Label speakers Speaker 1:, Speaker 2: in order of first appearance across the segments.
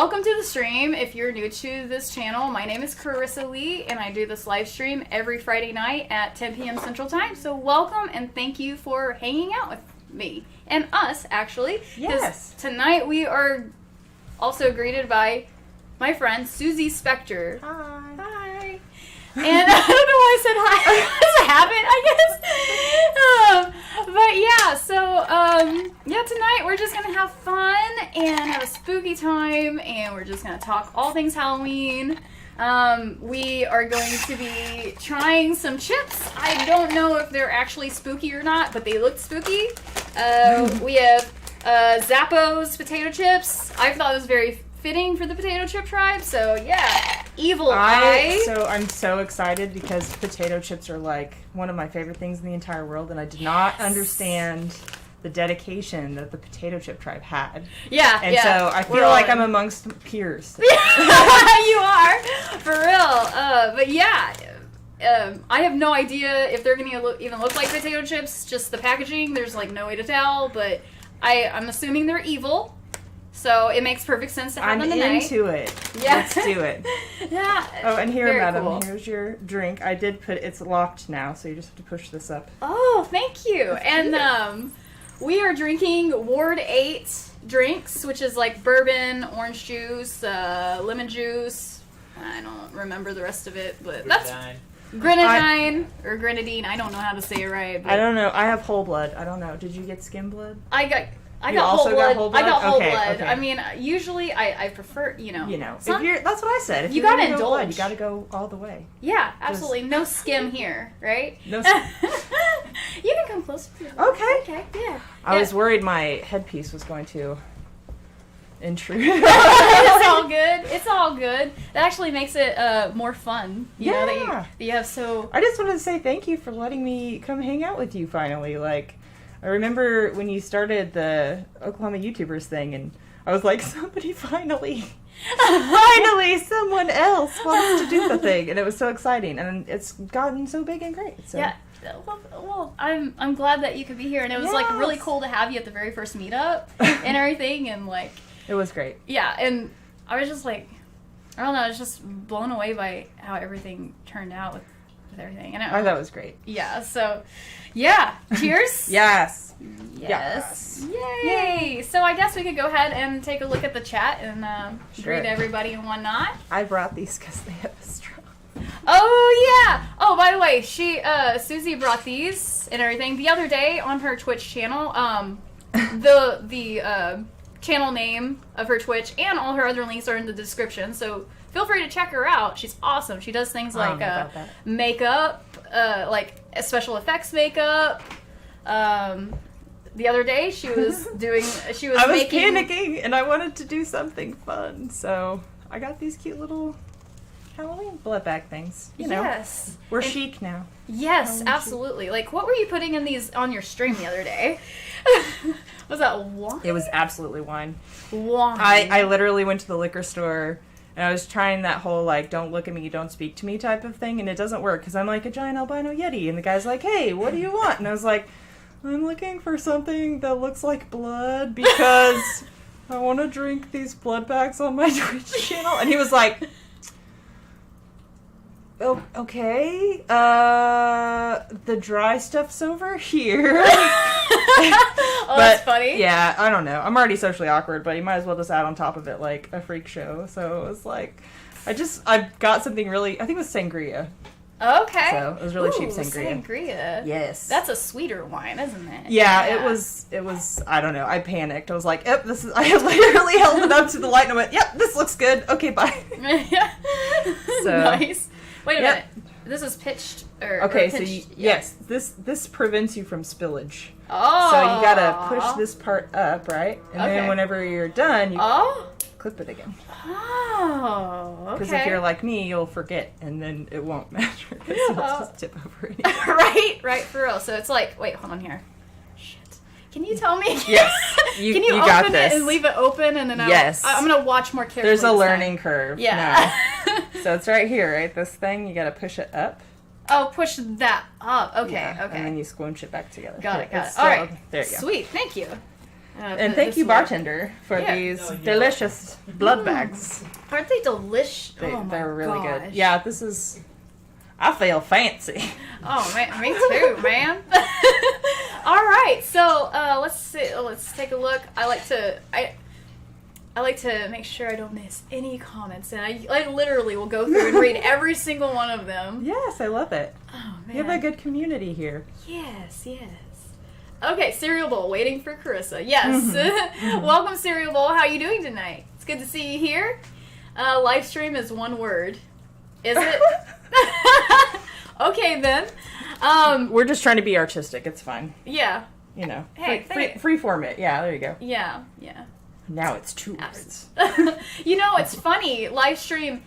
Speaker 1: welcome to the stream. If you're new to this channel, my name is Carissa Lee, and I do this live stream every Friday night at 10 p.m. Central Time. So welcome, and thank you for hanging out with me and us, actually.
Speaker 2: Yes.
Speaker 1: Tonight we are also greeted by my friend Suzy Specter.
Speaker 2: Hi.
Speaker 1: Hi. And I don't know why I said hi. It's a habit, I guess. But yeah, so yeah, tonight we're just gonna have fun and have a spooky time, and we're just gonna talk all things Halloween. We are going to be trying some chips. I don't know if they're actually spooky or not, but they look spooky. We have Zappos potato chips. I thought it was very fitting for the potato chip tribe, so yeah. Evil Eye.
Speaker 2: So I'm so excited because potato chips are like one of my favorite things in the entire world, and I did not understand the dedication that the potato chip tribe had.
Speaker 1: Yeah,
Speaker 2: and so I feel like I'm amongst peers.
Speaker 1: You are, for real. But yeah, I have no idea if they're gonna even look like potato chips. Just the packaging, there's like no way to tell. But I'm assuming they're evil. So it makes perfect sense to have them tonight.
Speaker 2: I'm into it.
Speaker 1: Yeah.
Speaker 2: Let's do it.
Speaker 1: Yeah.
Speaker 2: Oh, and here, madam,
Speaker 1: cool.
Speaker 2: Here's your drink. I did put it's locked now, so you just have to push this up.
Speaker 1: Oh, thank you. And we are drinking Ward 8 drinks, which is like bourbon, orange juice, lemon juice. I don't remember the rest of it, but that's grenadine or grenadine. I don't know how to say it right. But
Speaker 2: I don't know. I have whole blood. I don't know. Did you get skim blood?
Speaker 1: I got
Speaker 2: You
Speaker 1: whole
Speaker 2: also
Speaker 1: blood.
Speaker 2: got whole blood?
Speaker 1: I got whole
Speaker 2: Okay,
Speaker 1: blood.
Speaker 2: okay.
Speaker 1: I mean, usually I prefer,
Speaker 2: You know,
Speaker 1: some-
Speaker 2: if you're, that's what I said. If
Speaker 1: you
Speaker 2: you're
Speaker 1: gotta
Speaker 2: gonna go blood,
Speaker 1: indulge.
Speaker 2: you gotta go all the way.
Speaker 1: Yeah, absolutely. No skim here, right?
Speaker 2: No.
Speaker 1: You can come closer.
Speaker 2: Okay.
Speaker 1: Okay, yeah.
Speaker 2: I was worried my headpiece was going to intrude.
Speaker 1: It's all good. It's all good. That actually makes it more fun. You know, that you have so...
Speaker 2: I just wanted to say thank you for letting me come hang out with you finally. Like, I remember when you started the Oklahoma YouTubers thing, and I was like, somebody finally someone else wants to do the thing, and it was so exciting, and it's gotten so big and great. So.
Speaker 1: Yeah. Well, I'm glad that you could be here, and it was like really cool to have you at the very first meetup and everything, and like...
Speaker 2: It was great.
Speaker 1: Yeah, and I was just like, I don't know, I was just blown away by how everything turned out with everything. And
Speaker 2: I thought it was great.
Speaker 1: Yeah, so, yeah. Cheers?
Speaker 2: Yes.
Speaker 1: Yes. Yay! So I guess we could go ahead and take a look at the chat and greet everybody and whatnot.
Speaker 2: I brought these because they have a straw.
Speaker 1: Oh, yeah! Oh, by the way, Suzy brought these and everything. The other day on her Twitch channel, the channel name of her Twitch and all her other links are in the description, so feel free to check her out. She's awesome. She does things like makeup, like special effects makeup. The other day she was
Speaker 2: I was panicking and I wanted to do something fun, so I got these cute little Halloween blood bag things. You know, we're chic now.
Speaker 1: Yes,
Speaker 2: Halloween
Speaker 1: absolutely. Chic. Like, what were you putting in these on your stream the other day? Was that wine?
Speaker 2: It was absolutely wine.
Speaker 1: Wine.
Speaker 2: I literally went to the liquor store and I was trying that whole, like, don't look at me, don't speak to me type of thing, and it doesn't work because I'm like a giant albino yeti, and the guy's like, hey, what do you want? And I was like, I'm looking for something that looks like blood because I want to drink these blood bags on my Twitch channel. And he was like, oh, okay, the dry stuff's over here.
Speaker 1: Oh, that's funny.
Speaker 2: Yeah, I don't know. I'm already socially awkward, but you might as well just add on top of it like a freak show. So it was like, I got something really, I think it was sangria.
Speaker 1: Okay.
Speaker 2: So it was really cheap sangria.
Speaker 1: Sangria.
Speaker 2: Yes.
Speaker 1: That's a sweeter wine, isn't it?
Speaker 2: Yeah, it was, I don't know. I panicked. I was like, yep, I literally held it up to the light and I went, yep, this looks good. Okay, bye.
Speaker 1: So, nice. Wait a minute. This is pitched
Speaker 2: okay, so yes, this prevents you from spillage.
Speaker 1: Oh.
Speaker 2: So you gotta push this part up, right? And then whenever you're done, you clip it again.
Speaker 1: Oh, okay.
Speaker 2: Because if you're like me, you'll forget, and then it won't matter because it'll just tip over
Speaker 1: anyway. Right, for real. So it's like, wait, hold on here. Shit. Can you tell me?
Speaker 2: Yes.
Speaker 1: Can you open it and leave it open, and then I'm gonna watch more carefully.
Speaker 2: There's a learning curve.
Speaker 1: Yeah.
Speaker 2: No. So it's right here, right? This thing, you gotta push it up.
Speaker 1: Oh, push that up. Okay, okay.
Speaker 2: And then you squinch it back together.
Speaker 1: Got it.
Speaker 2: All
Speaker 1: right.
Speaker 2: There you go.
Speaker 1: Sweet. Thank you.
Speaker 2: And thank you, bartender, for these delicious blood bags.
Speaker 1: Aren't they delicious?
Speaker 2: They're really good. Yeah, this is... I feel fancy.
Speaker 1: Oh, man, me too, man. All right, so let's see. Let's take a look. I like to make sure I don't miss any comments, and I literally will go through and read every single one of them.
Speaker 2: Yes, I love it.
Speaker 1: Oh, man.
Speaker 2: You have a good community here.
Speaker 1: Yes. Okay, Cereal Bowl, waiting for Carissa. Yes. Welcome, Cereal Bowl. How are you doing tonight? It's good to see you here. Live stream is one word. Is it? Okay, then.
Speaker 2: We're just trying to be artistic. It's fine.
Speaker 1: Yeah.
Speaker 2: You know.
Speaker 1: Hey,
Speaker 2: free form it. Yeah, there you go.
Speaker 1: Yeah.
Speaker 2: Now it's 2 words.
Speaker 1: You know, it's funny. Live stream,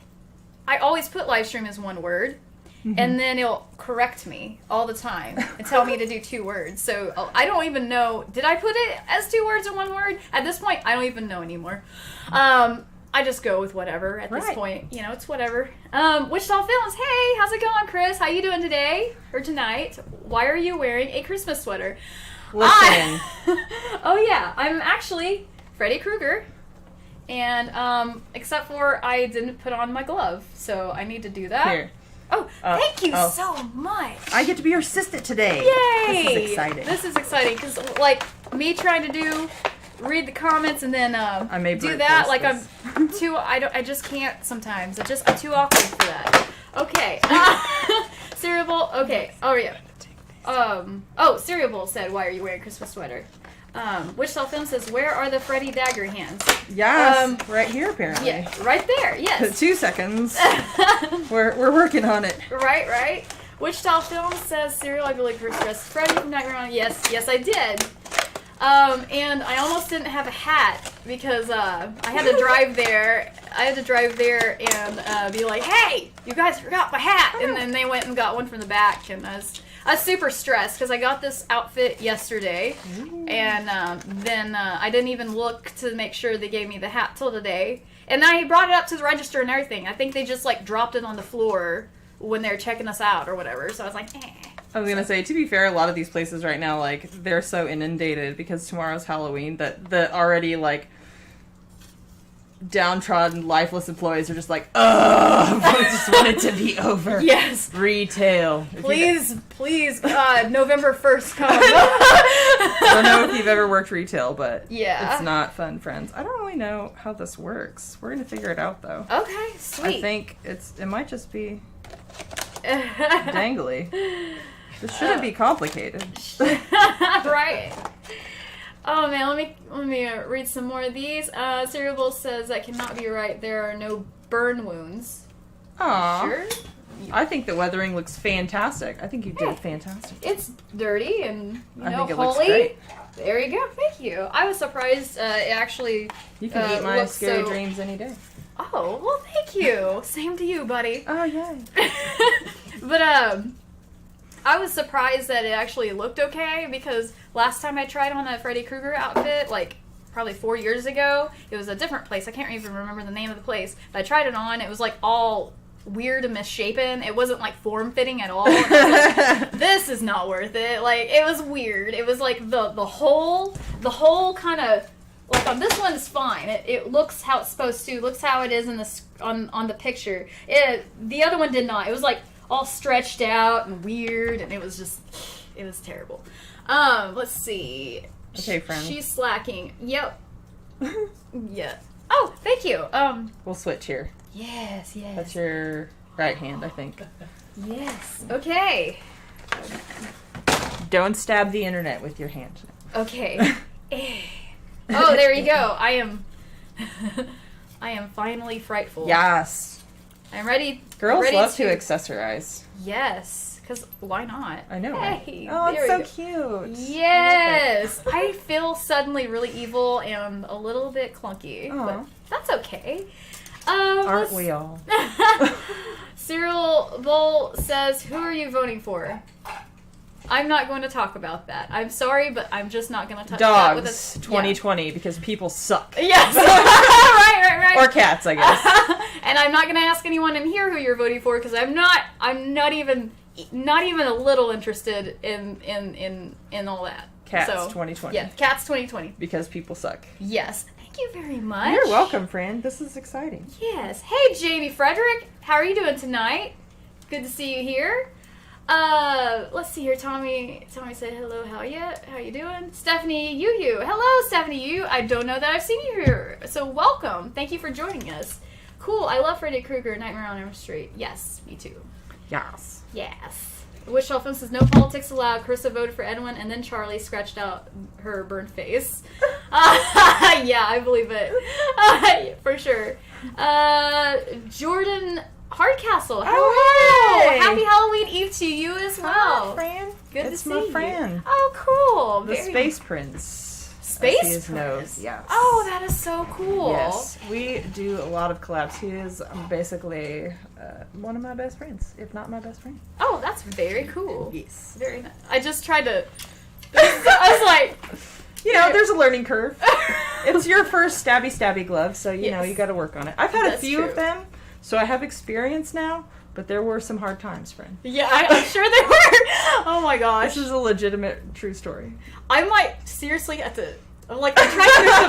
Speaker 1: I always put live stream as one word. And then it'll correct me all the time and tell me to do 2 words. So I don't even know. Did I put it as 2 words or 1 word? At this point, I don't even know anymore. I just go with whatever at this point. You know, it's whatever. Wichita Films, hey, how's it going, Chris? How you doing today or tonight? Why are you wearing a Christmas sweater?
Speaker 2: Listen.
Speaker 1: Oh, yeah. I'm actually Freddy Krueger. And except for I didn't put on my glove. So I need to do that.
Speaker 2: Here.
Speaker 1: Oh, thank you so much.
Speaker 2: I get to be your assistant today.
Speaker 1: Yay!
Speaker 2: This is exciting.
Speaker 1: This is exciting because, like, me trying to read the comments and then
Speaker 2: I may
Speaker 1: do that, like, I'm too, I just can't sometimes. I'm too awkward for that. Okay. Cereal Bowl, okay. Oh, yeah. Cereal Bowl said, why are you wearing a Christmas sweater? Wichita Film says, where are the Freddy dagger hands?
Speaker 2: Yes, right here apparently.
Speaker 1: Yeah, right there, yes.
Speaker 2: 2 seconds. We're working on it.
Speaker 1: Right. Wichita Film says, Cereal, I believe first dressed Freddy from Nightmare on. Yes, I did. And I almost didn't have a hat because I had to drive there. And be like, hey, you guys forgot my hat. And then they went and got one from the back, and I was super stressed because I got this outfit yesterday. And then I didn't even look to make sure they gave me the hat till today. And I brought it up to the register and everything. I think they just, like, dropped it on the floor when they were checking us out or whatever. So I was like, eh.
Speaker 2: I was gonna say, to be fair, a lot of these places right now, like, they're so inundated because tomorrow's Halloween that the already, like, downtrodden, lifeless employees are just like, ugh, I just want it to be over.
Speaker 1: Yes.
Speaker 2: Retail.
Speaker 1: Please, November 1st come.
Speaker 2: I don't know if you've ever worked retail, but it's not fun, friends. I don't really know how this works. We're gonna figure it out, though.
Speaker 1: Okay, sweet.
Speaker 2: I think it might just be dangly. This shouldn't be complicated.
Speaker 1: Right. Oh man, let me read some more of these. Cereal Bowl says that cannot be right. There are no burn wounds.
Speaker 2: Aww.
Speaker 1: Sure.
Speaker 2: I think the weathering looks fantastic. I think you did fantastic.
Speaker 1: It's dirty and
Speaker 2: I think it
Speaker 1: holy.
Speaker 2: looks great.
Speaker 1: There you go. Thank you. I was surprised. It actually.
Speaker 2: You can eat my scary
Speaker 1: so...
Speaker 2: dreams any day.
Speaker 1: Oh well, thank you. Same to you, buddy.
Speaker 2: Oh yay.
Speaker 1: But I was surprised that it actually looked okay because last time I tried on a Freddy Krueger outfit, like probably 4 years ago, it was a different place. I can't even remember the name of the place. But I tried it on. It was like all weird and misshapen. It wasn't like form-fitting at all. I was like, this is not worth it. Like, it was weird. It was like the whole kind of, like on this one is fine. It looks how it's supposed to. Looks how it is in the on the picture. The other one did not. It was like all stretched out and weird, and it was terrible. Let's see.
Speaker 2: Okay, friend.
Speaker 1: She's slacking. Yep. Yeah. Oh, thank you.
Speaker 2: We'll switch here.
Speaker 1: Yes.
Speaker 2: That's your right hand, I think.
Speaker 1: Yes. Okay.
Speaker 2: Don't stab the internet with your hand.
Speaker 1: Okay. Oh, there you go. I am finally frightful.
Speaker 2: Yes.
Speaker 1: I'm ready.
Speaker 2: Girls love to accessorize.
Speaker 1: Yes, because why not?
Speaker 2: I know.
Speaker 1: Hey,
Speaker 2: oh, it's so cute.
Speaker 1: Yes. I feel suddenly really evil and a little bit clunky.
Speaker 2: Aww.
Speaker 1: But that's okay.
Speaker 2: Aren't we all?
Speaker 1: Cereal Bowl says, who are you voting for? I'm not going to talk about that. I'm sorry, but I'm just not going to touch that with
Speaker 2: Dogs, 2020, because people suck.
Speaker 1: Yes. Right.
Speaker 2: Or cats, I guess.
Speaker 1: And I'm not going to ask anyone in here who you're voting for, because I'm not even a little interested in all that.
Speaker 2: Cats
Speaker 1: So,
Speaker 2: 2020.
Speaker 1: Yeah, Cats 2020.
Speaker 2: Because people suck.
Speaker 1: Yes. Thank you very much.
Speaker 2: You're welcome, friend. This is exciting.
Speaker 1: Yes. Hey, Jamie Frederick. How are you doing tonight? Good to see you here. Let's see here. Tommy said hello. How you doing? Stephanie Yu. Hello, Stephanie Yu. I don't know that I've seen you here. So welcome. Thank you for joining us. Cool. I love Freddy Krueger, Nightmare on Elm Street. Yes, me too.
Speaker 2: Yes.
Speaker 1: Yes. Wishful Film says no politics allowed. Carissa voted for Edwin, and then Charlie scratched out her burnt face. Yeah, I believe it. For sure. Jordan Hardcastle. Hello.
Speaker 2: Hey.
Speaker 1: Happy Halloween Eve to you as well.
Speaker 2: Hi, friend.
Speaker 1: Good
Speaker 2: it's
Speaker 1: to see
Speaker 2: my
Speaker 1: you.
Speaker 2: friend.
Speaker 1: Oh, cool.
Speaker 2: The
Speaker 1: Very
Speaker 2: Space Prince.
Speaker 1: Space
Speaker 2: I see his nose.
Speaker 1: Prince?
Speaker 2: Yes.
Speaker 1: Oh, that is so cool.
Speaker 2: Yes. We do a lot of collabs. He is basically one of my best friends, if not my best friend.
Speaker 1: Oh, that's very cool.
Speaker 2: Yes.
Speaker 1: Very nice. I just tried to... I was like...
Speaker 2: You know, there's a learning curve. It's your first stabby glove, so you know you got to work on it. I've had a
Speaker 1: That's
Speaker 2: few
Speaker 1: true.
Speaker 2: of them, so I have experience now. But there were some hard times, friend.
Speaker 1: Yeah, I'm sure they were. Oh my gosh.
Speaker 2: This is a legitimate, true story.
Speaker 1: I might seriously have to... I'm trying to move the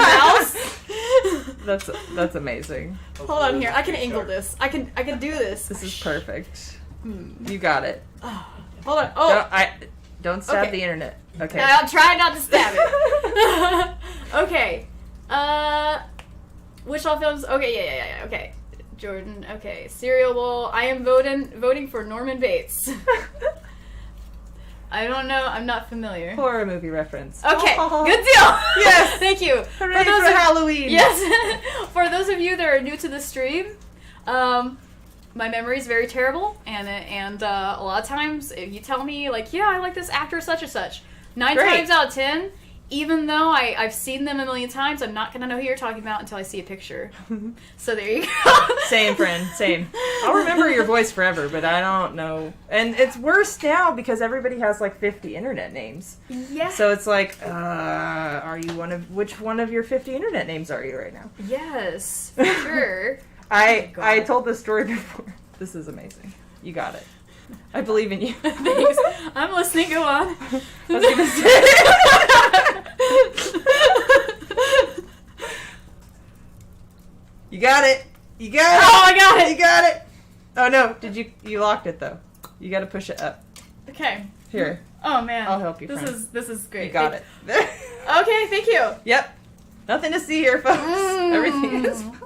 Speaker 1: mouse.
Speaker 2: That's amazing.
Speaker 1: Hold on here. I can angle this. I can do this.
Speaker 2: This is perfect. You got it.
Speaker 1: Hold on. Oh.
Speaker 2: Don't stab
Speaker 1: Okay.
Speaker 2: the internet. Okay.
Speaker 1: I'll try not to stab it. Okay. Wishful Films. Okay, yeah. Okay. Jordan. Okay. Cereal Bowl. I am voting for Norman Bates. I don't know. I'm not familiar.
Speaker 2: Horror movie reference.
Speaker 1: Okay.
Speaker 2: Oh.
Speaker 1: Good deal.
Speaker 2: Yes.
Speaker 1: Thank you.
Speaker 2: Hooray for Halloween.
Speaker 1: Yes. For those of you that are new to the stream, my memory is very terrible, and a lot of times if you tell me like, yeah, I like this actor such and such, 9
Speaker 2: Great.
Speaker 1: times out of 10, even though I've seen them a million times, I'm not gonna know who you're talking about until I see a picture. So there you go.
Speaker 2: Same, friend. Same. I'll remember your voice forever, but I don't know. And it's worse now because everybody has like 50 internet names.
Speaker 1: Yeah.
Speaker 2: So it's like, are you which one of your 50 internet names are you right now?
Speaker 1: Yes, for sure.
Speaker 2: I told this story before. This is amazing. You got it. I believe in you.
Speaker 1: Thanks. I'm listening. Go on.
Speaker 2: I was gonna say. You got it. You got it.
Speaker 1: Oh, I got it.
Speaker 2: You got it. Oh no! You locked it though? You got to push it up.
Speaker 1: Okay.
Speaker 2: Here.
Speaker 1: Oh man.
Speaker 2: I'll help you,
Speaker 1: This
Speaker 2: friend.
Speaker 1: is great.
Speaker 2: You got it.
Speaker 1: Okay. Thank you.
Speaker 2: Yep. Nothing to see here, folks. Everything is fine.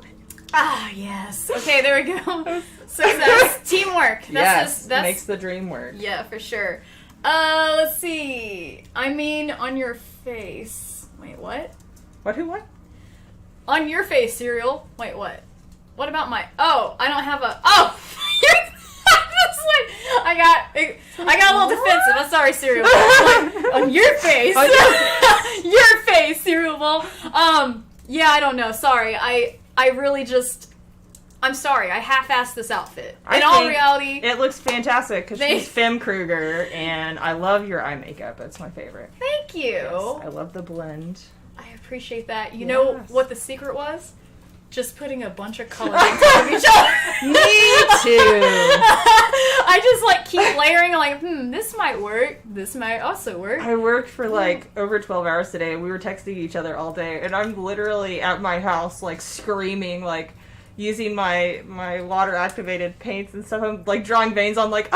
Speaker 1: Ah, yes. Okay, there we go. Success. Teamwork.
Speaker 2: Yes,
Speaker 1: That's
Speaker 2: makes the dream work.
Speaker 1: yeah, for sure. Let's see. I mean, on your face. Wait, what?
Speaker 2: What? Who? What?
Speaker 1: On your face, cereal. Wait, what? What about my... Oh, I don't have a... Oh! I got a little defensive. I'm sorry, cereal. On your face.
Speaker 2: On your
Speaker 1: Your face, cereal bowl. Yeah, I don't know. Sorry. I really just... I'm sorry. I half-assed this outfit. In all reality...
Speaker 2: It looks fantastic because
Speaker 1: Thanks.
Speaker 2: she's Femme Kruger, and I love your eye makeup. It's my favorite.
Speaker 1: Thank you.
Speaker 2: Yes, I love the blend.
Speaker 1: I appreciate that. You know
Speaker 2: Yes.
Speaker 1: what the secret was? Just putting a bunch of colors on top of each other.
Speaker 2: Me too.
Speaker 1: I just keep layering. This might work. This might also work.
Speaker 2: I worked for over 12 hours today. We were texting each other all day, and I'm literally at my house screaming, using my water activated paints and stuff. I'm drawing veins on because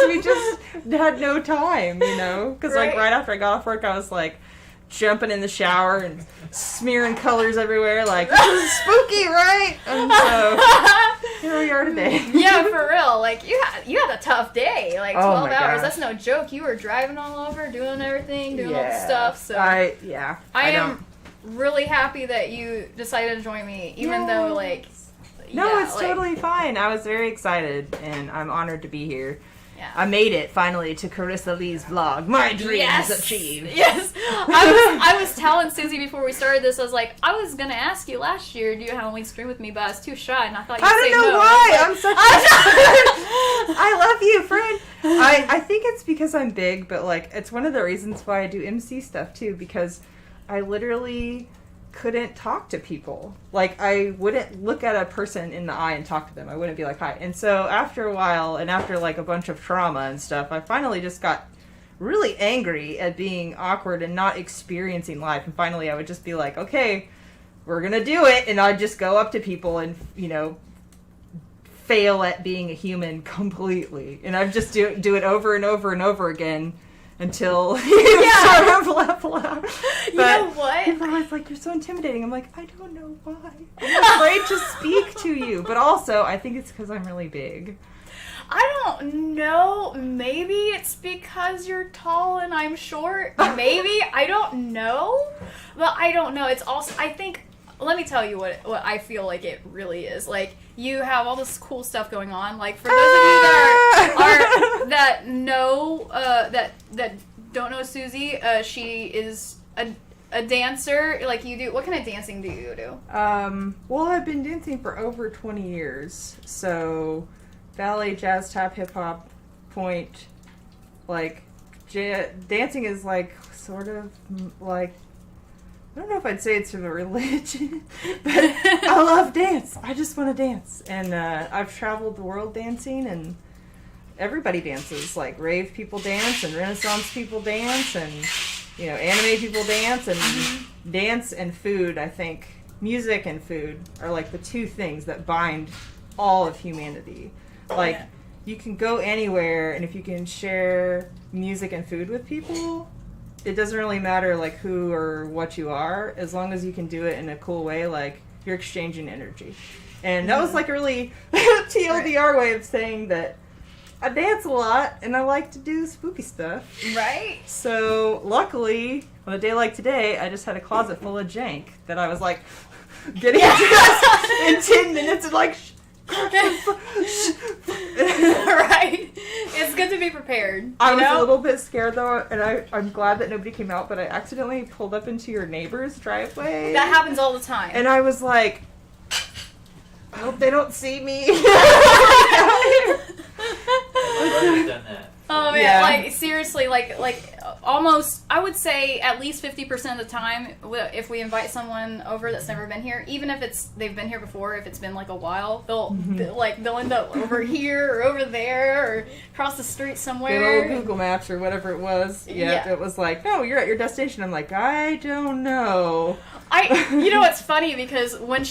Speaker 2: we just had no time, because
Speaker 1: Right.
Speaker 2: right after I got off work I was jumping in the shower and smearing colors everywhere this is spooky, right? And so here we are today.
Speaker 1: Yeah, for real. You had a tough day. 12
Speaker 2: Oh my
Speaker 1: hours.
Speaker 2: gosh.
Speaker 1: That's no joke. You were driving all over, doing everything, doing all the
Speaker 2: Yeah.
Speaker 1: stuff. So
Speaker 2: I
Speaker 1: am really happy that you decided to join me, even though
Speaker 2: No, it's totally fine. I was very excited, and I'm honored to be here.
Speaker 1: Yeah.
Speaker 2: I made it finally to Carissa Lee's vlog. My dreams achieved.
Speaker 1: Yes. I was telling Suzy before we started this, I was like, I was gonna ask you last year, do you Halloween stream with me, but I was too shy, and I thought you'd
Speaker 2: I
Speaker 1: say
Speaker 2: don't know
Speaker 1: no.
Speaker 2: why.
Speaker 1: I
Speaker 2: I'm
Speaker 1: was
Speaker 2: such. I love you, friend. I think it's because I'm big, but it's one of the reasons why I do MC stuff too, because I literally couldn't talk to people. I wouldn't look at a person in the eye and talk to them. I wouldn't be hi. And so after a while, and after a bunch of trauma and stuff, I finally just got really angry at being awkward and not experiencing life. And finally I would just be like, okay, we're gonna do it. And I'd just go up to people and, you know, fail at being a human completely. And I'd just do it over and over and over again until you sort of level out. But
Speaker 1: you know what?
Speaker 2: people are always like, you're so intimidating. I'm like, I don't know why. I'm afraid to speak to you. But also, I think it's because I'm really big.
Speaker 1: I don't know. Maybe it's because you're tall and I'm short. Maybe. I don't know. But I don't know. It's also, I think, let me tell you what I feel like it really is. Like, you have all this cool stuff going on. Like, for those of you that know, that don't know Suzy, she is a dancer. Like, you do, what kind of dancing do you do?
Speaker 2: Well, I've been dancing for over 20 years. So, ballet, jazz, tap, hip hop, point, like, dancing is like, sort of, like, I don't know if I'd say it's a religion, but I love dance. I just want to dance. And I've traveled the world dancing, and everybody dances. Like, rave people dance, and Renaissance people dance, and, you know, anime people dance, and dance and food, I think. Music and food are like the two things that bind all of humanity. Like, you can go anywhere, and if you can share music and food with people, it doesn't really matter, like, who or what you are, as long as you can do it in a cool way, like, you're exchanging energy. And that was, like, a really TLDR way of saying that I dance a lot, and I like to do spooky stuff.
Speaker 1: Right.
Speaker 2: So, luckily, on a day like today, I just had a closet full of jank that I was, like, getting dressed in 10 minutes and, like,
Speaker 1: right. It's good to be prepared.
Speaker 2: I was a little bit scared though, and I'm glad that nobody came out, but I accidentally pulled up into your neighbor's driveway.
Speaker 1: That happens all the time.
Speaker 2: And I was like, I hope they don't see me.
Speaker 3: I've already done that.
Speaker 1: Oh man,
Speaker 2: Yeah.
Speaker 1: like seriously, like almost, I would say at least 50% of the time, if we invite someone over that's never been here, even if they've been here before, if it's been like a while, they'll end up over here or over there or across the street somewhere.
Speaker 2: Good old Google Maps or whatever it was. Yeah, it was like, no, you're at your destination. I'm like, I don't know.
Speaker 1: You know what's funny, because when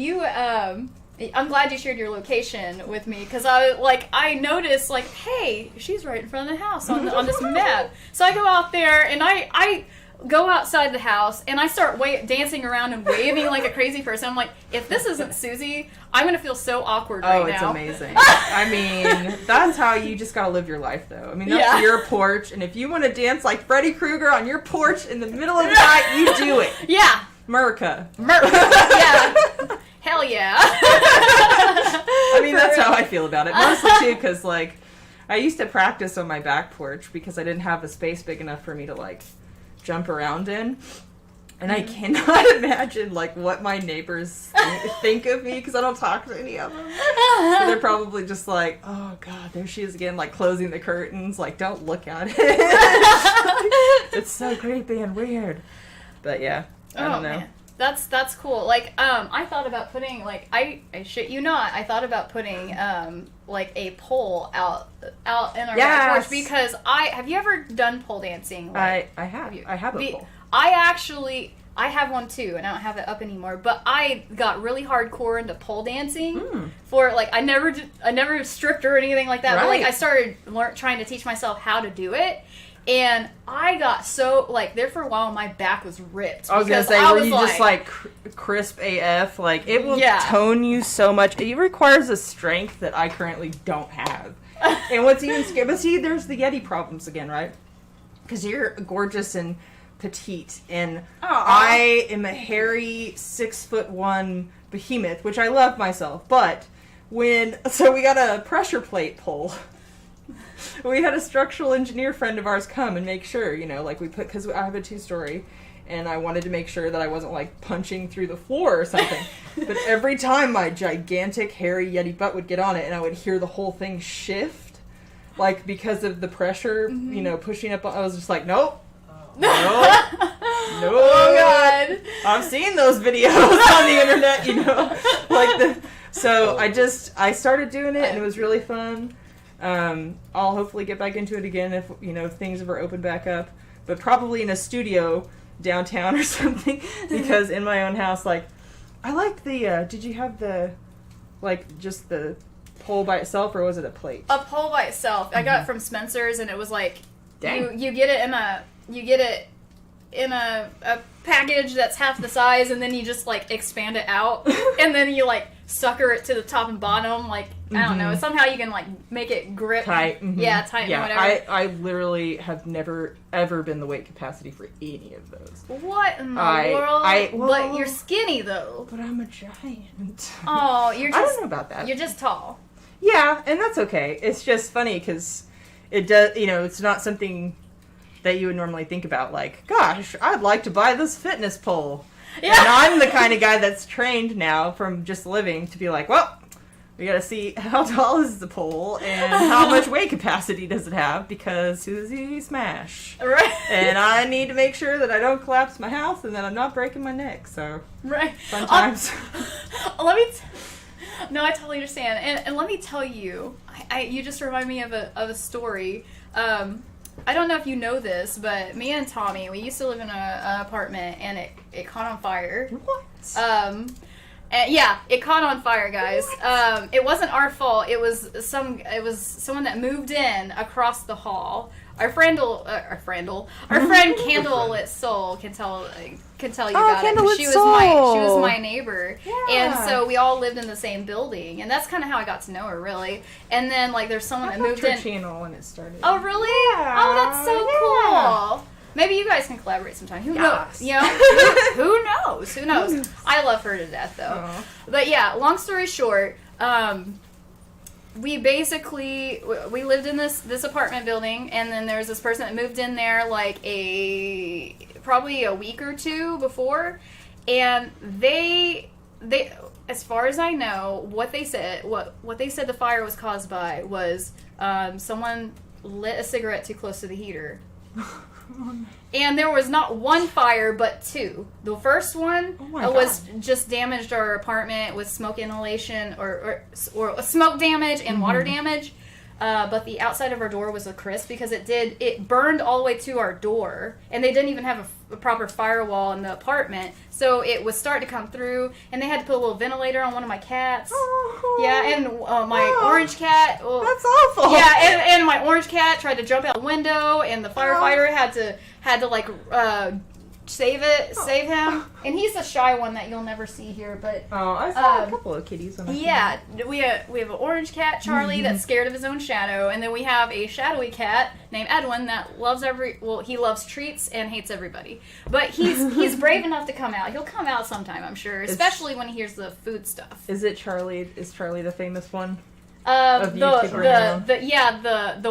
Speaker 1: you I'm glad you shared your location with me, because I noticed, like, hey, she's right in front of the house on this map. So I go out there and I go outside the house and I start dancing around and waving like a crazy person. I'm like, if this isn't Suzy, I'm gonna feel so awkward right now.
Speaker 2: Oh, it's amazing. I mean, that's how you just gotta live your life, though. I mean, that's your porch, and if you want to dance like Freddy Krueger on your porch in the middle of the night, you do it.
Speaker 1: Yeah.
Speaker 2: America.
Speaker 1: Yeah. Hell yeah.
Speaker 2: I mean, that's how I feel about it. Mostly, too, because, like, I used to practice on my back porch because I didn't have a space big enough for me to, like, jump around in. And I cannot imagine, like, what my neighbors think of me, because I don't talk to any of them. So they're probably just like, oh, God, there she is again, like, closing the curtains. Like, don't look at it. It's so creepy and weird. But, yeah, I don't know.
Speaker 1: Man. That's cool. Like, I thought about putting, like, I shit you not, I thought about putting, like, a pole out in our back porch, because have you ever done pole dancing? Like,
Speaker 2: I have. I have a pole.
Speaker 1: I have one too, and I don't have it up anymore, but I got really hardcore into pole dancing for, like, I never stripped or anything like that, but, like, I started trying to teach myself how to do it. And I got so, like, there for a while, my back was ripped.
Speaker 2: I was going to say, were you just, like, crisp AF? Like, it will tone you so much. It requires a strength that I currently don't have. And what's even scary, but see, there's the Yeti problems again, right? Because you're gorgeous and petite, and I am a hairy 6'1" behemoth, which I love myself, but so we got a pressure plate pole. We had a structural engineer friend of ours come and make sure, you know, like, because I have a 2-story, and I wanted to make sure that I wasn't, like, punching through the floor or something. But every time my gigantic, hairy Yeti butt would get on it, and I would hear the whole thing shift, like, because of the pressure, you know, pushing up, I was just like, nope. No.
Speaker 1: Oh, God.
Speaker 2: I've seen those videos on the internet, you know. So I started doing it, and it was really fun. I'll hopefully get back into it again if, things ever open back up. But probably in a studio downtown or something. Because in my own house, like, I like the, did you have the, like, just the pole by itself, or was it a plate?
Speaker 1: A pole by itself. I got it from Spencer's, and it was like,
Speaker 2: Dang.
Speaker 1: you get it in a package that's half the size, and then you just, like, expand it out, and then you, like, sucker it to the top and bottom, like, I don't know, somehow you can, like, make it grip.
Speaker 2: Tight.
Speaker 1: Yeah, tight and whatever.
Speaker 2: I literally have never, ever been the weight capacity for any of those.
Speaker 1: What in the world? But you're skinny, though.
Speaker 2: But I'm a giant.
Speaker 1: Oh, you're just...
Speaker 2: I don't know about that.
Speaker 1: You're just tall.
Speaker 2: Yeah, and that's okay. It's just funny, because it does, it's not something that you would normally think about, like, gosh, I'd like to buy this fitness pole. Yeah. And I'm the kind of guy that's trained now from just living to be like, well, we gotta see how tall is the pole and how much weight capacity does it have, because Suzy smash.
Speaker 1: Right.
Speaker 2: And I need to make sure that I don't collapse my house and that I'm not breaking my neck, so.
Speaker 1: Right.
Speaker 2: Fun times.
Speaker 1: No, I totally understand. And let me tell you, you just remind me of a story. I don't know if you know this, but me and Tommy, we used to live in an apartment, and it caught on fire.
Speaker 2: What?
Speaker 1: And yeah, it caught on fire, guys. It wasn't our fault. It was someone that moved in across the hall. Our friend Candlelit Soul can tell you about it. 'Cause she was my neighbor, and so we all lived in the same building, and that's kind of how I got to know her, really. And then like there's someone that moved in.
Speaker 2: Channel when it started.
Speaker 1: Oh really?
Speaker 2: Yeah.
Speaker 1: Oh, that's so cool. Maybe you guys can collaborate sometime. Who knows? You know? Who knows? Who knows? I love her to death, though.
Speaker 2: Aww.
Speaker 1: But yeah, long story short, we lived in this apartment building, and then there was this person that moved in there like probably a week or two before, and they as far as I know, what they said the fire was caused by was someone lit a cigarette too close to the heater. And there was not one fire, but two. The first one was just damaged our apartment with smoke inhalation or smoke damage and water damage. But the outside of our door was a crisp because it burned all the way to our door, and they didn't even have a proper firewall in the apartment, so it was starting to come through, and they had to put a little ventilator on one of my cats.
Speaker 2: Oh.
Speaker 1: Yeah, and my orange cat. Well,
Speaker 2: that's awful.
Speaker 1: Yeah, and my orange cat tried to jump out the window, and the firefighter had to like save him, and he's a shy one that you'll never see here. But
Speaker 2: I saw a couple of kitties on
Speaker 1: yeah, we have an orange cat, Charlie, that's scared of his own shadow, and then we have a shadowy cat named Edwin that loves he loves treats and hates everybody. But he's brave enough to come out. He'll come out sometime, I'm sure, especially when he hears the food stuff.
Speaker 2: Is Charlie the famous one?
Speaker 1: The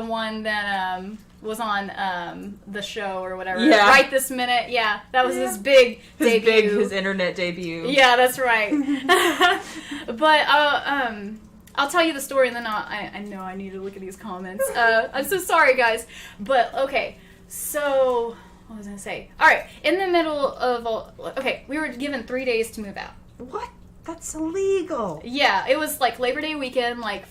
Speaker 1: one that was on the show or whatever.
Speaker 2: Yeah.
Speaker 1: Right this minute. Yeah, that was his big debut.
Speaker 2: His internet debut.
Speaker 1: Yeah, that's right. But I'll tell you the story, and then I know I need to look at these comments. I'm so sorry, guys. But okay, so what was I gonna say? All right, in the middle of we were given 3 days to move out.
Speaker 2: What? That's illegal.
Speaker 1: Yeah, it was like Labor Day weekend, like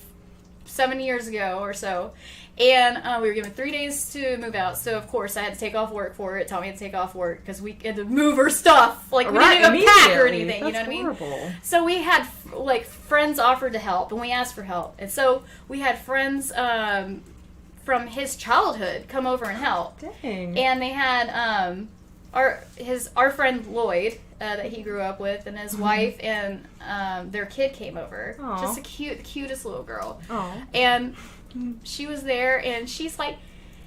Speaker 1: 7 years ago or so. And we were given 3 days to move out, so of course I had to take off work for it. Tommy had to take off work because we had to move her stuff. Like, we didn't even pack or anything, you know what I mean?
Speaker 2: Horrible.
Speaker 1: So we had, like, friends offered to help, and we asked for help. And so we had friends from his childhood come over and help.
Speaker 2: Dang.
Speaker 1: And they had our friend Lloyd that he grew up with, and his wife and their kid came over.
Speaker 2: Aww.
Speaker 1: Just the cutest little girl.
Speaker 2: Aww.
Speaker 1: And she was there, and she's like,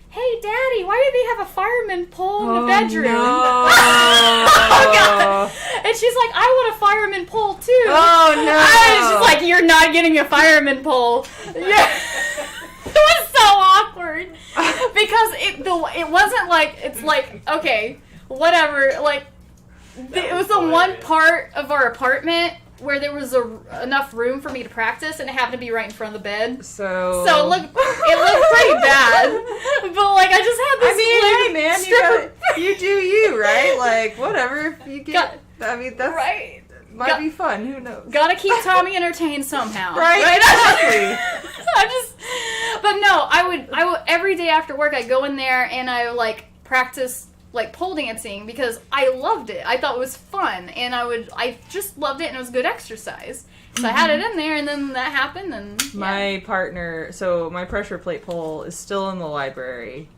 Speaker 1: "Hey, Daddy, why do they have a fireman pole in the bedroom?"
Speaker 2: No.
Speaker 1: Oh, God. And she's like, "I want a fireman pole, too."
Speaker 2: Oh, no.
Speaker 1: I was just like, "You're not getting a fireman pole." Yeah. It was so awkward. Because it wasn't like, it's like, okay, whatever. Like, it was the one part of our apartment where there was enough room for me to practice, and it happened to be right in front of the bed. So it looked pretty bad. But like, I just had this.
Speaker 2: I mean, hey man, you do you, right? Like, whatever. You get. That's
Speaker 1: right.
Speaker 2: Might be fun. Who knows?
Speaker 1: Gotta keep Tommy entertained somehow.
Speaker 2: Right. Exactly.
Speaker 1: But no, I would every day after work I'd go in there and I would like practice like pole dancing because I loved it. I thought it was fun and I just loved it and it was good exercise. So I had it in there and then that happened and
Speaker 2: my partner, so my pressure plate pole is still in the library.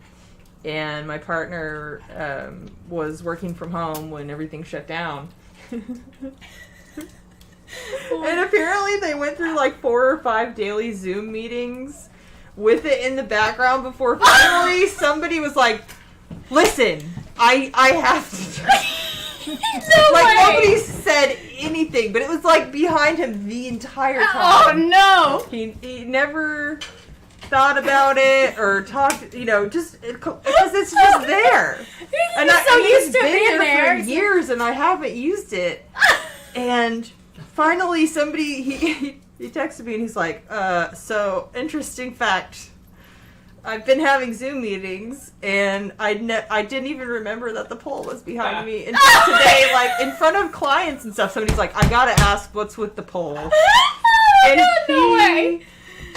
Speaker 2: And my partner was working from home when everything shut down. And apparently they went through like 4 or 5 daily Zoom meetings with it in the background before finally somebody was like, listen, I have to.
Speaker 1: No
Speaker 2: like
Speaker 1: way.
Speaker 2: nobody said anything, but it was like behind him the entire time.
Speaker 1: Oh no!
Speaker 2: He never thought about it or talked, just because it's just there.
Speaker 1: And so used to
Speaker 2: been
Speaker 1: being there
Speaker 2: for years, and I haven't used it. And finally, somebody he texted me, and he's like, "So interesting fact. I've been having Zoom meetings, and I didn't even remember that the pole was behind me until today, like in front of clients and stuff. Somebody's like, I gotta ask, what's with the pole?" And
Speaker 1: no way.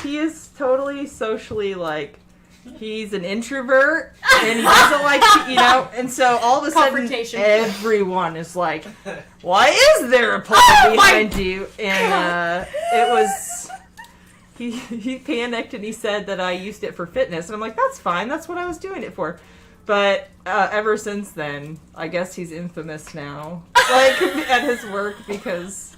Speaker 2: He is totally socially, like, he's an introvert, and he doesn't like to, and so all of a sudden,
Speaker 1: Confrontation.
Speaker 2: everyone is like, why is there a pole behind you? And it was, he panicked, and he said that I used it for fitness, and I'm like, that's fine, that's what I was doing it for. But ever since then, I guess he's infamous now, like, at his work, because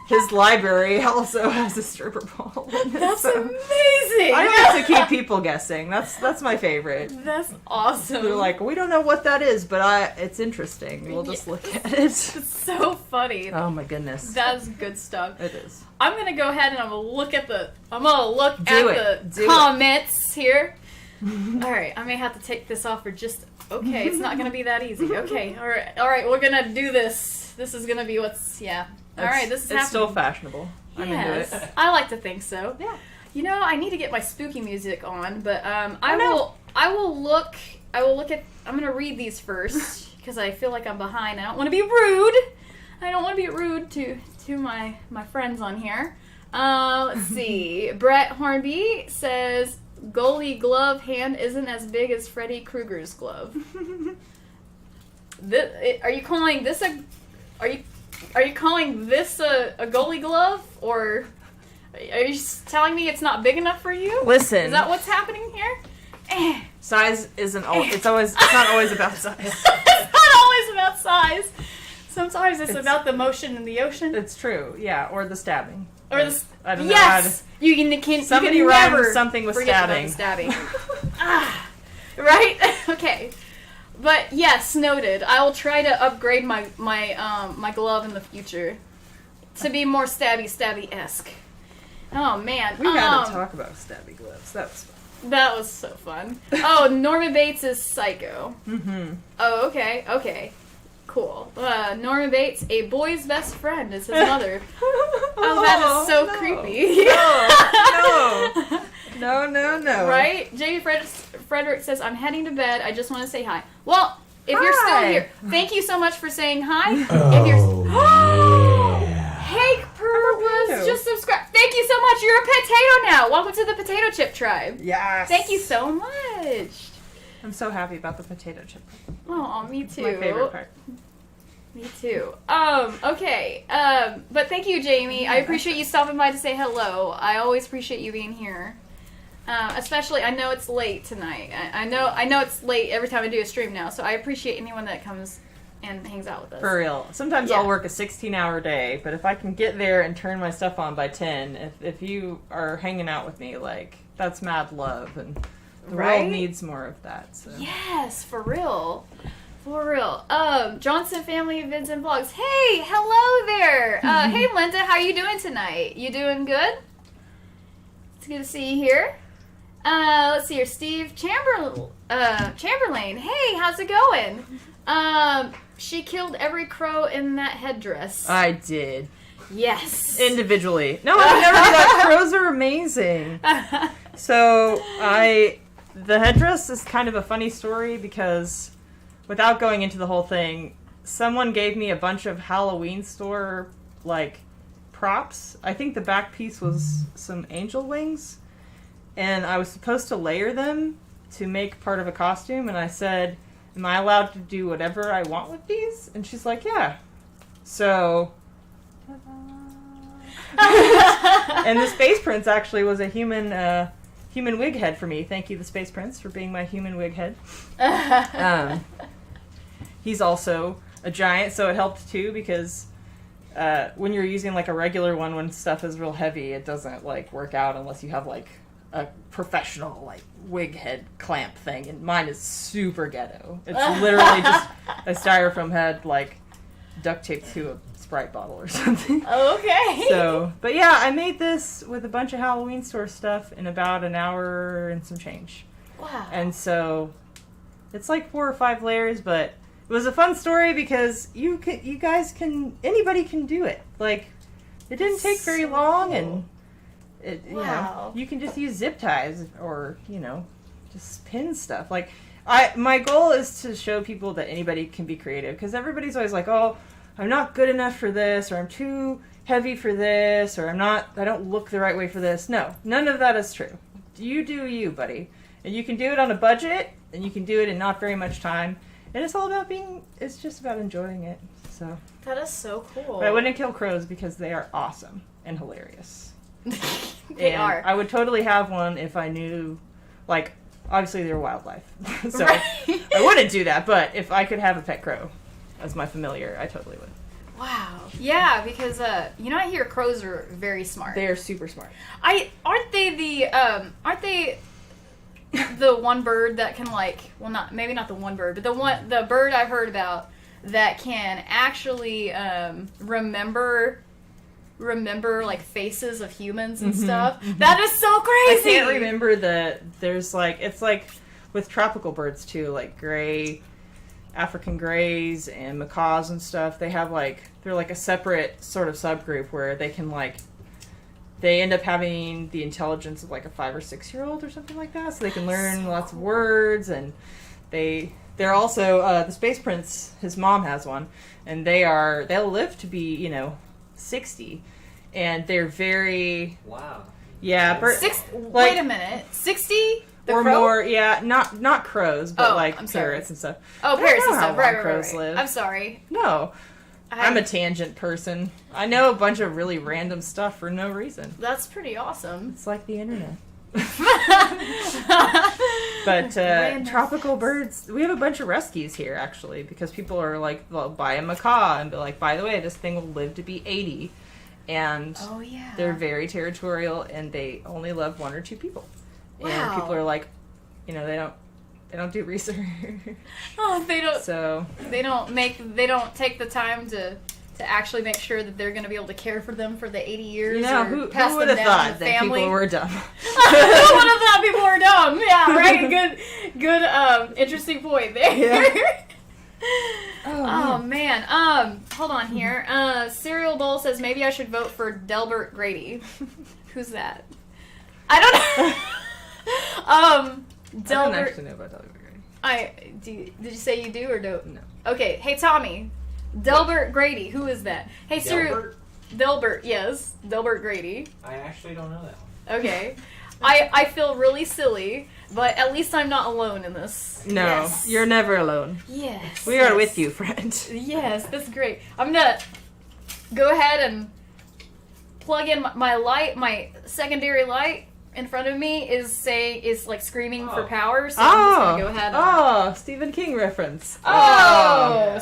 Speaker 2: his library also has a stripper pole.
Speaker 1: That's
Speaker 2: so
Speaker 1: amazing.
Speaker 2: I like to keep people guessing. That's my favorite.
Speaker 1: That's awesome.
Speaker 2: They're like, we don't know what that is, but it's interesting. We'll just look at it.
Speaker 1: It's so funny.
Speaker 2: Oh my goodness.
Speaker 1: That's good stuff.
Speaker 2: It is.
Speaker 1: I'm gonna go ahead and I'm gonna look at the
Speaker 2: Do
Speaker 1: comments here. All right, I may have to take this off for just. Okay, it's not gonna be that easy. Okay, all right, we're gonna do this. This is gonna be what's All right, this is happening.
Speaker 2: It's still fashionable. I'm into it.
Speaker 1: I like to think so.
Speaker 2: Yeah.
Speaker 1: I need to get my spooky music on, but I will look at. I'm gonna read these first because I feel like I'm behind. I don't want to be rude. I don't want to be rude to my friends on here. Let's see. Brett Hornby says goalie glove hand isn't as big as Freddy Krueger's glove. Are you calling this a goalie glove, or are you telling me it's not big enough for you?
Speaker 2: Listen.
Speaker 1: Is that what's happening here?
Speaker 2: Size isn't always. It's not always about size.
Speaker 1: It's not always about size. Sometimes it's about the motion in the ocean.
Speaker 2: It's true. Yeah, or the stabbing.
Speaker 1: Or the
Speaker 2: I don't know how to.
Speaker 1: yes, you can.
Speaker 2: Somebody
Speaker 1: you can
Speaker 2: rhymed
Speaker 1: never
Speaker 2: something with
Speaker 1: forget
Speaker 2: stabbing.
Speaker 1: about the stabbing. Right? Okay. But yes, noted. I will try to upgrade my glove in the future to be more stabby-esque. Oh man,
Speaker 2: We had to talk about stabby gloves. That was fun.
Speaker 1: That was so fun. Oh, Norman Bates is psycho.
Speaker 2: Mm-hmm.
Speaker 1: Oh, okay, cool. Norman Bates, a boy's best friend, is his mother. Oh, that is so creepy.
Speaker 2: No.
Speaker 1: Right? Jamie Frederick says, I'm heading to bed. I just want to say hi. Well, if you're still
Speaker 2: Hi.
Speaker 1: here, thank you so much for saying hi.
Speaker 4: Oh,
Speaker 1: Hank Purr was just subscribed. Thank you so much. You're a potato now. Welcome to the potato chip tribe.
Speaker 2: Yes.
Speaker 1: Thank you so much.
Speaker 2: I'm so happy about the potato chip.
Speaker 1: Oh, me
Speaker 2: It's
Speaker 1: too.
Speaker 2: my favorite part.
Speaker 1: Me too. Okay. But thank you, Jamie. I appreciate you stopping by to say hello. I always appreciate you being here. Especially, I know it's late tonight. I know it's late every time I do a stream now, so I appreciate anyone that comes and hangs out with us.
Speaker 2: For real. Sometimes
Speaker 1: Yeah.
Speaker 2: I'll work a 16-hour day, but if I can get there and turn my stuff on by 10, if you are hanging out with me, like, that's mad love, and the
Speaker 1: Right?
Speaker 2: world needs more of that. So.
Speaker 1: Yes, for real. For real. Johnson Family Vids and Vlogs. Hey, hello there. Hey, Linda, how you doing tonight? You doing good? It's good to see you here. Let's see here. Steve Chamberlain. Hey, how's it going? She killed every crow in that headdress.
Speaker 2: I did.
Speaker 1: Yes.
Speaker 2: Individually. No, I've never done that. Crows are amazing. So, the headdress is kind of a funny story because, without going into the whole thing, someone gave me a bunch of Halloween store, like, props. I think the back piece was some angel wings. and I was supposed to layer them to make part of a costume, and I said, am I allowed to do whatever I want with these? And she's like, yeah. So, and the Space Prince actually was a human wig head for me. Thank you, the Space Prince, for being my human wig head. He's also a giant, so it helped too, because when you're using like a regular one, when stuff is real heavy, it doesn't like work out unless you have like a professional like wig head clamp thing, and mine is super ghetto. It's literally just a styrofoam head like duct taped to a Sprite bottle or something.
Speaker 1: Okay.
Speaker 2: So, but yeah, I made this with a bunch of Halloween store stuff in about an hour and some change.
Speaker 1: Wow.
Speaker 2: And so it's like 4 or 5 layers, but it was a fun story because anybody can do it. Like, it didn't take very long, and you can just use zip ties or, just pin stuff. Like, my goal is to show people that anybody can be creative, because everybody's always like, oh, I'm not good enough for this, or I'm too heavy for this, or I don't look the right way for this. No, none of that is true. You do you, buddy. And you can do it on a budget, and you can do it in not very much time. And it's all about it's just about enjoying it. So
Speaker 1: that is so cool.
Speaker 2: But I wouldn't kill crows because they are awesome and hilarious.
Speaker 1: They are.
Speaker 2: I would totally have one if I knew, like, obviously they're wildlife. So
Speaker 1: right.
Speaker 2: I wouldn't do that, but if I could have a pet crow as my familiar, I totally would.
Speaker 1: Wow. Yeah, because I hear crows are very smart.
Speaker 2: They are super smart.
Speaker 1: Aren't they the one bird that can maybe not the one bird, but the bird I've heard about that can actually remember like faces of humans and stuff. Mm-hmm. That is so crazy.
Speaker 2: I can't remember there's it's like with tropical birds too, like African greys and macaws and stuff. They have they're like a separate sort of subgroup where they can they end up having the intelligence of like a 5 or 6 year old or something like that, so they can learn lots of words. And they're also the Space Prince. His mom has one, and they'll live to be 60, and they're very yeah.
Speaker 1: Wait a minute, 60
Speaker 2: or crow? More? Yeah, not crows, but parrots and stuff.
Speaker 1: Oh, parrots and stuff. Right.
Speaker 2: Crows live.
Speaker 1: I'm sorry.
Speaker 2: No. I'm a tangent person. I know a bunch of really random stuff for no reason.
Speaker 1: That's pretty awesome.
Speaker 2: It's like the internet. But tropical birds, we have a bunch of rescues here, actually, because people are like, they'll buy a macaw and be like, by the way, this thing will live to be 80. And they're very territorial, and they only love 1 or 2 people.
Speaker 1: Wow.
Speaker 2: And people are like, they don't do research.
Speaker 1: Oh, they don't.
Speaker 2: So
Speaker 1: they don't take the time to actually make sure that they're going to be able to care for them for the 80 years.
Speaker 2: Who would have thought that people were dumb?
Speaker 1: Who would have thought people were dumb? Yeah, right. Good. Interesting point there.
Speaker 2: Yeah.
Speaker 1: Oh man. Hold on here. Cereal Bowl says maybe I should vote for Delbert Grady. Who's that? I don't know.
Speaker 2: I don't actually know about Delbert Grady.
Speaker 1: Did you say you do or don't?
Speaker 2: No.
Speaker 1: Okay. Hey Tommy, Delbert Grady. Who is that? Hey Siri. Delbert. Yes, Delbert Grady.
Speaker 3: I actually don't know that one.
Speaker 1: Okay. I feel really silly, but at least I'm not alone in this.
Speaker 2: No,
Speaker 1: yes.
Speaker 2: You're never alone.
Speaker 1: Yes.
Speaker 2: We are with you, friend.
Speaker 1: Yes, that's great. I'm gonna go ahead and plug in my light, my secondary light. In front of me is screaming for power, so I'm just gonna go ahead and...
Speaker 2: Stephen King reference.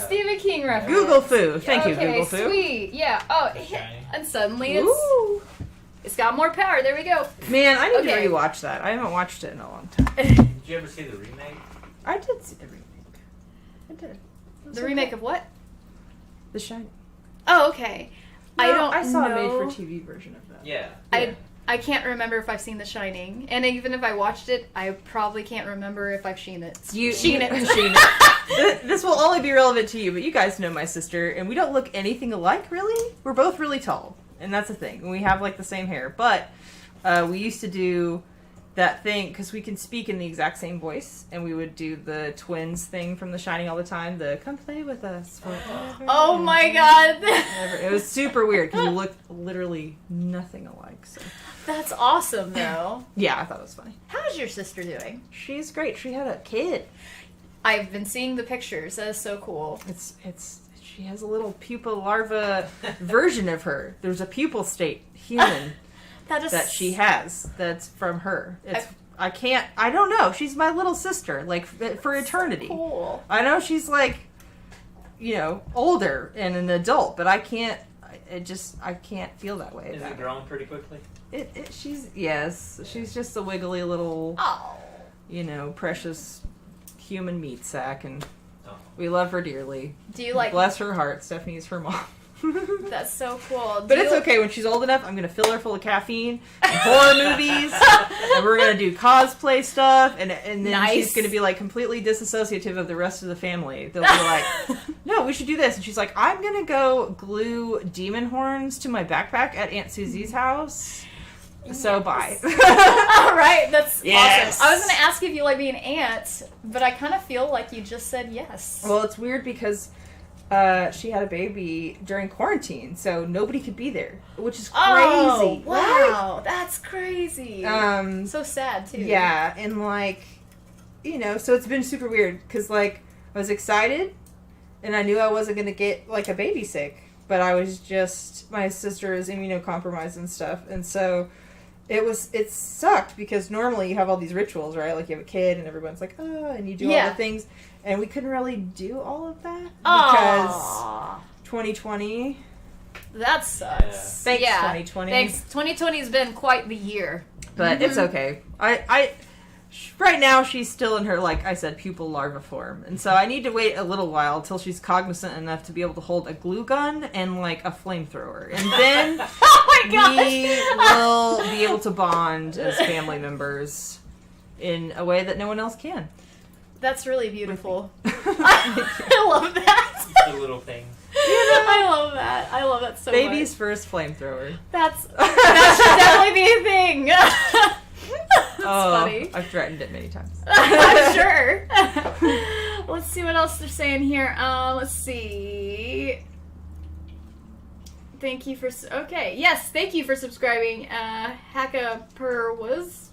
Speaker 1: Stephen King reference.
Speaker 2: Google Foo. Thank you, Google Foo.
Speaker 1: Sweet. Yeah. And suddenly it's got more power. There we go.
Speaker 2: Man, I need to rewatch that. I haven't watched it in a long time.
Speaker 3: Did you ever see the remake?
Speaker 2: I did see the remake. I did.
Speaker 1: The remake of what?
Speaker 2: The Shining.
Speaker 1: Oh, okay.
Speaker 2: No, I saw a made-for-TV version of that.
Speaker 3: Yeah.
Speaker 1: I can't remember if I've seen The Shining, and even if I watched it, I probably can't remember if I've seen it.
Speaker 2: Seen it. This will only be relevant to you, but you guys know my sister, and we don't look anything alike, really. We're both really tall, and that's the thing. We have the same hair, but we used to do that thing, because we can speak in the exact same voice, and we would do the twins thing from The Shining all the time, the come play with us forever.
Speaker 1: Oh my god.
Speaker 2: It was super weird, because we looked literally nothing alike. So.
Speaker 1: That's awesome, though.
Speaker 2: Yeah, I thought it was funny.
Speaker 1: How's your sister doing?
Speaker 2: She's great. She had a kid.
Speaker 1: I've been seeing the pictures. That is so cool.
Speaker 2: She has a little pupa larva version of her. There's a pupal state human that she has that's from her. I don't know. She's my little sister, like, for eternity.
Speaker 1: So cool.
Speaker 2: I know she's, like, older and an adult, but I can't feel that way.
Speaker 3: Is it growing pretty quickly?
Speaker 2: She's just a wiggly little, precious human meat sack, and we love her dearly.
Speaker 1: Do you like...
Speaker 2: Bless her heart. Stephanie's her mom.
Speaker 1: That's so cool.
Speaker 2: But it's okay. When she's old enough, I'm going to fill her full of caffeine and horror movies, and we're going to do cosplay stuff, and then she's going to be, like, completely disassociative of the rest of the family. They'll be like, no, we should do this. And she's like, I'm going to go glue demon horns to my backpack at Aunt Susie's house. So bye.
Speaker 1: All right, that's
Speaker 2: yes.
Speaker 1: awesome. I was going to ask if you like being an aunt, but I kind of feel like you just said yes.
Speaker 2: Well, it's weird because she had a baby during quarantine, so nobody could be there, which is crazy.
Speaker 1: Oh, wow,
Speaker 2: right?
Speaker 1: that's crazy. So sad too.
Speaker 2: Yeah, and like, so it's been super weird because like I was excited, and I knew I wasn't gonna get like a baby sick, but I was just my sister is immunocompromised and stuff, and so. It sucked because normally you have all these rituals, right? Like you have a kid and everyone's like, oh, and you do all the things. And we couldn't really do all of that because 2020.
Speaker 1: That sucks.
Speaker 2: Thanks, 2020.
Speaker 1: Thanks. 2020 has been quite the year.
Speaker 2: But it's okay. Right now she's still in her, like I said, pupal larva form. And so I need to wait a little while until she's cognizant enough to be able to hold a glue gun and like a flamethrower. And then we will be able to bond as family members in a way that no one else can.
Speaker 1: That's really beautiful. I love that.
Speaker 3: The little thing.
Speaker 1: I love that. I love that so much.
Speaker 2: Baby's first flamethrower.
Speaker 1: That should definitely be a thing. That's funny.
Speaker 2: I've threatened it many times.
Speaker 1: I'm sure. Let's see what else they're saying here. Let's see. Thank you for... Okay, yes, thank you for subscribing. Hacka per was...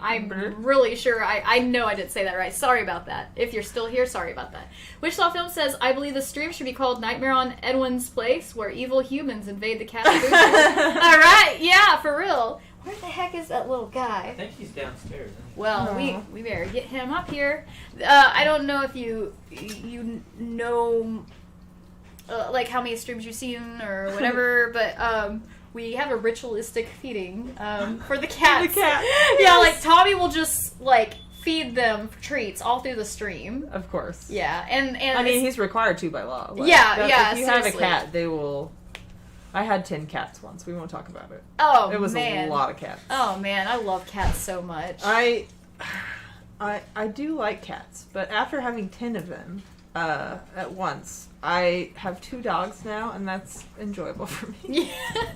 Speaker 1: I'm really sure. I know I didn't say that right. Sorry about that. If you're still here, sorry about that. Wishsaw Film says, I believe the stream should be called Nightmare on Edwin's Place, where evil humans invade the cat food. Alright, yeah, for real. Where the heck is that little guy?
Speaker 3: I think he's downstairs.
Speaker 1: Well, we better get him up here. I don't know if you know like how many streams you've seen or whatever, but we have a ritualistic feeding for the cats.
Speaker 2: The cat.
Speaker 1: Yeah, like Tommy will just like feed them treats all through the stream.
Speaker 2: Of course.
Speaker 1: Yeah, and
Speaker 2: I mean he's required to by law. Like,
Speaker 1: yeah.
Speaker 2: If you have a cat, they will. I had 10 cats once. We won't talk about it.
Speaker 1: Oh,
Speaker 2: it was
Speaker 1: man.
Speaker 2: a lot of cats.
Speaker 1: Oh man, I love cats so much.
Speaker 2: I do like cats, but after having 10 of them at once, I have 2 dogs now, and that's enjoyable for me.
Speaker 1: Yeah.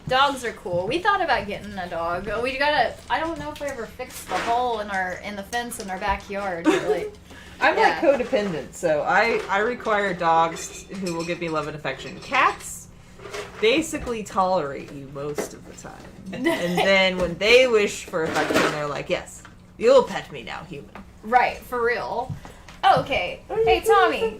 Speaker 1: Dogs are cool. We thought about getting a dog. We gotta. I don't know if we ever fixed the hole in the fence in our backyard. But like,
Speaker 2: I'm like codependent, so I require dogs who will give me love and affection. Cats basically tolerate you most of the time. And then when they wish for affection, they're like, yes, you'll pet me now, human.
Speaker 1: Right, for real. Oh, okay. Hey, Tommy.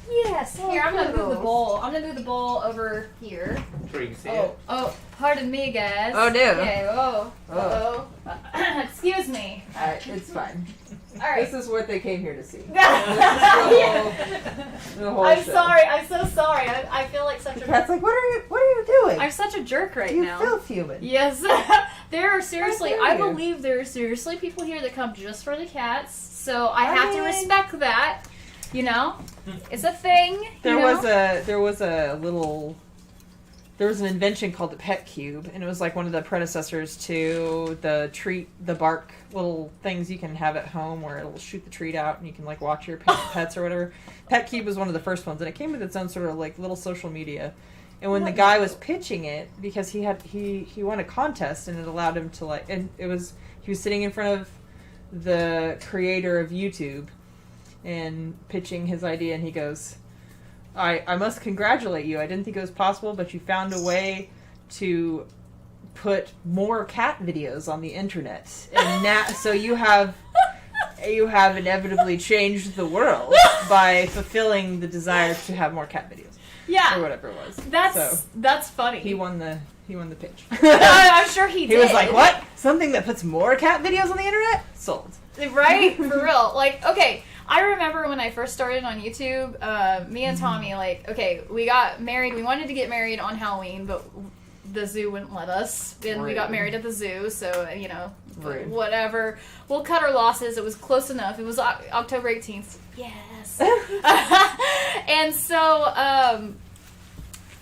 Speaker 1: Yes. Here, I'm gonna move the bowl. I'm gonna move the bowl over here.
Speaker 3: So you can see it.
Speaker 1: Oh, pardon me, guys.
Speaker 2: Oh, no.
Speaker 1: Okay, excuse me.
Speaker 2: Alright, it's fine.
Speaker 1: Alright.
Speaker 2: This is what they came here to see.
Speaker 1: The whole I'm
Speaker 2: show.
Speaker 1: sorry. I'm so sorry. I feel like such a...
Speaker 2: Cat's like, what are you doing?
Speaker 1: I'm such a jerk right now.
Speaker 2: You feel human.
Speaker 1: Yes. There are seriously... I believe there are seriously people here that come just for the cats. So I have to respect that. You know? It's a thing.
Speaker 2: There was an invention called the Pet Cube, and it was like one of the predecessors to the bark little things you can have at home where it'll shoot the treat out and you can like watch your pets or whatever. Pet Cube was one of the first ones, and it came with its own sort of like little social media. And when the guy was pitching it, because he won a contest and it allowed him to like, and he he was sitting in front of the creator of YouTube and pitching his idea, and he goes, I must congratulate you. I didn't think it was possible, but you found a way to put more cat videos on the internet. And now, so you have inevitably changed the world by fulfilling the desire to have more cat videos.
Speaker 1: Yeah.
Speaker 2: Or whatever it was.
Speaker 1: That's funny.
Speaker 2: He won the pitch.
Speaker 1: I'm sure he did.
Speaker 2: He was like, what? Something that puts more cat videos on the internet? Sold.
Speaker 1: Right? For real. Like, okay, I remember when I first started on YouTube, me and Tommy, like, okay, we got married. We wanted to get married on Halloween, but the zoo wouldn't let us. Then we got married at the zoo, so, you know, whatever. We'll cut our losses. It was close enough. It was October 18th. Yes. And so,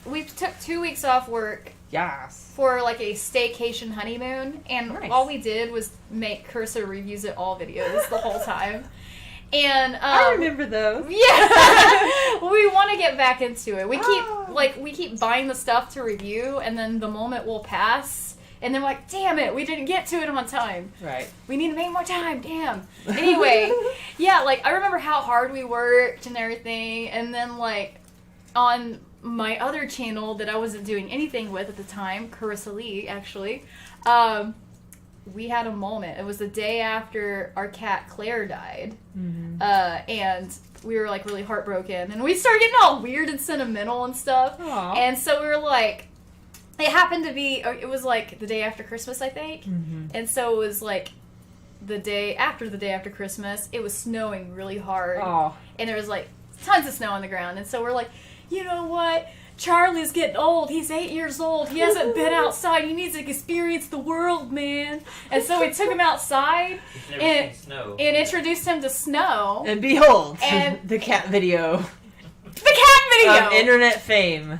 Speaker 1: we took 2 weeks off work.
Speaker 2: Yes.
Speaker 1: For like a staycation honeymoon, and
Speaker 2: Nice.
Speaker 1: all we did was make Carissa reviews it all videos the whole time. And
Speaker 2: I remember those.
Speaker 1: Yeah, we want to get back into it. We keep buying the stuff to review, and then the moment will pass, and then we're like, damn it, we didn't get to it on time.
Speaker 2: Right.
Speaker 1: We need to make more time. Damn. Anyway, yeah, like I remember how hard we worked and everything, and then like on my other channel that I wasn't doing anything with at the time, Carissa Lee, actually, we had a moment. It was the day after our cat Claire died, and we were like really heartbroken, and we started getting all weird and sentimental and stuff.
Speaker 2: Aww.
Speaker 1: And so we were like, it happened to be, it was like the day after Christmas, I think, and so it was like the day after Christmas. It was snowing really hard, and there was like tons of snow on the ground, and so we're like, you know what? Charlie's getting old. He's 8 years old. He hasn't been outside. He needs to experience the world, man. And so we took him outside and introduced him to snow.
Speaker 2: And behold,
Speaker 1: And
Speaker 2: the cat video.
Speaker 1: The cat video!
Speaker 2: Of internet fame.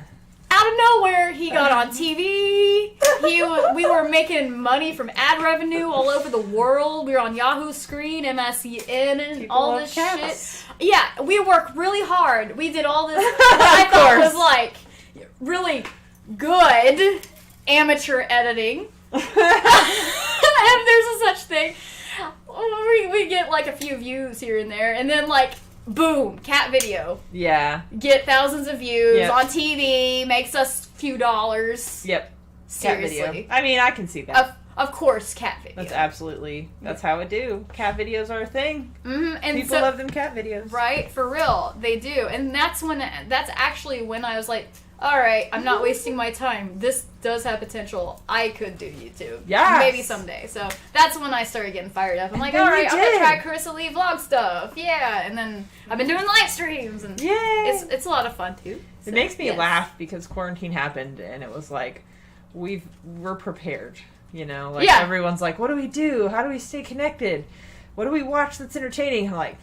Speaker 1: Out of nowhere, he got on TV. We were making money from ad revenue all over the world. We were on Yahoo Screen, MSCN, and
Speaker 2: People
Speaker 1: all
Speaker 2: love
Speaker 1: this
Speaker 2: cats.
Speaker 1: shit. Yeah, we worked really hard. We did all this I thought was like really good amateur editing. If there's a such thing. We get like a few views here and there, and then like boom, cat video.
Speaker 2: Yeah.
Speaker 1: Get thousands of views
Speaker 2: Yep.
Speaker 1: on TV, makes us a few dollars.
Speaker 2: Yep.
Speaker 1: Seriously.
Speaker 2: Cat video. I mean, I can see that.
Speaker 1: Of course, cat video.
Speaker 2: That's how it do. Cat videos are a thing.
Speaker 1: And
Speaker 2: People love them cat videos.
Speaker 1: Right, for real, they do. And that's actually when I was like, all right, I'm not wasting my time. This does have potential. I could do YouTube.
Speaker 2: Yes.
Speaker 1: Maybe someday. So that's when I started getting fired up. I'm like,
Speaker 2: then
Speaker 1: all
Speaker 2: you
Speaker 1: right, I'm going to
Speaker 2: did.
Speaker 1: try Carissa Lee vlog stuff. Yeah. And then I've been doing live streams. And
Speaker 2: Yay.
Speaker 1: it's a lot of fun, too.
Speaker 2: It makes me laugh because quarantine happened and it was like, we're prepared. You know, like everyone's like, what do we do? How do we stay connected? What do we watch that's entertaining? I'm like,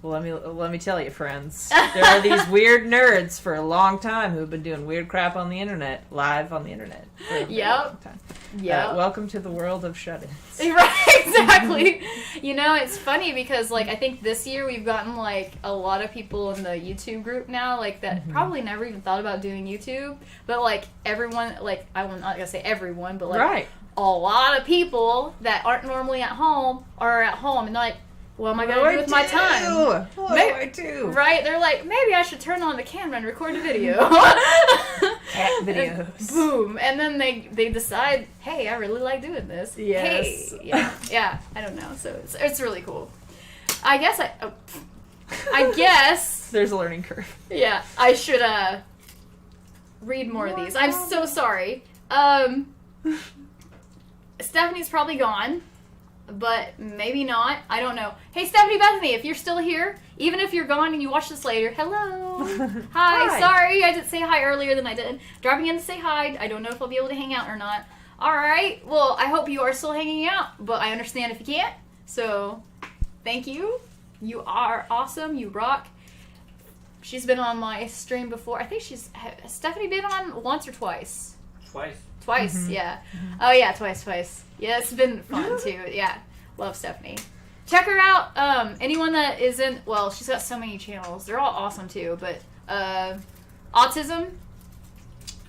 Speaker 2: well, let me tell you, friends. There are these weird nerds for a long time who've been doing weird crap on the internet, live on the internet for a very long time.
Speaker 1: Yeah.
Speaker 2: Welcome to the world of shut-ins.
Speaker 1: Right, exactly. You know, it's funny because, like, I think this year we've gotten, like, a lot of people in the YouTube group now, like, that probably never even thought about doing YouTube. But, like, everyone, like, I'm not going to say everyone, but, like, a lot of people that aren't normally at home are at home. And they're like, what am I going to do with my time?
Speaker 2: What do I do?
Speaker 1: Right? They're like, maybe I should turn on the camera and record a video.
Speaker 2: Cat videos.
Speaker 1: And boom. And then they decide, hey, I really like doing this.
Speaker 2: Yes.
Speaker 1: Hey. Yeah. I don't know. So it's really cool. I guess I guess.
Speaker 2: There's a learning curve.
Speaker 1: Yeah. I should read more of these. I'm so sorry. Stephanie's probably gone. But maybe not. I don't know. Hey, Stephanie Bethany, if you're still here, even if you're gone and you watch this later, hello. Hi. Sorry, I didn't say hi earlier than I did. Dropping in to say hi. I don't know if I'll be able to hang out or not. All right. Well, I hope you are still hanging out, but I understand if you can't. So, thank you. You are awesome. You rock. She's been on my stream before. I think has Stephanie been on once or twice? Twice, yeah. Oh, yeah, twice. Yeah, it's been fun, too. Yeah, love Stephanie. Check her out. Anyone that isn't, well, she's got so many channels. They're all awesome, too. But autism,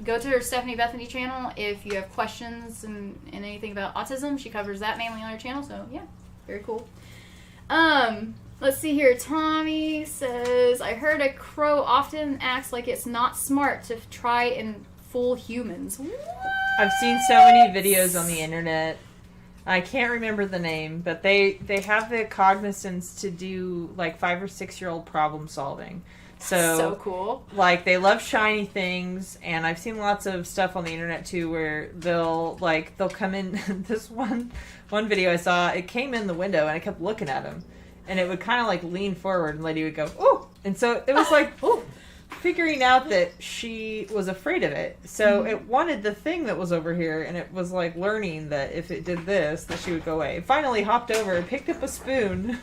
Speaker 1: go to her Stephanie Bethany channel if you have questions and anything about autism. She covers that mainly on her channel, so yeah, very cool. Let's see here. Tommy says, I heard a crow often acts like it's not smart to try and fool humans. What?
Speaker 2: I've seen so many videos on the internet. I can't remember the name, but they have the cognizance to do like 5 or 6 year old problem solving.
Speaker 1: So cool.
Speaker 2: Like, they love shiny things, and I've seen lots of stuff on the internet too where they'll come in. This one video I saw, it came in the window and I kept looking at him, and it would kind of like lean forward and lady would go, "Oh!" And so it was like, "Oh!" Figuring out that she was afraid of it. So it wanted the thing that was over here, and it was like learning that if it did this, that she would go away. It finally hopped over and picked up a spoon,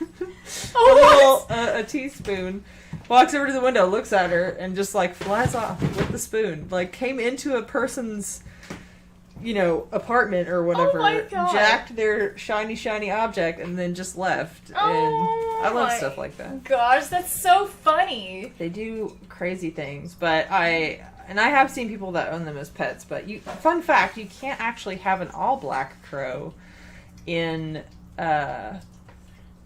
Speaker 2: a teaspoon, walks over to the window, looks at her, and just like flies off with the spoon. Like, came into a person's, apartment or whatever, jacked their shiny object, and then just left. And I love stuff like that.
Speaker 1: Gosh, that's so funny.
Speaker 2: They do crazy things, but I have seen people that own them as pets, but fun fact, you can't actually have an all black crow in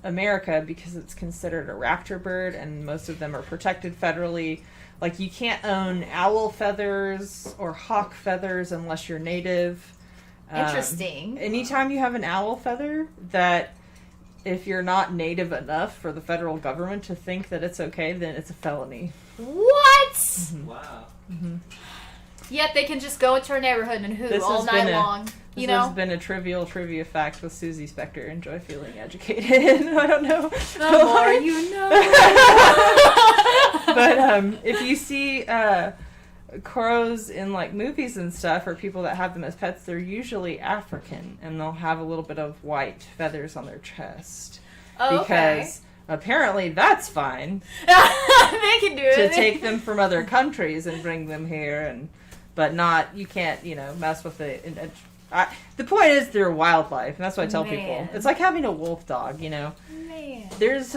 Speaker 2: America because it's considered a raptor bird, and most of them are protected federally. Like, you can't own owl feathers or hawk feathers unless you're native.
Speaker 1: Interesting.
Speaker 2: Anytime you have an owl feather, that if you're not native enough for the federal government to think that it's okay, then it's a felony.
Speaker 1: What?
Speaker 2: Mm-hmm.
Speaker 3: Wow.
Speaker 2: Mm-hmm.
Speaker 1: Yet they can just go into our neighborhood and hoot all night long.
Speaker 2: This has been a trivia fact with Suzy Specter. Enjoy feeling educated. I don't know.
Speaker 1: The more you know.
Speaker 2: But if you see crows in like movies and stuff, or people that have them as pets, they're usually African, and they'll have a little bit of white feathers on their chest.
Speaker 1: Oh,
Speaker 2: because apparently that's fine.
Speaker 1: They can do it.
Speaker 2: To take them from other countries and bring them here, but not, you can't, mess with it. The point is, they're wildlife, and that's what I tell people. It's like having a wolf dog,
Speaker 1: Man.
Speaker 2: There's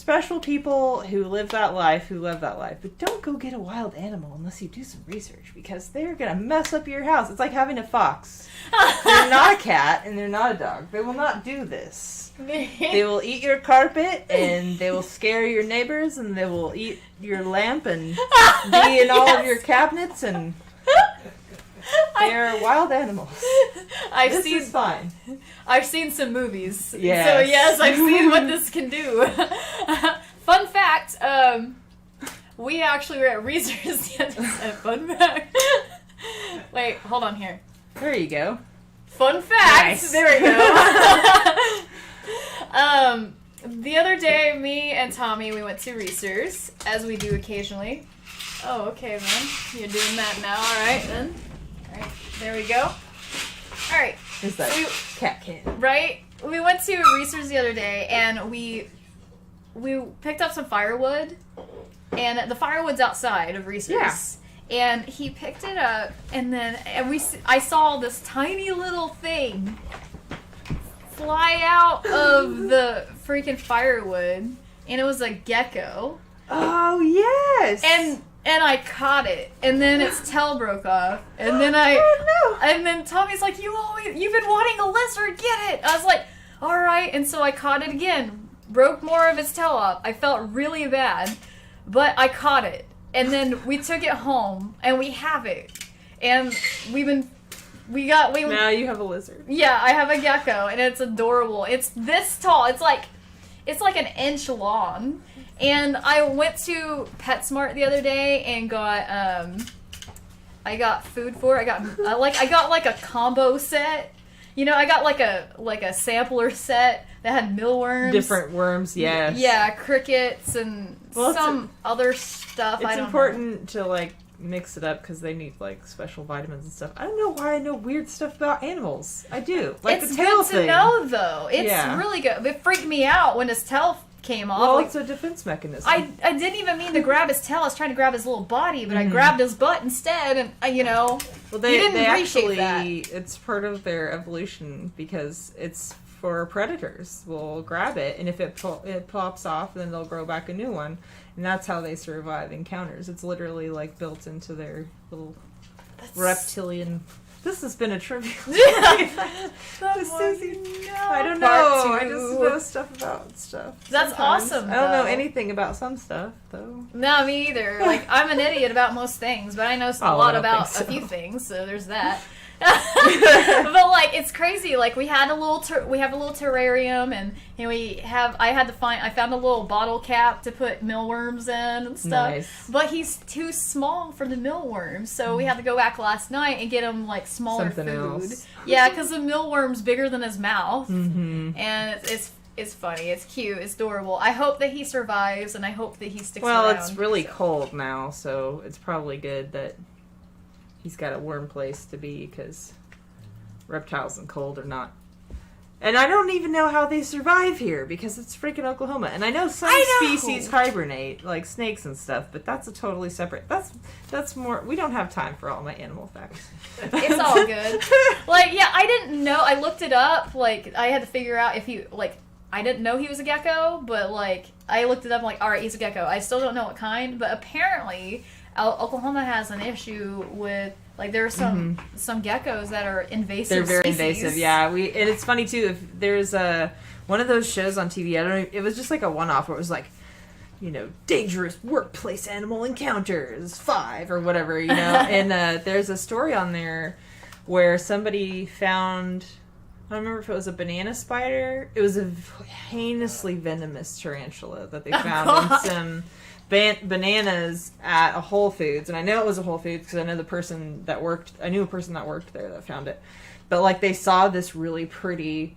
Speaker 2: special people who live that life, but don't go get a wild animal unless you do some research, because they're gonna mess up your house. It's like having a fox. They're not a cat, and they're not a dog. They will not do this. They will eat your carpet, and they will scare your neighbors, and they will eat your lamp, and be in all of your cabinets, and they are wild animals. This is fine.
Speaker 1: I've seen some movies.
Speaker 2: Yes.
Speaker 1: So yes, I've seen what this can do. Fun fact, we actually were at Reese's the other day. Fun fact. Wait, hold on here.
Speaker 2: There you go.
Speaker 1: Fun fact.
Speaker 2: Nice.
Speaker 1: There we go. The other day, me and Tommy, we went to Reese's, as we do occasionally. Oh, okay, then. You're doing that now. All right, then. All right, there we go. All right.
Speaker 2: Is that cat can?
Speaker 1: Right? We went to Reese's the other day, and we picked up some firewood, and the firewood's outside of Reese's.
Speaker 2: Yeah.
Speaker 1: And he picked it up, and I saw this tiny little thing fly out of the freaking firewood, and it was a gecko.
Speaker 2: Oh yes.
Speaker 1: And I caught it, and then its tail broke off, and then and then Tommy's like, you've been wanting a lizard, get it. I was like, all right, and so I caught it again, broke more of its tail off. I felt really bad, but I caught it, and then we took it home, and we have it, and now
Speaker 2: you have a lizard.
Speaker 1: Yeah, I have a gecko, and it's adorable. It's this tall. It's like an inch long. And I went to PetSmart the other day and got I got food for it. I got like a combo set. I got like a sampler set that had mealworms,
Speaker 2: different worms, yes.
Speaker 1: Yeah, crickets and some other stuff.
Speaker 2: It's important to like mix it up because they need like special vitamins and stuff. I don't know why I know weird stuff about animals. I do. Like
Speaker 1: it's
Speaker 2: the tail
Speaker 1: good to know though. It's really good. It freaked me out when his tail came off.
Speaker 2: Well, it's a defense mechanism.
Speaker 1: I didn't even mean to grab his tail. I was trying to grab his little body, but I grabbed his butt instead, and
Speaker 2: well, they
Speaker 1: didn't appreciate
Speaker 2: that.
Speaker 1: that.
Speaker 2: It's part of their evolution because it's for predators. Will grab it, and if it pops off, then they'll grow back a new one, and that's how they survive encounters. It's literally like built into their little reptilian. This has been a trivia.
Speaker 1: That's
Speaker 2: Suzy.
Speaker 1: no.
Speaker 2: I don't know.
Speaker 1: Part
Speaker 2: I
Speaker 1: two.
Speaker 2: just know stuff about stuff.
Speaker 1: That's
Speaker 2: sometimes.
Speaker 1: awesome,
Speaker 2: I don't know
Speaker 1: though.
Speaker 2: anything about some stuff, though.
Speaker 1: No, me either. Like, I'm an idiot about most things, but I know a
Speaker 2: Oh,
Speaker 1: lot
Speaker 2: I don't
Speaker 1: about
Speaker 2: think
Speaker 1: a
Speaker 2: so.
Speaker 1: few things, so there's that. But like, it's crazy. Like, we have a little terrarium, and I found a little bottle cap to put mealworms in and stuff.
Speaker 2: Nice.
Speaker 1: But he's too small for the mealworms, so we had to go back last night and get him like smaller
Speaker 2: Something
Speaker 1: food.
Speaker 2: else.
Speaker 1: Yeah, because the mealworm's bigger than his mouth,
Speaker 2: Mm-hmm.
Speaker 1: and it's funny, it's cute, it's adorable. I hope that he survives, and I hope that he sticks
Speaker 2: Well,
Speaker 1: around.
Speaker 2: it's really
Speaker 1: so.
Speaker 2: cold now, so it's probably good that he's got a warm place to be, because reptiles and cold are not. And I don't even know how they survive here, because it's freaking Oklahoma. And I know some species hibernate, like snakes and stuff, but that's a totally separate. That's more. We don't have time for all my animal facts.
Speaker 1: It's all good. Like, yeah, I didn't know. I looked it up. Like, I had to figure out if he, like, I didn't know he was a gecko, but, like, I looked it up, like, all right, he's a gecko. I still don't know what kind, but apparently Oklahoma has an issue with, like, there are some geckos that are invasive.
Speaker 2: They're very
Speaker 1: species.
Speaker 2: invasive, yeah. And it's funny too. If there's one of those shows on TV, I don't know. It was just like a one-off where it was like, you know, dangerous workplace animal encounters 5 or whatever, you know. And there's a story on there where somebody found. I don't remember if it was a banana spider. It was a heinously venomous tarantula that they found in some bananas at a Whole Foods, and I know it was a Whole Foods because I know I knew a person that worked there that found it. But like, they saw this really pretty,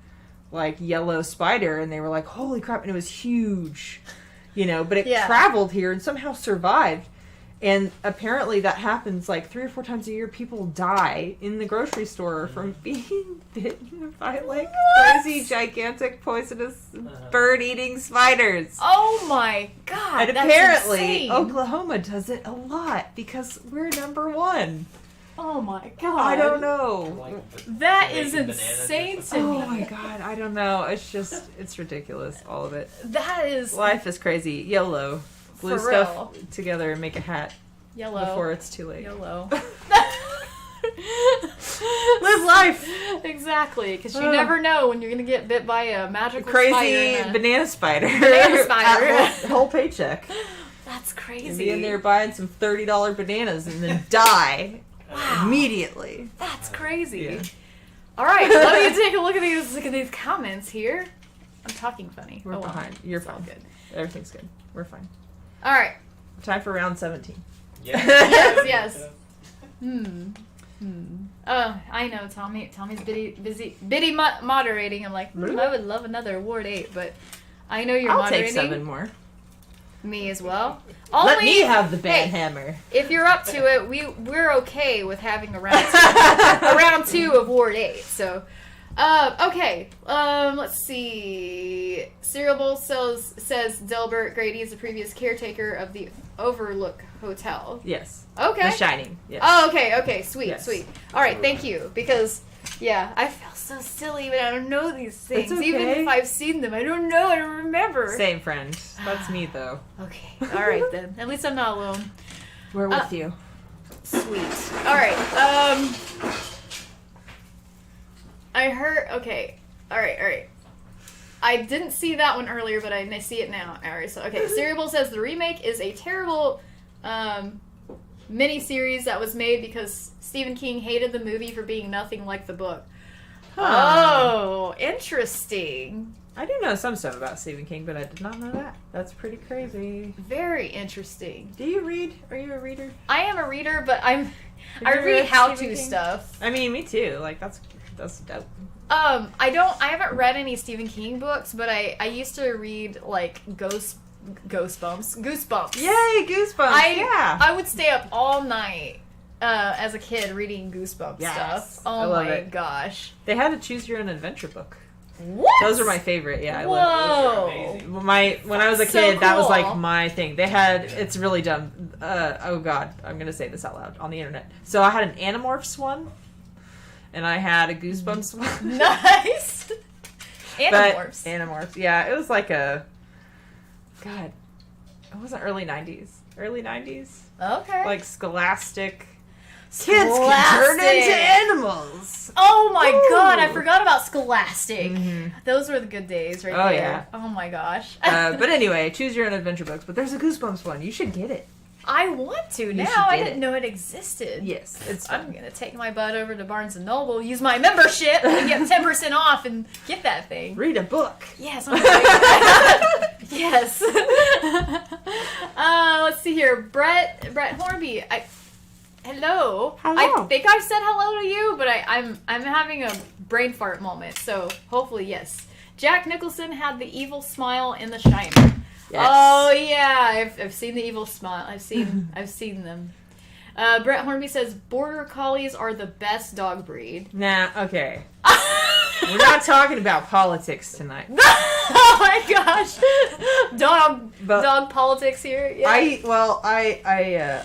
Speaker 2: like, yellow spider, and they were like, "Holy crap!" And it was huge, you know. But it traveled here and somehow survived. And apparently that happens like 3 or 4 times a year. People die in the grocery store from being bitten by like crazy, gigantic, poisonous bird-eating spiders.
Speaker 1: Oh my god!
Speaker 2: And
Speaker 1: that's
Speaker 2: apparently
Speaker 1: insane.
Speaker 2: Oklahoma does it a lot because we're number 1.
Speaker 1: Oh my god!
Speaker 2: I don't know.
Speaker 3: Like,
Speaker 1: That is
Speaker 3: making bananas or
Speaker 1: insane to
Speaker 3: something.
Speaker 1: me.
Speaker 2: Oh my god, I don't know. It's ridiculous, all of it.
Speaker 1: That is
Speaker 2: Life is crazy. YOLO. Glue
Speaker 1: For
Speaker 2: stuff
Speaker 1: real.
Speaker 2: together and make a hat
Speaker 1: yellow.
Speaker 2: before it's too late.
Speaker 1: YOLO.
Speaker 2: Live life!
Speaker 1: Exactly, because you
Speaker 2: Ugh.
Speaker 1: never know when you're gonna get bit by a magical
Speaker 2: Crazy
Speaker 1: spider.
Speaker 2: banana spider.
Speaker 1: Banana spider.
Speaker 2: whole paycheck.
Speaker 1: That's
Speaker 2: You'd
Speaker 1: crazy.
Speaker 2: be in there buying some $30 bananas and then die immediately.
Speaker 1: That's crazy.
Speaker 2: Yeah.
Speaker 1: All right, let me take a look at these comments here. I'm talking funny.
Speaker 2: We're
Speaker 1: well.
Speaker 2: behind. You're
Speaker 1: It's all
Speaker 2: fine.
Speaker 1: good.
Speaker 2: Everything's good. We're fine.
Speaker 1: All right.
Speaker 2: Time for round 17.
Speaker 3: Yeah.
Speaker 1: Yes. Oh, I know. Tommy's bitty moderating. I'm like, I would love another Award 8, but I know you're
Speaker 2: I'll
Speaker 1: moderating.
Speaker 2: take 7 more.
Speaker 1: Me as well.
Speaker 2: Let
Speaker 1: Only
Speaker 2: me have the band
Speaker 1: hey,
Speaker 2: hammer.
Speaker 1: If you're up to it, we're okay with having a round 2 of Ward 8. So, okay. Let's see. Cereal Bowl says Delbert Grady is the previous caretaker of the Overlook Hotel.
Speaker 2: Yes.
Speaker 1: Okay.
Speaker 2: The Shining. Yes.
Speaker 1: Oh, okay. Sweet,
Speaker 2: Yes.
Speaker 1: sweet. All right, thank you. Because, yeah, I feel so silly, but I don't know these things.
Speaker 2: It's
Speaker 1: Even
Speaker 2: okay.
Speaker 1: if I've seen them, I don't know. I don't remember.
Speaker 2: Same friend. That's me, though.
Speaker 1: Okay. All right, then. At least I'm not alone.
Speaker 2: We're with you.
Speaker 1: Sweet. All right. I heard. Okay. All right. I didn't see that one earlier, but I see it now. All right. So okay. Cerebral says the remake is a terrible miniseries that was made because Stephen King hated the movie for being nothing like the book. Oh, interesting.
Speaker 2: I do know some stuff about Stephen King, but I did not know that. That's pretty crazy.
Speaker 1: Very interesting.
Speaker 2: Do you read? Are you a reader?
Speaker 1: I am a reader, but I
Speaker 2: you
Speaker 1: read
Speaker 2: read
Speaker 1: how-to
Speaker 2: Stephen King?
Speaker 1: stuff.
Speaker 2: I mean, me too. Like, that's dope.
Speaker 1: I haven't read any Stephen King books, but I used to read, like, Goosebumps.
Speaker 2: Yay, Goosebumps!
Speaker 1: I would stay up all night as a kid reading Goosebumps
Speaker 2: Yes.
Speaker 1: stuff.
Speaker 2: I
Speaker 1: Oh
Speaker 2: love
Speaker 1: my
Speaker 2: it.
Speaker 1: gosh.
Speaker 2: They had a choose your own adventure book.
Speaker 1: What?
Speaker 2: Those are my favorite. Yeah, I
Speaker 1: Whoa.
Speaker 2: love those. When I was a
Speaker 1: So
Speaker 2: kid, that was
Speaker 1: cool.
Speaker 2: like my thing. They had, it's really dumb. Oh god, I'm gonna say this out loud on the internet. So I had an Animorphs one, and I had a Goosebumps one.
Speaker 1: Nice.
Speaker 2: But-
Speaker 1: Animorphs.
Speaker 2: Animorphs. Yeah, it was like a, god, it wasn't early 90s. Early 90s?
Speaker 1: Okay.
Speaker 2: Like Scholastic. Kids can turn into animals.
Speaker 1: Oh my
Speaker 2: Ooh.
Speaker 1: god, I forgot about Scholastic.
Speaker 2: Mhm.
Speaker 1: Those were the good days right
Speaker 2: Oh,
Speaker 1: there.
Speaker 2: yeah.
Speaker 1: Oh my gosh.
Speaker 2: But anyway, choose your own adventure books. But there's a Goosebumps one. You should get it.
Speaker 1: I want to now.
Speaker 2: should
Speaker 1: I
Speaker 2: get
Speaker 1: didn't
Speaker 2: it.
Speaker 1: know it existed.
Speaker 2: Yes, it's
Speaker 1: I'm
Speaker 2: fun.
Speaker 1: gonna take my butt over to Barnes & Noble, use my membership, and get 10% off and get that thing.
Speaker 2: Read a book.
Speaker 1: Yes, I'm gonna do that. Yes. Let's see here. Brett Hornby. Hello.
Speaker 2: Hello.
Speaker 1: I think I've said hello to you, but I'm having a brain fart moment, so hopefully yes. Jack Nicholson had the evil smile in The Shining.
Speaker 2: Yes.
Speaker 1: Oh yeah, I've seen the evil smile. I've seen them. Brett Hornby says Border Collies are the best dog breed.
Speaker 2: Nah, okay. We're not talking about politics tonight.
Speaker 1: Oh my gosh,
Speaker 2: But
Speaker 1: dog politics here. Yeah.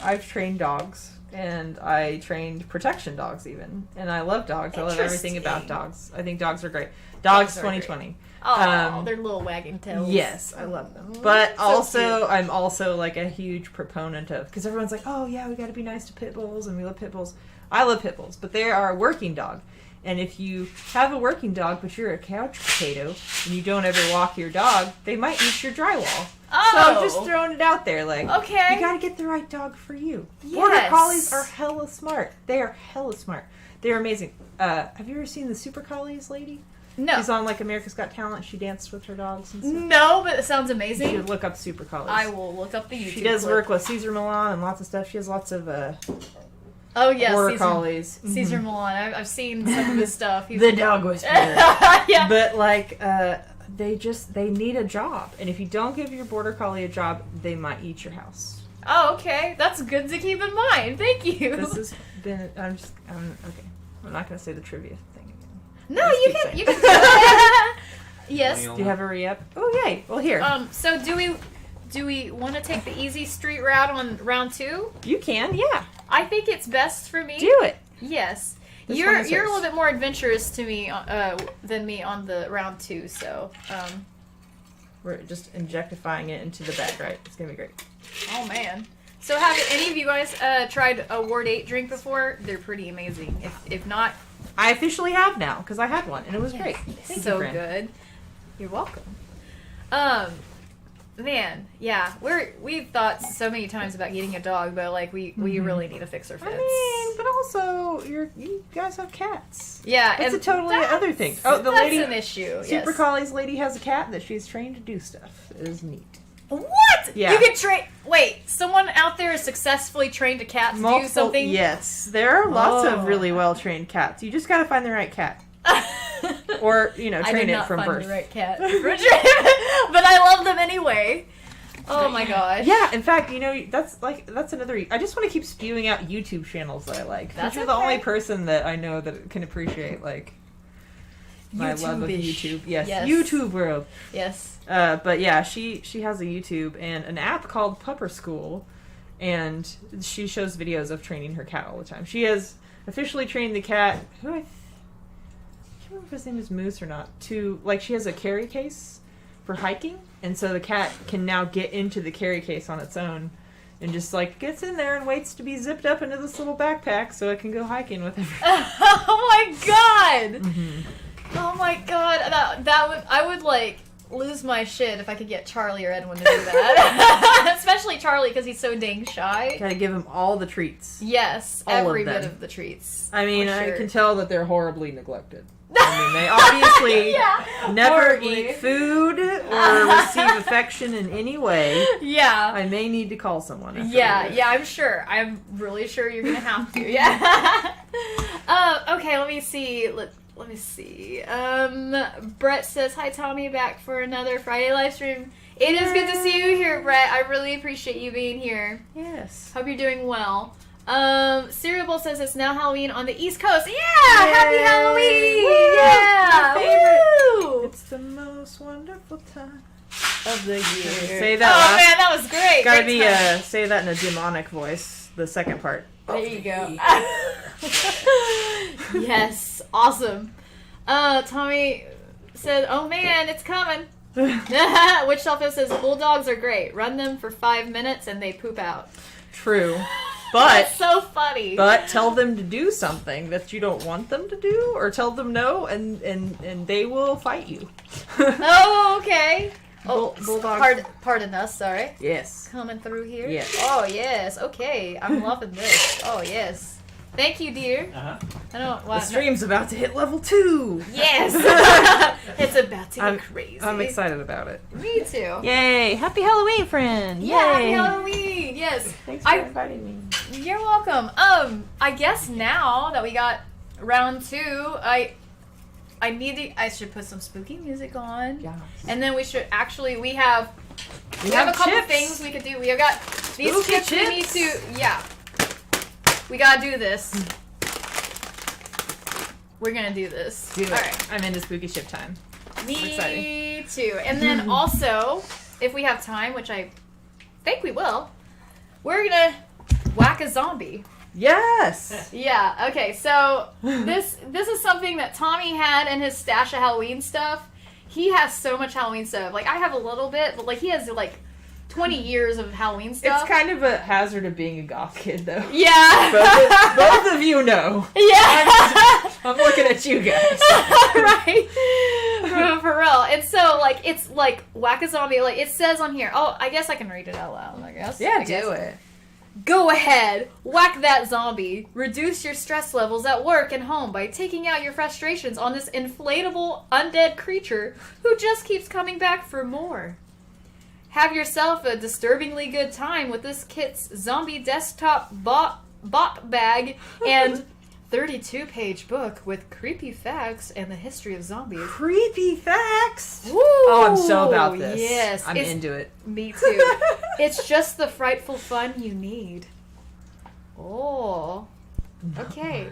Speaker 2: I've trained dogs, and I trained protection dogs even, and I love dogs. I love everything about
Speaker 1: Interesting.
Speaker 2: dogs. I think dogs are great. Dogs
Speaker 1: Dogs are
Speaker 2: 2020.
Speaker 1: Oh, their little wagging tails.
Speaker 2: Yes, I love them. But
Speaker 1: So
Speaker 2: also,
Speaker 1: cute.
Speaker 2: I'm also like a huge proponent of, because everyone's like, oh yeah, we got to be nice to pit bulls, and we love pit bulls. I love pit bulls, but they are a working dog. And if you have a working dog, but you're a couch potato, and you don't ever walk your dog, they might eat your drywall.
Speaker 1: Oh.
Speaker 2: So I'm just throwing it out there, like,
Speaker 1: Okay.
Speaker 2: you gotta get the right dog for you. Border
Speaker 1: Yes.
Speaker 2: Collies are hella smart. They are hella smart. They're amazing. Have you ever seen the Super Collies lady?
Speaker 1: No.
Speaker 2: She's on like America's Got Talent. She danced with her dogs and stuff.
Speaker 1: No, but it sounds
Speaker 2: You
Speaker 1: amazing.
Speaker 2: should look up Super Collies.
Speaker 1: I will look up the YouTube.
Speaker 2: She does
Speaker 1: clip.
Speaker 2: work with Caesar Milan and lots of stuff. She has lots of
Speaker 1: Oh yeah,
Speaker 2: Border
Speaker 1: Caesar,
Speaker 2: Collies.
Speaker 1: Caesar Milan. I've seen some of his stuff. He's
Speaker 2: The dog whisperer.
Speaker 1: yeah.
Speaker 2: But like, they need a job, and if you don't give your Border Collie a job, they might eat your house.
Speaker 1: Oh, okay. That's good to keep in mind. Thank you.
Speaker 2: This has been. I'm okay. I'm not gonna say the trivia thing again.
Speaker 1: No,
Speaker 2: Just
Speaker 1: you
Speaker 2: keep
Speaker 1: can.
Speaker 2: saying.
Speaker 1: You can. Yes.
Speaker 2: Do you have a re-up? Oh yay! Well here,
Speaker 1: So do we want to take the easy street route on round 2?
Speaker 2: you can. Yeah,
Speaker 1: I think it's best for me.
Speaker 2: do it.
Speaker 1: Yes.
Speaker 2: This
Speaker 1: You're
Speaker 2: one is
Speaker 1: a
Speaker 2: yours.
Speaker 1: little bit more adventurous to me than me on the round 2, so
Speaker 2: We're just injectifying it into the bag, right? It's gonna be great.
Speaker 1: oh man. So have any of you guys tried a Ward 8 drink before? They're pretty amazing. If not,
Speaker 2: I officially have now because I had one and it was great. Thank
Speaker 1: so
Speaker 2: you, friend.
Speaker 1: good. You're welcome. Man, yeah, we've thought so many times about getting a dog, but like we really need to fix our fence.
Speaker 2: I mean, but also you guys have cats.
Speaker 1: Yeah,
Speaker 2: That's
Speaker 1: and
Speaker 2: a totally
Speaker 1: that's-
Speaker 2: other thing. Oh, the
Speaker 1: that's
Speaker 2: lady,
Speaker 1: an issue.
Speaker 2: Super
Speaker 1: yes.
Speaker 2: Collie's lady has a cat that she's trained to do stuff. It is neat.
Speaker 1: What?
Speaker 2: Yeah.
Speaker 1: You can train. Wait, someone out there has successfully trained a cat to do something.
Speaker 2: Yes, there are lots
Speaker 1: Oh.
Speaker 2: of really well trained cats. You just gotta find the right cat, or
Speaker 1: I did
Speaker 2: train it
Speaker 1: not
Speaker 2: from
Speaker 1: find
Speaker 2: birth.
Speaker 1: the right cat, but I love them anyway. Oh my gosh.
Speaker 2: Yeah, in fact, that's another. I just want to keep spewing out YouTube channels that I like.
Speaker 1: That's
Speaker 2: You're the
Speaker 1: okay.
Speaker 2: only person that I know that can appreciate like my love of
Speaker 1: YouTube-ish.
Speaker 2: YouTube. Yes,
Speaker 1: Yes.
Speaker 2: YouTube world.
Speaker 1: Yes.
Speaker 2: But yeah, she has a YouTube and an app called Pupper School, and she shows videos of training her cat all the time. She has officially trained the cat, who I can't remember if his name is Moose or not, to, like, she has a carry case for hiking, and so the cat can now get into the carry case on its own and just, like, gets in there and waits to be zipped up into this little backpack so it can go hiking with everyone.
Speaker 1: Oh my god.
Speaker 2: Mm-hmm.
Speaker 1: Oh my god. I would like lose my shit if I could get Charlie or Edwin to do that. Especially Charlie because he's so dang shy.
Speaker 2: Gotta give him all the treats.
Speaker 1: Yes,
Speaker 2: All of
Speaker 1: every
Speaker 2: them.
Speaker 1: bit of the treats.
Speaker 2: I mean,
Speaker 1: For
Speaker 2: I
Speaker 1: sure.
Speaker 2: can tell that they're horribly neglected. I mean, they obviously
Speaker 1: Yeah,
Speaker 2: never
Speaker 1: horribly.
Speaker 2: eat food or receive affection in any way.
Speaker 1: Yeah.
Speaker 2: I may need to call someone. After
Speaker 1: Yeah,
Speaker 2: this.
Speaker 1: yeah, I'm sure. I'm really sure you're gonna have to. Yeah. Okay, let me see. Let me see. Brett says, "Hi, Tommy, back for another Friday live stream. It is good to see you here, Brett. I really appreciate you being here.
Speaker 2: Yes.
Speaker 1: Hope you're doing well." Cereal Bowl says it's now Halloween on the East Coast. Yeah! Happy
Speaker 2: Yay!
Speaker 1: Halloween!
Speaker 2: Woo!
Speaker 1: Yeah!
Speaker 2: My favorite.
Speaker 1: Woo!
Speaker 2: It's the most wonderful time of the year.
Speaker 1: Oh
Speaker 2: Say that.
Speaker 1: man, that was great.
Speaker 2: Gotta
Speaker 1: Great
Speaker 2: be
Speaker 1: time.
Speaker 2: say that in a demonic voice. The second part.
Speaker 1: There you go. Yes, awesome. Tommy said, "Oh man, it's coming." Witch Selfie says, "Bulldogs are great. Run them for 5 minutes and they poop out."
Speaker 2: True.
Speaker 1: That's so funny.
Speaker 2: But tell them to do something that you don't want them to do, or tell them no, and they will fight you.
Speaker 1: Oh, okay. Oh,
Speaker 2: Bulldog.
Speaker 1: pardon us, sorry.
Speaker 2: Yes.
Speaker 1: Coming through here.
Speaker 2: Yes.
Speaker 1: Oh, yes. Okay. I'm loving this. Oh, yes. Thank you, dear.
Speaker 3: Uh-huh.
Speaker 1: I don't
Speaker 2: The
Speaker 1: want
Speaker 2: stream's about to hit level 2.
Speaker 1: Yes. It's about to get crazy.
Speaker 2: I'm excited about it.
Speaker 1: Me too.
Speaker 2: Yay! Happy Halloween, friend!
Speaker 1: Yeah, happy Halloween. Yes.
Speaker 2: Thanks for inviting me.
Speaker 1: You're welcome. I guess now that we got round 2, I should put some spooky music on.
Speaker 2: Yeah.
Speaker 1: And then we should actually we have a couple
Speaker 2: chips.
Speaker 1: things we could do. We have got these
Speaker 2: Spooky
Speaker 1: chips we need to we gotta do this. We're gonna do this.
Speaker 2: Do it.
Speaker 1: Alright.
Speaker 2: I'm into spooky chip time.
Speaker 1: Me too. And then also, if we have time, which I think we will, we're gonna whack a zombie.
Speaker 2: Yes!
Speaker 1: Yeah, okay, so this is something that Tommy had in his stash of Halloween stuff. He has so much Halloween stuff. Like, I have a little bit, but, like, he has, like, 20 years of Halloween stuff.
Speaker 2: It's kind of a hazard of being a goth kid, though.
Speaker 1: Yeah.
Speaker 2: Both of you know.
Speaker 1: Yeah.
Speaker 2: I'm looking at you guys.
Speaker 1: Right. For real. And so, like, it's, like, whack a zombie. Like, it says on here. Oh, I guess I can read it out loud, I guess.
Speaker 2: Yeah,
Speaker 1: I guess.
Speaker 2: do it.
Speaker 1: Go ahead, whack that zombie. Reduce your stress levels at work and home by taking out your frustrations on this inflatable undead creature who just keeps coming back for more. Have yourself a disturbingly good time with this kit's zombie desktop bop bag and 32-page book with creepy facts and the history of zombies.
Speaker 2: Creepy facts!
Speaker 1: Woo!
Speaker 2: Oh, I'm so about this.
Speaker 1: Yes.
Speaker 2: I'm into it.
Speaker 1: Me too. It's just the frightful fun you need. Oh. Okay.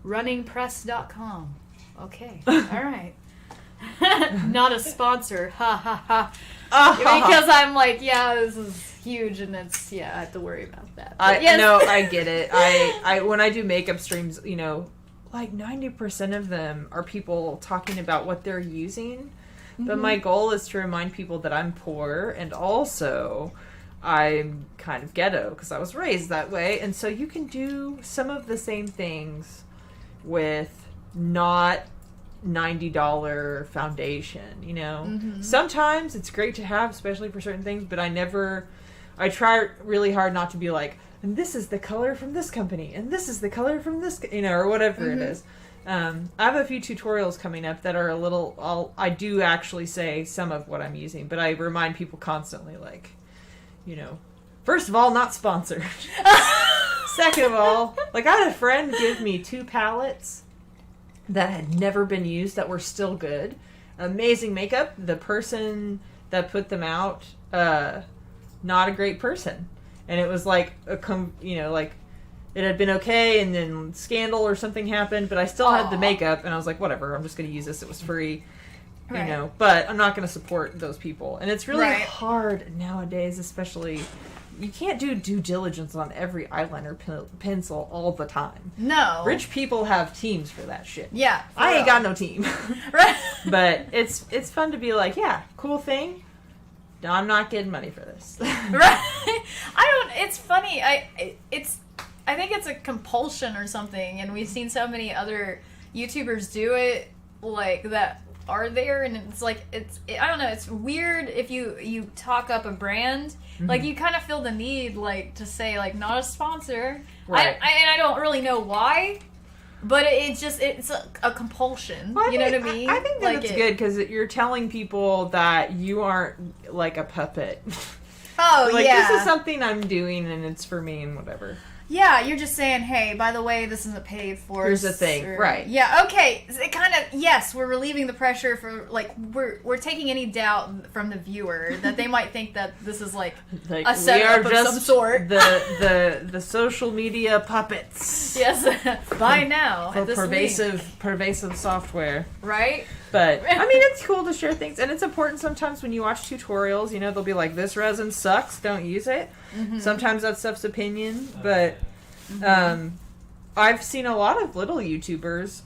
Speaker 1: Runningpress.com. Okay. All right. Not a sponsor. Ha ha ha. Because I'm like, yeah, this is huge and it's, I have to worry about that. But yes.
Speaker 2: No, I get it. I when I do makeup streams, you know, like 90% of them are people talking about what they're using. But my goal is to remind people that I'm poor and also I'm kind of ghetto because I was raised that way. And so you can do some of the same things with not $90 foundation, you know? Sometimes it's great to have, especially for certain things, but I try really hard not to be like, and this is the color from this company, and this is the color from this, you know, or whatever it is. I have a few tutorials coming up that are a little, I do actually say some of what I'm using, but I remind people constantly, like, you know, first of all, not sponsored. Second of all, like, I had a friend give me 2 palettes that had never been used that were still good. Amazing makeup. The person that put them out, not a great person. And it was like, like, it had been okay, and then scandal or something happened, but I still had the makeup, and I was like, whatever, I'm just going to use this. It was free, you know, but I'm not going to support those people. And it's really hard nowadays, especially, you can't do due diligence on every eyeliner pencil all the time.
Speaker 1: No.
Speaker 2: Rich people have teams for that shit.
Speaker 1: Yeah.
Speaker 2: I ain't got no team.
Speaker 1: Right.
Speaker 2: But it's fun to be like, yeah, cool thing. No, I'm not getting money for this.
Speaker 1: Right. It's funny. I think it's a compulsion or something, and we've seen so many other YouTubers do it, like, that are there, and it's like, I don't know, it's weird if you talk up a brand, like, you kind of feel the need, like, to say, like, not a sponsor.
Speaker 2: Right.
Speaker 1: And I don't really know why, but it's a compulsion.
Speaker 2: Well,
Speaker 1: you know what I mean?
Speaker 2: I think that
Speaker 1: like
Speaker 2: it's good because you're telling people that you aren't like a puppet.
Speaker 1: Oh,
Speaker 2: like,
Speaker 1: yeah.
Speaker 2: this is something I'm doing and it's for me and whatever.
Speaker 1: Yeah, you're just saying, hey, by the way, this isn't paid for.
Speaker 2: Here's the thing, right.
Speaker 1: Yeah, okay. It kind of, yes, we're relieving the pressure for, like, we're taking any doubt from the viewer that they might think that this is, like a setup of some sort.
Speaker 2: the social media puppets.
Speaker 1: Yes, by now.
Speaker 2: For
Speaker 1: at this
Speaker 2: pervasive software.
Speaker 1: Right?
Speaker 2: But, I mean, it's cool to share things, and it's important sometimes when you watch tutorials, you know, they'll be like, this resin sucks, don't use it. Sometimes that stuff's opinion, but I've seen a lot of little YouTubers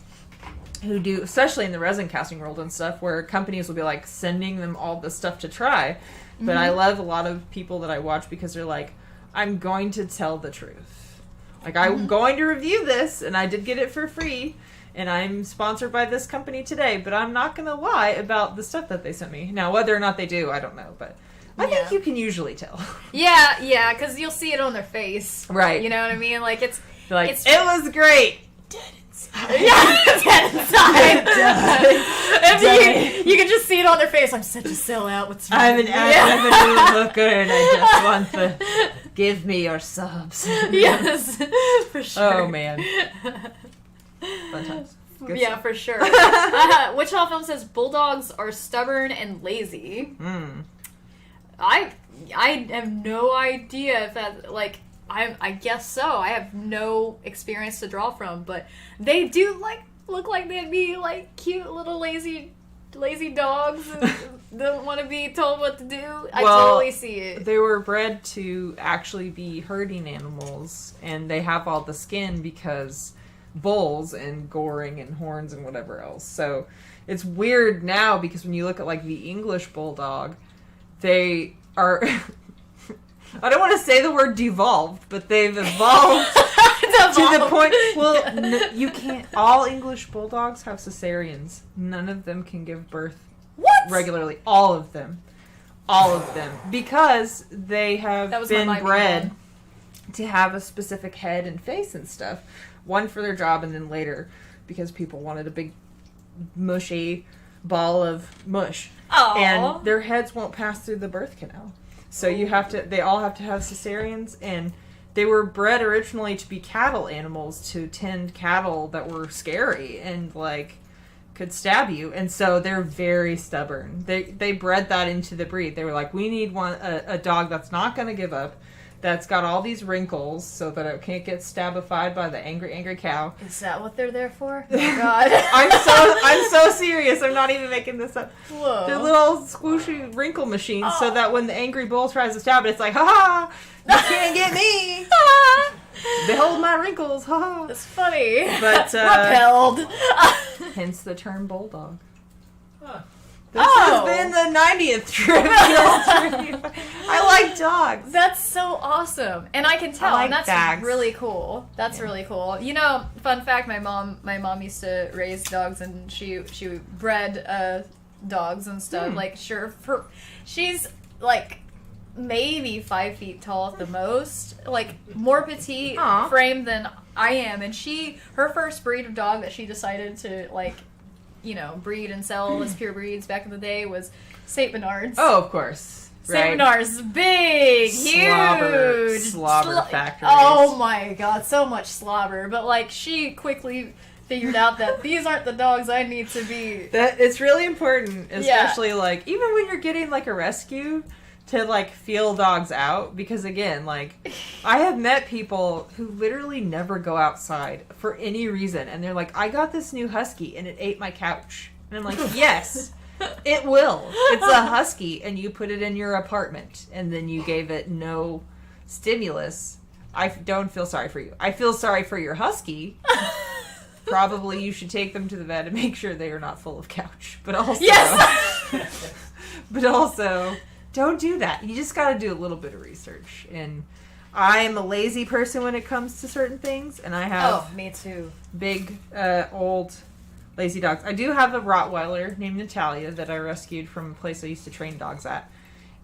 Speaker 2: who do, especially in the resin casting world and stuff, where companies will be, like, sending them all this stuff to try. But I love a lot of people that I watch because they're like, I'm going to tell the truth. Like, I'm going to review this, and I did get it for free, and I'm sponsored by this company today, but I'm not going to lie about the stuff that they sent me. Now, whether or not they do, I don't know, but I think you can usually tell.
Speaker 1: Yeah, because you'll see it on their face.
Speaker 2: Right.
Speaker 1: You know what I mean? Like, it's...
Speaker 2: Like,
Speaker 1: it's,
Speaker 2: it was great. Dead inside.
Speaker 1: Yeah, dead inside. You can just see it on their face. I'm such a sellout. What's wrong?
Speaker 2: I'm an ad revenue looker, and I just want the... Give me your subs.
Speaker 1: Yes, for sure.
Speaker 2: Oh, man. Fun times. Good
Speaker 1: Yeah,
Speaker 2: stuff.
Speaker 1: for sure. Wichita Film says bulldogs are stubborn and lazy. I have no idea if that, like, I guess so. I have no experience to draw from, but they do look like they'd be like cute little lazy dogs and don't want to be told what to do. I totally see it.
Speaker 2: They were bred to actually be herding animals, and they have all the skin because bulls and goring and horns and whatever else. So it's weird now because when you look at like the English bulldog, they are I don't want to say the word devolved, but they've evolved to the point. Well, you can't. All English bulldogs have cesareans. None of them can give birth regularly. All of them, because they have been bred to have a specific head and face and stuff. One for their job, and then later because people wanted a big mushy ball of mush.
Speaker 1: Aww.
Speaker 2: And their heads won't pass through the birth canal. So they all have to have cesareans, and they were bred originally to be cattle animals, to tend cattle that were scary and like could stab you, and so they're very stubborn. They bred that into the breed. They were like, we need a dog that's not going to give up, that's got all these wrinkles so that it can't get stabified by the angry cow.
Speaker 1: Is that what they're there for? Oh God.
Speaker 2: I'm so serious. I'm not even making this up.
Speaker 1: Whoa.
Speaker 2: They're little squishy wrinkle machines so that when the angry bull tries to stab it, it's like, ha ha, you can't get me. Behold my wrinkles, ha ha.
Speaker 1: That's funny.
Speaker 2: But
Speaker 1: repelled.
Speaker 2: Hence the term bulldog.
Speaker 3: Huh.
Speaker 2: This has been the 90th trip. I like dogs.
Speaker 1: That's so awesome, and I can tell.
Speaker 2: I like
Speaker 1: and that's
Speaker 2: bags.
Speaker 1: really cool. That's really cool. You know, fun fact: my mom used to raise dogs, and she bred dogs and stuff. Like, she's like maybe 5 feet tall at the most, like more petite frame than I am, and her first breed of dog that she decided to breed and sell as pure breeds back in the day was Saint Bernards.
Speaker 2: Oh, of course.
Speaker 1: Saint Bernards, big, huge.
Speaker 2: Slobber factories.
Speaker 1: Oh my God, so much slobber. But like, she quickly figured out that these aren't the dogs I need to be.
Speaker 2: That it's really important, especially like even when you're getting like a rescue, to like feel dogs out, because again, like I have met people who literally never go outside for any reason, and they're like, I got this new husky and it ate my couch, and I'm like, yes, it will. It's a husky, and you put it in your apartment, and then you gave it no stimulus. I don't feel sorry for you. I feel sorry for your husky. Probably you should take them to the vet and make sure they are not full of couch. But also, don't do that. You just got to do a little bit of research. And I am a lazy person when it comes to certain things, and I have
Speaker 1: me too.
Speaker 2: Big, old, lazy dogs. I do have a Rottweiler named Natalia that I rescued from a place I used to train dogs at.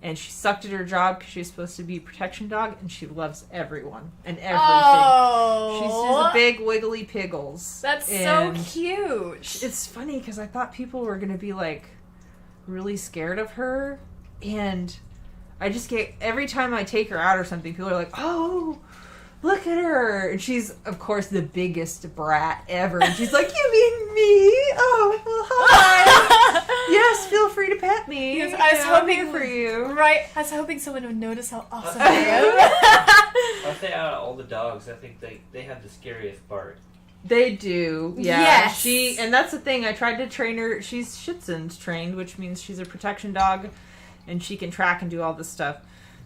Speaker 2: And she sucked at her job because she's supposed to be a protection dog, and she loves everyone and everything.
Speaker 1: Oh,
Speaker 2: she's just a big wiggly piggles.
Speaker 1: That's so cute.
Speaker 2: It's funny because I thought people were going to be like really scared of her, and I just get, every time I take her out or something, people are like, oh, look at her. And she's, of course, the biggest brat ever. And she's like, you mean me? Oh, well, hi. Yes, feel free to pet me.
Speaker 1: Yes, I was hoping
Speaker 2: for you.
Speaker 1: Right. I was hoping someone would notice how awesome I am.
Speaker 3: I'll say out of all the dogs, I think they have the scariest bark.
Speaker 2: They do, yeah.
Speaker 1: Yes.
Speaker 2: And that's the thing, I tried to train her. She's Schitzend trained, which means she's a protection dog, and she can track and do all this stuff.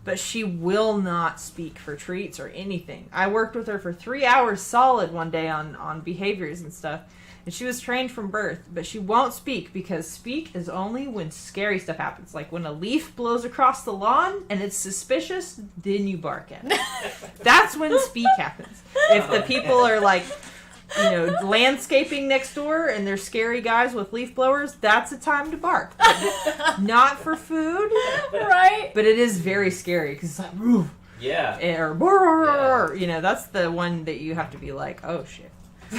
Speaker 2: But she will not speak for treats or anything. I worked with her for 3 hours solid one day on behaviors and stuff, And she was trained from birth, but she won't speak because speak is only when scary stuff happens. Like when a leaf blows across the lawn and it's suspicious, then you bark at it. That's when speak happens. If the people are like, landscaping next door and they're scary guys with leaf blowers, that's a time to bark. Not for food.
Speaker 1: Right.
Speaker 2: But it is very scary because it's like, woof.
Speaker 3: Yeah.
Speaker 2: Or, that's the one that you have to be like, oh shit.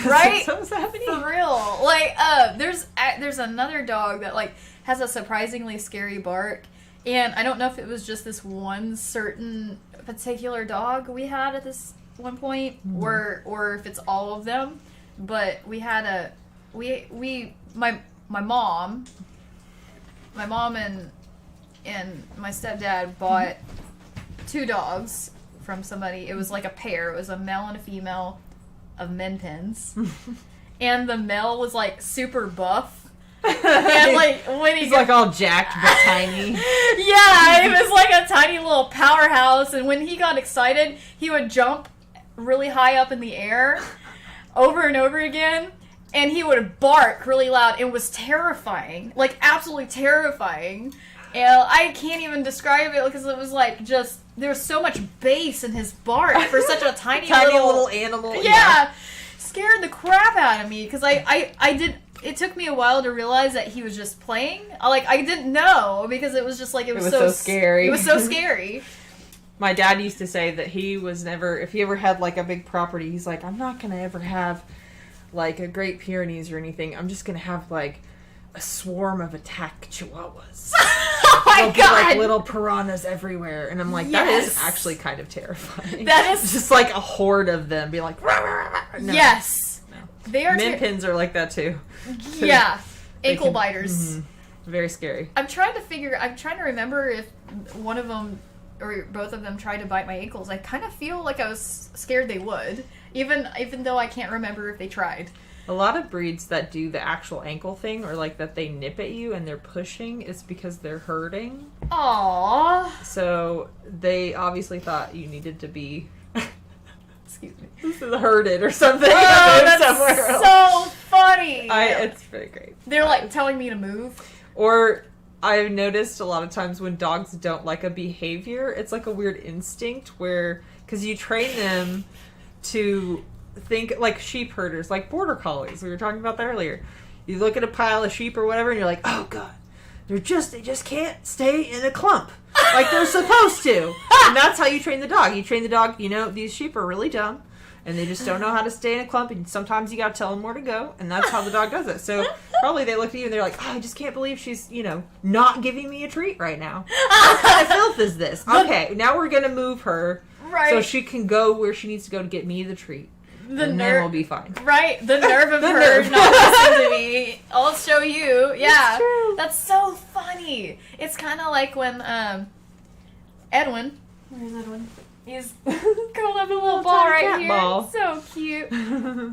Speaker 1: Right?
Speaker 2: Something's happening.
Speaker 1: For real. Like, there's another dog that, like, has a surprisingly scary bark. And I don't know if it was just this one certain particular dog we had at this one point, or if it's all of them. But we had my mom and my stepdad bought 2 dogs from somebody. It was like a pair. It was a male and a female of Min Pins. And the male was like super buff. And like when
Speaker 2: he's like all jacked but tiny.
Speaker 1: Yeah, it was like a tiny little powerhouse, and when he got excited, he would jump really high up in the air over and over again, and he would bark really loud. It was terrifying. Like absolutely terrifying. And I can't even describe it because it was like just there was so much bass in his bark for such a tiny
Speaker 2: little animal.
Speaker 1: Yeah. Scared the crap out of me because I did. It took me a while to realize that he was just playing. Like I didn't know because it was just like it was so
Speaker 2: scary.
Speaker 1: It was so scary.
Speaker 2: My dad used to say that he was never, if he ever had like a big property, he's like, I'm not gonna ever have like a Great Pyrenees or anything. I'm just gonna have like a swarm of attack chihuahuas.
Speaker 1: Oh my God!
Speaker 2: Like little piranhas everywhere, and I'm like, that is actually kind of terrifying.
Speaker 1: That is
Speaker 2: just like a horde of them, be like, rah, rah, rah. No.
Speaker 1: Yes,
Speaker 2: no.
Speaker 1: They are.
Speaker 2: Min Pins are like that too.
Speaker 1: Yeah, ankle biters.
Speaker 2: Very scary.
Speaker 1: I'm trying to remember if one of them or both of them tried to bite my ankles. I kind of feel like I was scared they would, even though I can't remember if they tried.
Speaker 2: A lot of breeds that do the actual ankle thing, or like that they nip at you and they're pushing, is because they're hurting.
Speaker 1: Aww.
Speaker 2: So they obviously thought you needed to be,
Speaker 1: excuse me,
Speaker 2: herded or something.
Speaker 1: Oh, that's so funny.
Speaker 2: It's pretty great.
Speaker 1: They're like telling me to move.
Speaker 2: Or I've noticed a lot of times when dogs don't like a behavior, it's like a weird instinct where, because you train them to think like sheep herders, like border collies. We were talking about that earlier. You look at a pile of sheep or whatever, and you're like, oh God, they just can't stay in a clump like they're supposed to. And that's how you train the dog. You train the dog, these sheep are really dumb, and they just don't know how to stay in a clump, and sometimes you gotta tell them where to go, and that's how the dog does it. So probably they look at you and they're like, oh, I just can't believe she's, not giving me a treat right now. What kind of filth is this? Okay, now we're gonna move her so she can go where she needs to go to get me the treat. Then we'll be fine.
Speaker 1: Right? The nerve of her not listening to me. I'll show you. Yeah. That's so funny. It's kind of like when Edwin. Where's Edwin? He's curled up in a little ball right here. Ball. So cute.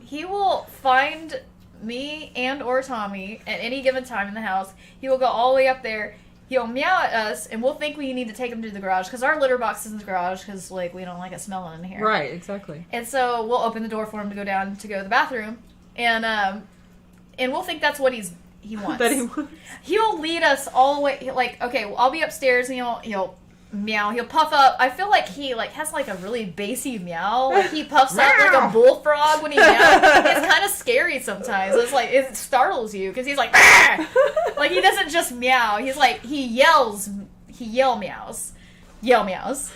Speaker 1: He will find me and or Tommy at any given time in the house. He will go all the way up there. He'll meow at us, and we'll think we need to take him to the garage, because our litter box is in the garage, because, like, we don't like it smelling in here.
Speaker 2: Right, exactly.
Speaker 1: And so we'll open the door for him to go down to go to the bathroom, and we'll think that's what he wants.
Speaker 2: That he wants.
Speaker 1: He'll lead us all the way, like, okay, well, I'll be upstairs, and he'll meow, he'll puff up. I feel like he, like, has, like, a really bassy meow. Like, he puffs up like a bullfrog when he meows. It's kind of scary sometimes. It's like, it startles you, because he's like, bah! Like, he doesn't just meow. He's like, he yell meows. Yell meows.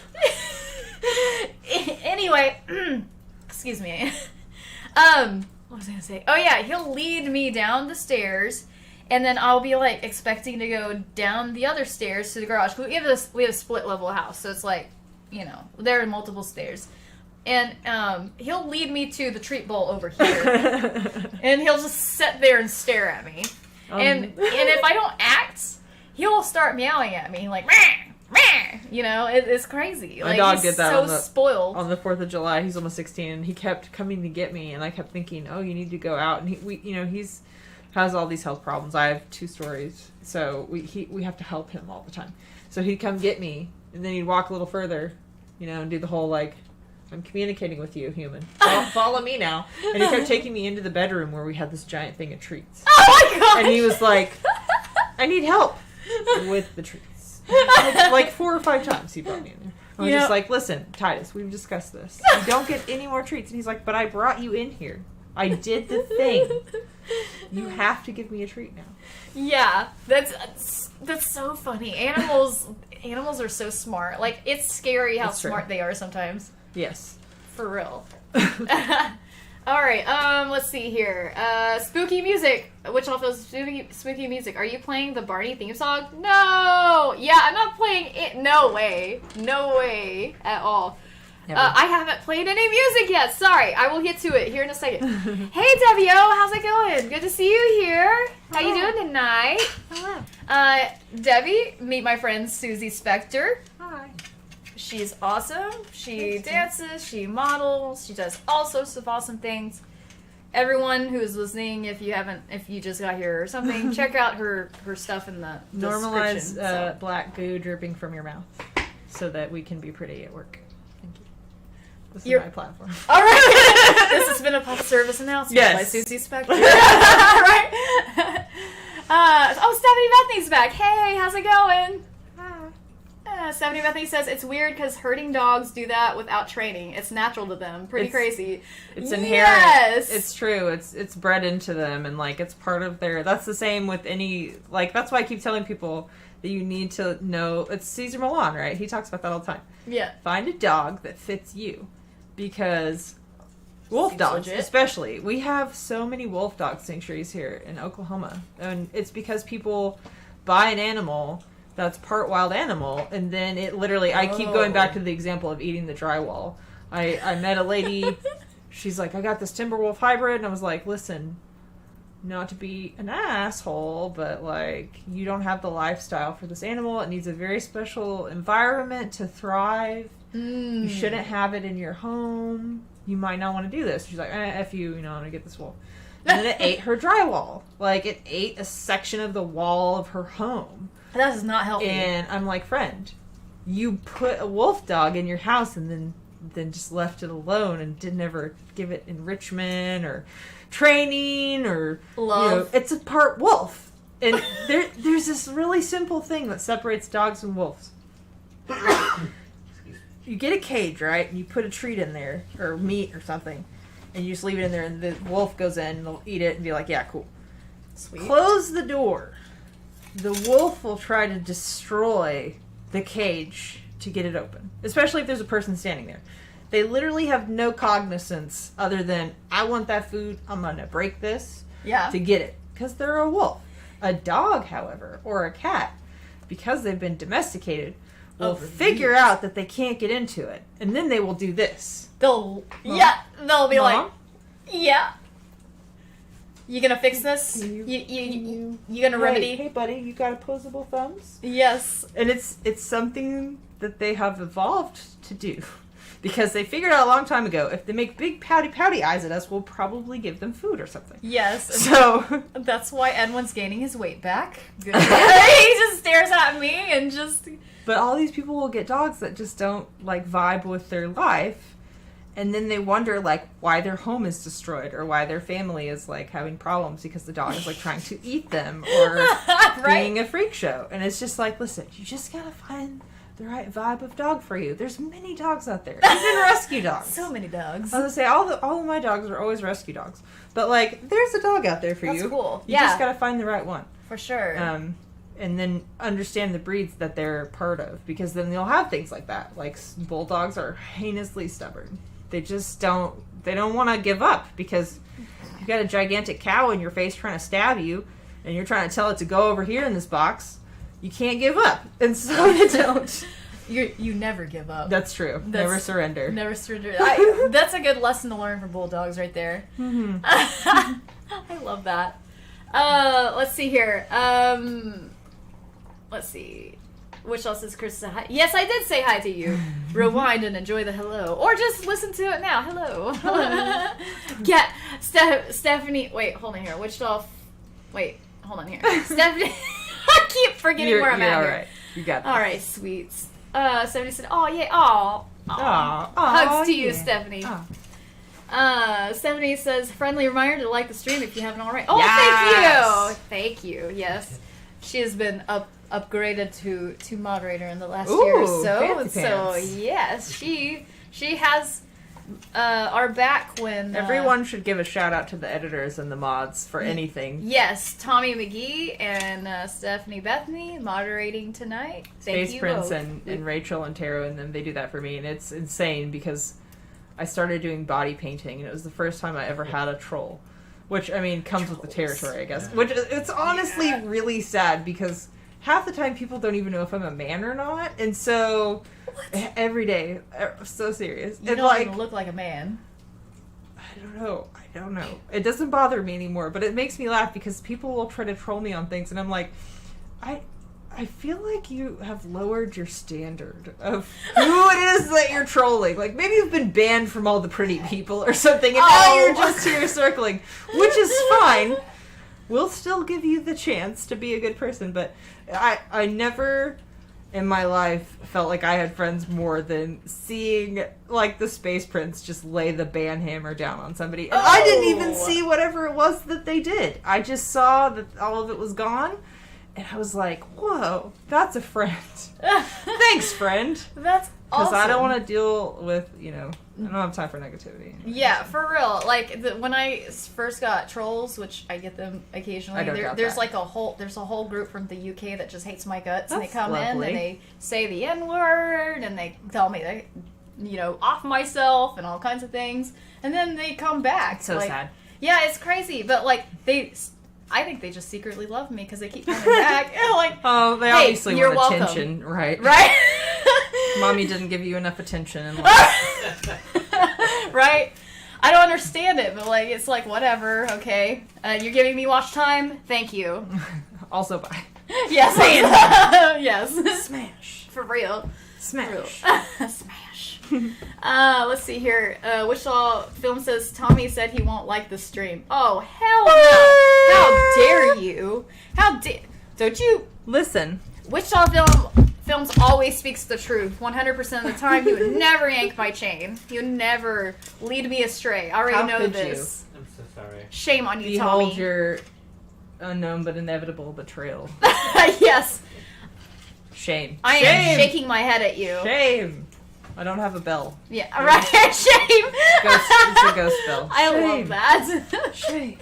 Speaker 1: Anyway, excuse me. What was I gonna say? Oh yeah, he'll lead me down the stairs, and then I'll be like expecting to go down the other stairs to the garage. We have a split level house, so it's like, there are multiple stairs. And he'll lead me to the treat bowl over here, and he'll just sit there and stare at me. And if I don't act, he'll start meowing at me like, meh, meh. It's crazy.
Speaker 2: My dog did that
Speaker 1: spoiled.
Speaker 2: On the 4th of July. He's almost 16, and he kept coming to get me, and I kept thinking, oh, you need to go out. And he's has all these health problems. I have 2 stories, so we have to help him all the time. So he'd come get me, and then he'd walk a little further, and do the whole like
Speaker 5: I'm communicating with you, human. Follow me now. And he kept taking me into the bedroom where we had this giant thing of treats.
Speaker 1: Oh my god!
Speaker 5: And he was like, I need help with the treats. Like 4 or 5 times he brought me in there. I was just like, listen, Titus, we've discussed this. You don't get any more treats. And he's like, but I brought you in here. I did the thing. You have to give me a treat now.
Speaker 1: Yeah, that's so funny. Animals are so smart. Like, it's scary how
Speaker 5: It's true.
Speaker 1: smart they are sometimes.
Speaker 5: Yes.
Speaker 1: For real. Alright, let's see here. Spooky music. Which off of spooky music? Are you playing the Barney theme song? No! Yeah, I'm not playing it. No way. No way at all. I haven't played any music yet. Sorry. I will get to it here in a second. Hey, Debbie-O. How's it going? Good to see you here. How you doing tonight?
Speaker 5: Hello.
Speaker 1: Debbie, meet my friend Suzy Specter.
Speaker 5: Hi.
Speaker 1: She's awesome. She dances, she models, she does all sorts of awesome things. Everyone who is listening, if you just got here or something, check out her stuff in the
Speaker 5: Normalize
Speaker 1: description.
Speaker 5: black goo dripping from your mouth so that we can be pretty at work. Thank you. This is
Speaker 1: You're-
Speaker 5: my platform.
Speaker 1: All right. This has been a public service announcement by
Speaker 5: Yes.
Speaker 1: Suzy Specter. Right? Stephanie Bethany's back. Hey, how's it going? Stephanie Bethany says it's weird because herding dogs do that without training. It's natural to them. Pretty crazy.
Speaker 5: It's inherent.
Speaker 1: Yes.
Speaker 5: It's true. It's bred into them, and like it's part of their. That's the same with any. Like that's why I keep telling people that you need to know. It's Cesar Millan, right? He talks about that all the time.
Speaker 1: Yeah.
Speaker 5: Find a dog that fits you, because wolf
Speaker 1: Seems
Speaker 5: dogs,
Speaker 1: legit.
Speaker 5: especially, we have so many wolf dog sanctuaries here in Oklahoma, and it's because people buy an animal that's part wild animal, and then it literally, I keep going back to the example of eating the drywall. I met a lady, she's like, I got this Timberwolf hybrid, and I was like, listen, not to be an asshole, but like, you don't have the lifestyle for this animal. It needs a very special environment to thrive. You shouldn't have it in your home. You might not want to do this. She's like, F you, I'm going to get this wolf. And then it ate her drywall. Like, it ate a section of the wall of her home.
Speaker 1: That is not healthy.
Speaker 5: And I'm like, friend, you put a wolf dog in your house and then just left it alone and didn't ever give it enrichment or training or
Speaker 1: Love.
Speaker 5: it's a part wolf. And there's this really simple thing that separates dogs and wolves. You get a cage, right? And you put a treat in there or meat or something, and you just leave it in there, and the wolf goes in and they'll eat it and be like, yeah, cool.
Speaker 1: Sweet.
Speaker 5: Close the door. The wolf will try to destroy the cage to get it open, especially if there's a person standing there. They literally have no cognizance other than, I want that food, I'm going to break this
Speaker 1: Yeah.
Speaker 5: to get it, because they're a wolf. A dog, however, or a cat, because they've been domesticated, will figure out that they can't get into it, and then they will do this.
Speaker 1: They'll be
Speaker 5: Mom?
Speaker 1: like, yeah. You gonna fix this?
Speaker 5: You
Speaker 1: gonna remedy?
Speaker 5: Hey, buddy, you got opposable thumbs?
Speaker 1: Yes.
Speaker 5: And it's something that they have evolved to do. Because they figured out a long time ago, if they make big pouty eyes at us, we'll probably give them food or something.
Speaker 1: Yes.
Speaker 5: So
Speaker 1: That's why Edwin's gaining his weight back. Good. He just stares at me and just...
Speaker 5: But all these people will get dogs that just don't, like, vibe with their life. And then they wonder, like, why their home is destroyed or why their family is, like, having problems because the dog is, like, trying to eat them or
Speaker 1: Right?
Speaker 5: being a freak show. And it's just like, listen, you just gotta find the right vibe of dog for you. There's many dogs out there. Even rescue dogs.
Speaker 1: So many dogs.
Speaker 5: I was gonna say, all of my dogs are always rescue dogs. But, like, there's a dog out there for
Speaker 1: That's
Speaker 5: you.
Speaker 1: cool.
Speaker 5: You
Speaker 1: Yeah.
Speaker 5: just gotta find the right one.
Speaker 1: For sure.
Speaker 5: And then understand the breeds that they're part of, because then they'll have things like that. Like, bulldogs are heinously stubborn. They just don't want to give up, because you got a gigantic cow in your face trying to stab you, and you're trying to tell it to go over here in this box. You can't give up. And so they don't.
Speaker 1: You never give up.
Speaker 5: That's true. Never surrender.
Speaker 1: Never surrender. That's a good lesson to learn for bulldogs right there.
Speaker 5: Mm-hmm.
Speaker 1: I love that. Let's see here. Let's see. Which else is Chris say hi? Yes, I did say hi to you. Rewind and enjoy the hello. Or just listen to it now. Hello. Get Stephanie. Wait, hold on here. Which off? Wait, hold on here. Stephanie. I keep forgetting where I'm at
Speaker 5: all
Speaker 1: here.
Speaker 5: right. You got this.
Speaker 1: All right, sweet. 70 said, "Oh yeah, oh
Speaker 2: Aw.
Speaker 1: Hugs to you,
Speaker 2: yeah.
Speaker 1: Stephanie.
Speaker 2: Aw.
Speaker 1: Stephanie says, friendly reminder to like the stream if you haven't already. Oh,
Speaker 2: Yes.
Speaker 1: thank you. Yes, she has been upgraded to moderator in the last
Speaker 2: Ooh,
Speaker 1: year or so.
Speaker 2: fancy
Speaker 1: So
Speaker 2: pants.
Speaker 1: yes, she has our back when
Speaker 2: Everyone should give a shout out to the editors and the mods for anything.
Speaker 1: Yes, Tommy McGee and Stephanie Bethany moderating tonight. Thank
Speaker 2: Space
Speaker 1: you
Speaker 2: Prince
Speaker 1: both.
Speaker 2: and Rachel and Taro and them, they do that for me, and it's insane because I started doing body painting, and it was the first time I ever had a troll, which, I mean, comes with the territory, I guess. Which, it's honestly really sad, because half the time people don't even know if I'm a man or not, and so, every day, so serious.
Speaker 1: You
Speaker 2: And,
Speaker 1: don't
Speaker 2: like,
Speaker 1: even look like a man.
Speaker 2: I don't know. It doesn't bother me anymore, but it makes me laugh, because people will try to troll me on things, and I'm like, I feel like you have lowered your standard of who it is that you're trolling. Like, maybe you've been banned from all the pretty people or something, and now you're just here circling, which is fine. We'll still give you the chance to be a good person, but I never in my life felt like I had friends more than seeing, like, the Space Prince just lay the ban hammer down on somebody. And I didn't even see whatever it was that they did. I just saw that all of it was gone. And I was like, whoa, that's a friend. Thanks, friend.
Speaker 1: That's
Speaker 2: Because
Speaker 1: awesome.
Speaker 2: I don't want to deal with, I don't have time for negativity.
Speaker 1: Yeah, for real. Like when I first got trolls, which I get them occasionally.
Speaker 2: I don't doubt
Speaker 1: there's
Speaker 2: that.
Speaker 1: like a whole group from the UK that just hates my guts, and they
Speaker 2: That's
Speaker 1: come in
Speaker 2: lovely.
Speaker 1: and they say the N-word and they tell me that off myself and all kinds of things, and then they come back.
Speaker 2: It's so
Speaker 1: like,
Speaker 2: sad.
Speaker 1: Yeah, it's crazy, but like I think they just secretly love me because they keep coming back. And like,
Speaker 2: Oh, they
Speaker 1: hey,
Speaker 2: obviously
Speaker 1: you're
Speaker 2: want
Speaker 1: welcome.
Speaker 2: attention, right?
Speaker 1: right?
Speaker 2: Mommy didn't give you enough attention in life.
Speaker 1: Right? I don't understand it, but like it's like whatever. Okay, you're giving me watch time. Thank you.
Speaker 2: Also, bye.
Speaker 1: Yes, yes.
Speaker 2: Smash.
Speaker 1: For real.
Speaker 2: Smash.
Speaker 1: Smash. Let's see here. Wichita Film says Tommy said he won't like the stream. Oh hell no! How dare you? Don't you?
Speaker 2: Listen.
Speaker 1: Wichita Films always speaks the truth. 100% of the time, he would never yank my chain. He would never lead me astray. I already
Speaker 2: How
Speaker 1: know
Speaker 2: could
Speaker 1: this.
Speaker 3: I'm so sorry.
Speaker 1: Shame on you,
Speaker 2: Behold
Speaker 1: Tommy.
Speaker 2: your unknown but inevitable betrayal.
Speaker 1: Yes,
Speaker 2: Shame.
Speaker 1: I am shaking my head at you.
Speaker 2: Shame. I don't have a bell.
Speaker 1: Yeah, right. Shame.
Speaker 2: It's a ghost bell.
Speaker 1: I
Speaker 2: Shame.
Speaker 1: love that.
Speaker 2: Shame.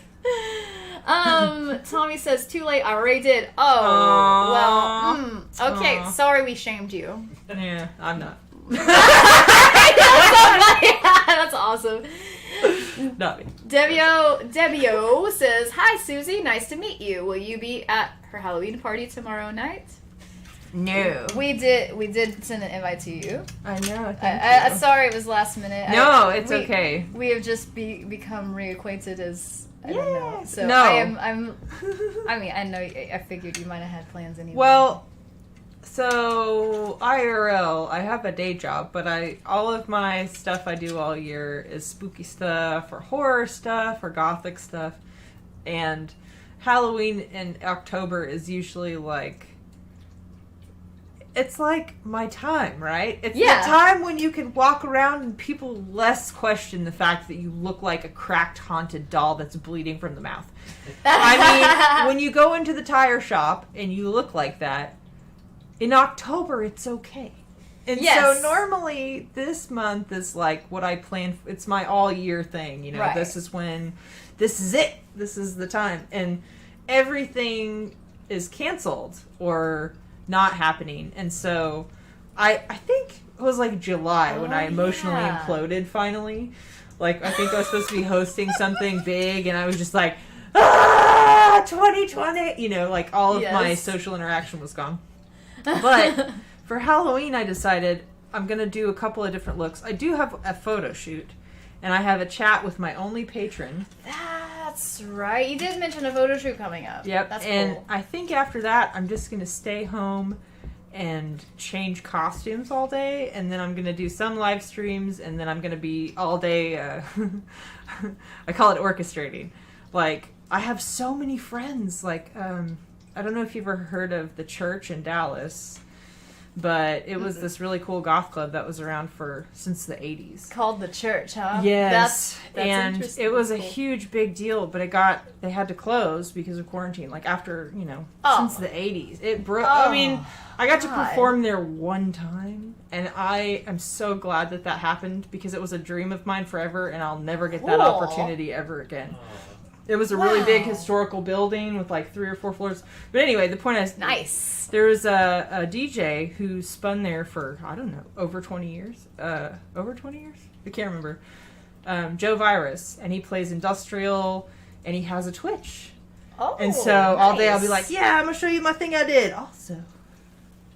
Speaker 1: Tommy says too late. I already did. Oh,
Speaker 2: Aw.
Speaker 1: well. Okay,
Speaker 2: Aw.
Speaker 1: sorry we shamed you.
Speaker 2: Yeah, I'm not.
Speaker 1: That's awesome.
Speaker 2: Not me.
Speaker 1: Debio says, "Hi Suzy, nice to meet you. Will you be at her Halloween party tomorrow night?"
Speaker 2: No.
Speaker 1: We did send an invite to you.
Speaker 2: I know.
Speaker 1: I sorry it was was last minute.
Speaker 2: No, it's okay.
Speaker 1: We have just become reacquainted as I don't know. So
Speaker 2: No.
Speaker 1: I mean, I know. I figured you might have had plans anyway.
Speaker 2: Well, so IRL, I have a day job, but all of my stuff I do all year is spooky stuff or horror stuff or gothic stuff, and Halloween in October is usually like. It's like my time, right? It's
Speaker 1: Yeah.
Speaker 2: the time when you can walk around and people less question the fact that you look like a cracked haunted doll that's bleeding from the mouth. I mean, when you go into the tire shop and you look like that, in October it's okay. And
Speaker 1: Yes.
Speaker 2: so normally this month is like what I plan. It's my all year thing, you know.
Speaker 1: Right.
Speaker 2: This is it. This is the time. And everything is canceled or not happening. And so I think it was like July when I emotionally imploded finally. Like, I think I was supposed to be hosting something big and I was just like, 2020, you know, like all of my social interaction was gone. But for Halloween, I decided I'm going to do a couple of different looks. I do have a photo shoot and I have a chat with my only patron.
Speaker 1: That's right. You did mention a photo shoot coming up.
Speaker 2: Yep.
Speaker 1: That's
Speaker 2: and
Speaker 1: cool.
Speaker 2: I think after that, I'm just going to stay home and change costumes all day. And then I'm going to do some live streams. And then I'm going to be all day, I call it orchestrating. Like, I have so many friends. Like, I don't know if you've ever heard of the church in Dallas.
Speaker 5: But it was this really cool goth club that was around since the 80s.
Speaker 1: Called the church, huh?
Speaker 5: Yes,
Speaker 1: That's
Speaker 5: and
Speaker 1: interesting.
Speaker 5: it was a
Speaker 1: Cool.
Speaker 5: huge big deal, but they had to close because of quarantine. Like after since the 80s, it broke. I mean, I got to
Speaker 1: God.
Speaker 5: perform there one time, and I am so glad that happened because it was a dream of mine forever, and I'll never get that
Speaker 1: Cool.
Speaker 5: opportunity ever again. It was a really big
Speaker 1: Wow.
Speaker 5: historical building with like 3 or 4 floors. But anyway, the point is,
Speaker 1: Nice.
Speaker 5: there was a DJ who spun there for, I don't know, over 20 years? Over 20 years? I can't remember. Joe Virus. And he plays industrial, and he has a Twitch.
Speaker 1: Oh,
Speaker 5: And so all day I'll be
Speaker 1: nice.
Speaker 5: like, yeah, I'm going to show you my thing I did. Also,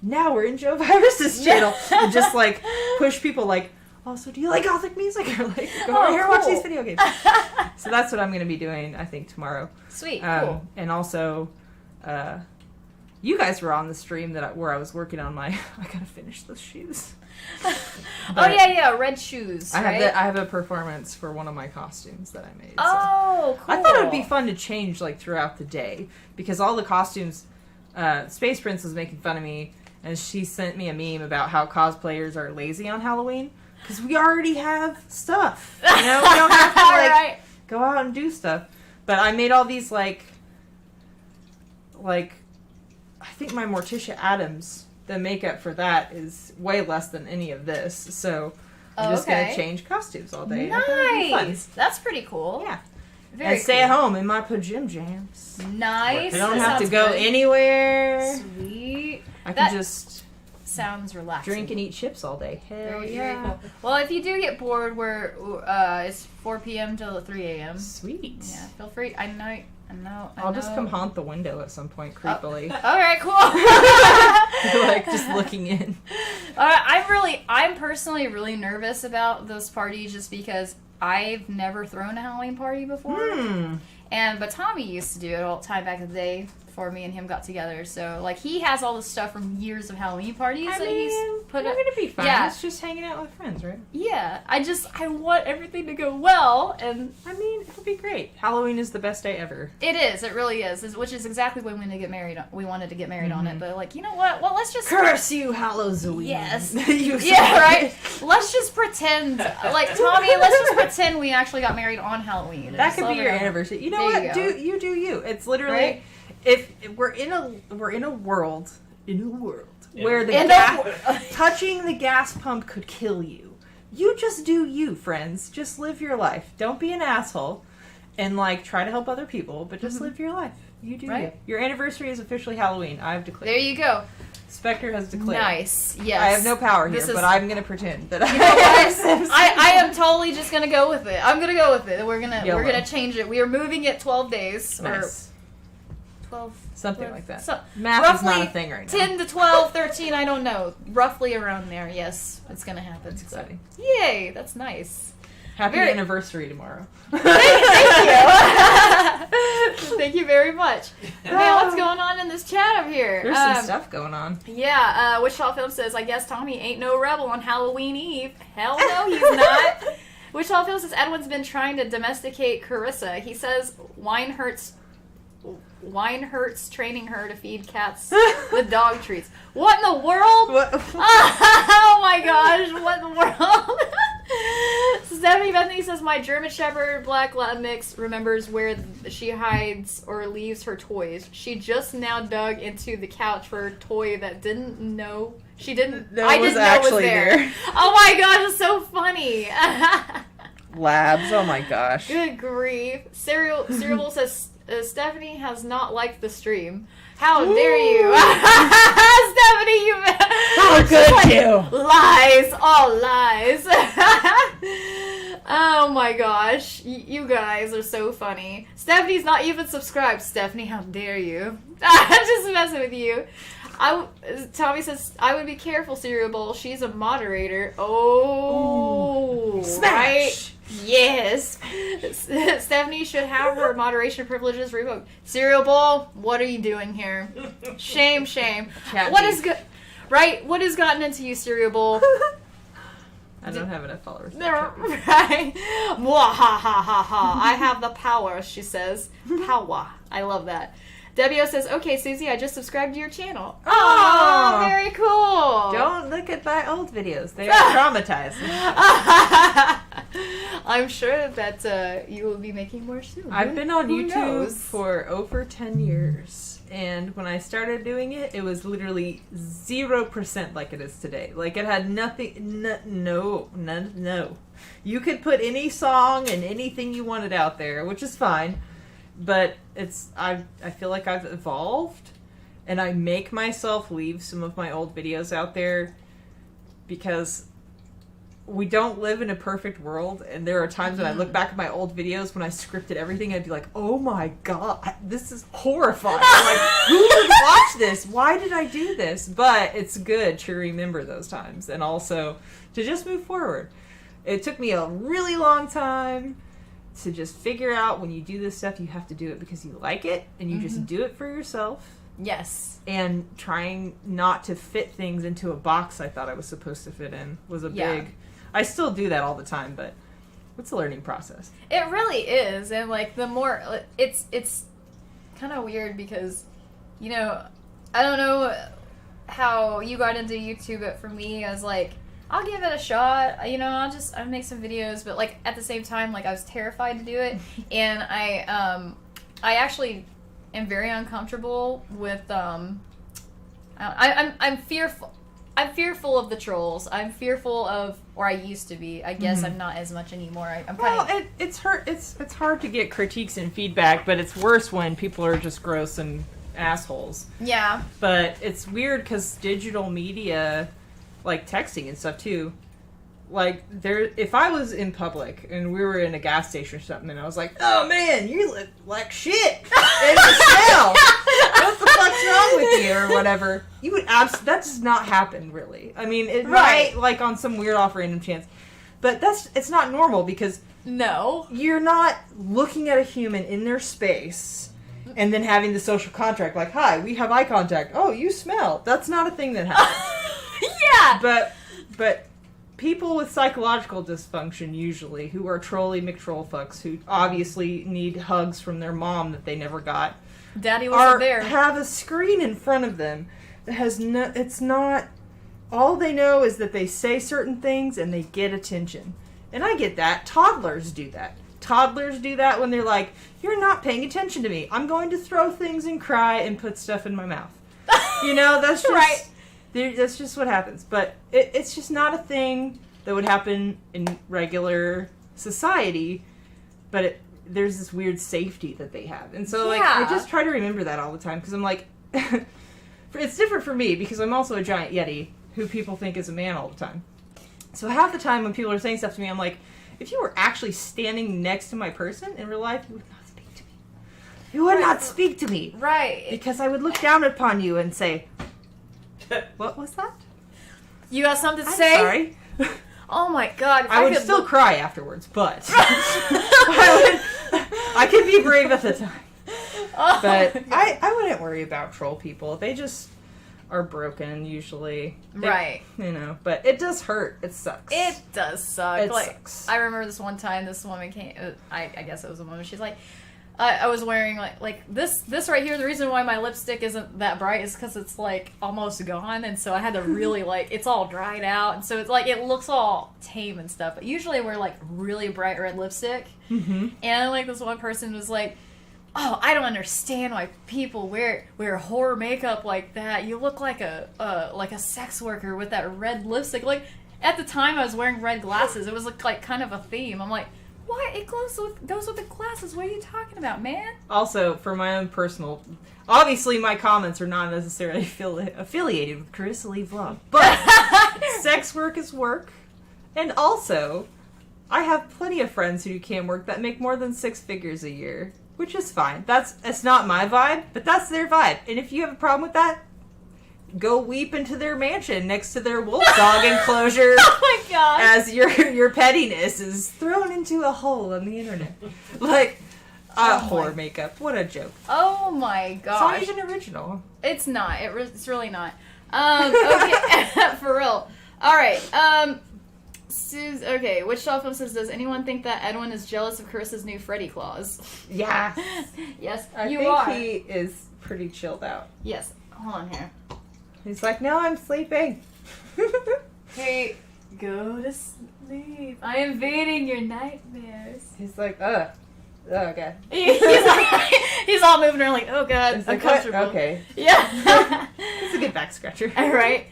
Speaker 5: now we're in Joe Virus's channel. And just like push people like, also, do you like gothic music? Or like, go over here and watch
Speaker 1: cool.
Speaker 5: these video games. So that's what I'm going to be doing, I think, tomorrow.
Speaker 1: Sweet, cool.
Speaker 5: And also, you guys were on the stream where I was working on I gotta finish those shoes.
Speaker 1: Oh
Speaker 5: But
Speaker 1: yeah, red shoes.
Speaker 5: I
Speaker 1: right?
Speaker 5: have a performance for one of my costumes that I made. so.
Speaker 1: Oh, cool.
Speaker 5: I thought it would be fun to change like throughout the day because all the costumes, Space Prince was making fun of me, and she sent me a meme about how cosplayers are lazy on Halloween because we already have stuff. You know, we don't have to like
Speaker 1: Right.
Speaker 5: go out and do stuff. But I made all these like I think my Morticia Adams, the makeup for that is way less than any of this. So I'm just
Speaker 1: okay.
Speaker 5: gonna change costumes all day. and I thought it'd be fun.
Speaker 1: Nice. That's pretty cool.
Speaker 5: Yeah.
Speaker 1: Very
Speaker 5: And stay
Speaker 1: cool.
Speaker 5: at home in my pajam jams.
Speaker 1: Nice.
Speaker 5: I don't
Speaker 1: That
Speaker 5: have to
Speaker 1: sounds
Speaker 5: go
Speaker 1: good.
Speaker 5: anywhere.
Speaker 1: Sweet.
Speaker 5: I
Speaker 1: That
Speaker 5: can just
Speaker 1: sounds relaxing.
Speaker 5: drink and eat chips all day. Hell
Speaker 1: Very,
Speaker 5: yeah.
Speaker 1: very cool. Well, if you do get bored, it's 4 p.m. till 3 a.m.
Speaker 5: Sweet.
Speaker 1: Yeah, feel free. I know.
Speaker 5: I'll just come haunt the window at some point creepily.
Speaker 1: All right, cool.
Speaker 5: Like just looking in.
Speaker 1: I'm personally really nervous about this party just because I've never thrown a Halloween party before. But Tommy used to do it all the time back in the day before me and him got together. So like he has all the stuff from years of Halloween parties that he's put
Speaker 5: We're
Speaker 1: up.
Speaker 5: gonna be fun.
Speaker 1: Yeah.
Speaker 5: It's just hanging out with friends, right?
Speaker 1: Yeah, I want everything to go well, and
Speaker 5: I mean, it'll be great. Halloween is the best day ever.
Speaker 1: it is. It really is. Which is exactly when we wanted to get married. We wanted to get married on it, but like, you know what? Well, let's just
Speaker 5: Curse you, Halloween.
Speaker 1: Yes.
Speaker 5: You
Speaker 1: Yeah, right. Let's just pretend, like Tommy. Let's just pretend we actually got married on Halloween. and
Speaker 5: That
Speaker 1: just
Speaker 5: could be your
Speaker 1: celebrate.
Speaker 5: anniversary. You know
Speaker 1: There
Speaker 5: what?
Speaker 1: you go.
Speaker 5: Do you. It's literally
Speaker 1: Right?
Speaker 5: if we're in a world where the
Speaker 1: In
Speaker 5: touching the gas pump could kill you. You just do you, friends. Just live your life. Don't be an asshole and like try to help other people, but just live your life. You do
Speaker 1: Right.
Speaker 5: you. Your anniversary is officially Halloween. I've declared.
Speaker 1: There you go.
Speaker 5: Specter has declared.
Speaker 1: Nice. Yes.
Speaker 5: I have no power here,
Speaker 1: This is-
Speaker 5: but I'm gonna pretend that
Speaker 1: You know what? I am totally just gonna go with it. I'm gonna go with it. We're
Speaker 5: YOLO.
Speaker 1: gonna change it. We are moving it 12 days
Speaker 5: Nice.
Speaker 1: or 12.
Speaker 5: Something like that.
Speaker 1: So,
Speaker 5: Math is not
Speaker 1: roughly
Speaker 5: a thing right now.
Speaker 1: 10 to 12, 13. I don't know. Roughly around there. Yes, it's gonna happen.
Speaker 5: That's exciting.
Speaker 1: So, yay! That's nice.
Speaker 5: Happy
Speaker 1: Very-
Speaker 5: anniversary tomorrow.
Speaker 1: Thank you. Thank you very much. Man, what's going on in this chat up here?
Speaker 5: There's some stuff going on.
Speaker 1: Yeah, Wichita Film says, I guess Tommy ain't no rebel on Halloween Eve. Hell no, he's not. Wichita Film says, Edwin's been trying to domesticate Carissa. He says wine hurts training her to feed cats with dog treats. What in the world?
Speaker 5: What?
Speaker 1: Oh my gosh, what in the world? Stephanie Bethany says, my German Shepherd Black Latin mix remembers where she hides or leaves her toys. She just now dug into the couch for a toy that I didn't know was there. Oh my gosh, it's so funny.
Speaker 5: Labs. Oh my gosh.
Speaker 1: Good grief. Cereal says, Stephanie has not liked the stream. How dare you? Stephanie, you...
Speaker 5: How could you?
Speaker 1: Lies. All lies. Oh my gosh. You guys are so funny. Stephanie's not even subscribed. Stephanie, how dare you? I'm just messing with you. Tommy says, I would be careful, Cereal Bowl. She's a moderator. Oh.
Speaker 5: Ooh. Smash.
Speaker 1: Right? Yes. Stephanie should have her moderation privileges revoked. Cereal Bowl, what are you doing here? Shame, shame.
Speaker 5: Cat
Speaker 1: What
Speaker 5: beef.
Speaker 1: is good? Right? What has gotten into you, Cereal Bowl?
Speaker 5: I don't have enough followers.
Speaker 1: Right? Mwah, ha ha ha ha. I have the power, she says. Power. I love that. Debbie says, okay, Suzy, I just subscribed to your channel.
Speaker 5: Aw.
Speaker 1: Oh, very cool.
Speaker 5: Don't look at my old videos. They are traumatizing.
Speaker 1: I'm sure that you will be making more soon.
Speaker 5: I've been on
Speaker 1: Who
Speaker 5: YouTube
Speaker 1: knows?
Speaker 5: for over 10 years. And when I started doing it, it was literally 0% like it is today. Like, it had nothing, no. You could put any song and anything you wanted out there, which is fine. But I feel like I've evolved. And I make myself leave some of my old videos out there because we don't live in a perfect world, and there are times when I look back at my old videos when I scripted everything, I'd be like, oh my god, this is horrifying. Like, who would watch this? Why did I do this? But it's good to remember those times, and also to just move forward. It took me a really long time to just figure out when you do this stuff, you have to do it because you like it, and you just do it for yourself.
Speaker 1: Yes.
Speaker 5: And trying not to fit things into a box I thought I was supposed to fit in was a big... I still do that all the time, but it's a learning process.
Speaker 1: It really is, and like the more it's kind of weird because, you know, I don't know how you got into YouTube, but for me, I was like, I'll give it a shot. You know, I'll make some videos, but like at the same time, like I was terrified to do it, and I actually am very uncomfortable with I'm fearful. I'm fearful of the trolls. I'm fearful of, or I used to be. I guess I'm not as much anymore. I'm kind of.
Speaker 5: It's hard to get critiques and feedback, but it's worse when people are just gross and assholes.
Speaker 1: Yeah.
Speaker 5: But it's weird because digital media, like texting and stuff too, like if I was in public and we were in a gas station or something, and I was like, "Oh man, you look like shit in the smell. What the fuck's wrong with you?" or whatever. You would that does not happen, really. I mean, it might, like, on some weird off random chance, but it's not normal because you're not looking at a human in their space and then having the social contract, like, "Hi, we have eye contact. Oh, you smell." That's not a thing that happens.
Speaker 1: Yeah.
Speaker 5: But people with psychological dysfunction, usually, who are trolly McTrollfucks, who obviously need hugs from their mom that they never got,
Speaker 1: Daddy wasn't there.
Speaker 5: have a screen in front of them that has no. It's not. All they know is that they say certain things and they get attention, and I get that. Toddlers do that. Toddlers do that when they're like, "You're not paying attention to me. I'm going to throw things and cry and put stuff in my mouth." You know, that's just
Speaker 1: right.
Speaker 5: That's just what happens. But it's just not a thing that would happen in regular society. But there's this weird safety that they have. And so, like, I just try to remember that all the time. Because I'm like, it's different for me because I'm also a giant Yeti who people think is a man all the time. So half the time when people are saying stuff to me, I'm like, if you were actually standing next to my person in real life, you would not speak to me. You would not speak to me.
Speaker 1: Right.
Speaker 5: Because I would look down upon you and say, "What was that?
Speaker 1: You got something to
Speaker 5: I'm
Speaker 1: say?"
Speaker 5: sorry.
Speaker 1: Oh my god. If
Speaker 5: I would
Speaker 1: could
Speaker 5: still cry afterwards, but I could be brave at the time.
Speaker 1: Oh
Speaker 5: But I wouldn't worry about troll people. They just are broken, usually.
Speaker 1: Right.
Speaker 5: You know, but it does hurt. It sucks.
Speaker 1: It does suck.
Speaker 5: It
Speaker 1: like,
Speaker 5: sucks.
Speaker 1: I remember this one time, this woman came, I guess it was a woman, she's like, I was wearing like this right here, the reason why my lipstick isn't that bright is because it's like almost gone, and so I had to really like, it's all dried out, and so it's like, it looks all tame and stuff, but usually I wear like really bright red lipstick, and like this one person was like, "Oh, I don't understand why people wear horror makeup like that. You look like a sex worker with that red lipstick." Like, at the time I was wearing red glasses. It was like kind of a theme. I'm like, "What? It goes with the glasses. What are you talking about, man?"
Speaker 5: Also, for my own personal, obviously my comments are not necessarily affiliated with CarissaLicious vlog, but sex work is work, and also I have plenty of friends who do cam work that make more than 6 figures a year. Which is fine. It's not my vibe, but that's their vibe. And if you have a problem with that, go weep into their mansion next to their wolf dog enclosure.
Speaker 1: Oh my god!
Speaker 5: As your pettiness is thrown into a hole on the internet. Like, horror makeup. What a joke.
Speaker 1: Oh my gosh!
Speaker 5: It's not even original.
Speaker 1: It's not. It's really not. Okay, for real. All right. Okay, Witch Dolphin says, "Does anyone think that Edwin is jealous of Carissa's new Freddy claws?"
Speaker 5: Yeah.
Speaker 1: Yes,
Speaker 5: I
Speaker 1: you
Speaker 5: think
Speaker 1: are.
Speaker 5: he is pretty chilled out.
Speaker 1: Yes. Hold on here.
Speaker 2: He's like, no, I'm sleeping.
Speaker 1: Hey, go to sleep. I am invading your nightmares.
Speaker 2: He's like, oh god.
Speaker 1: He's all moving around like, oh god,
Speaker 2: He's like,
Speaker 1: uncomfortable.
Speaker 2: what? Okay.
Speaker 1: Yeah.
Speaker 5: It's a good back scratcher.
Speaker 1: All right.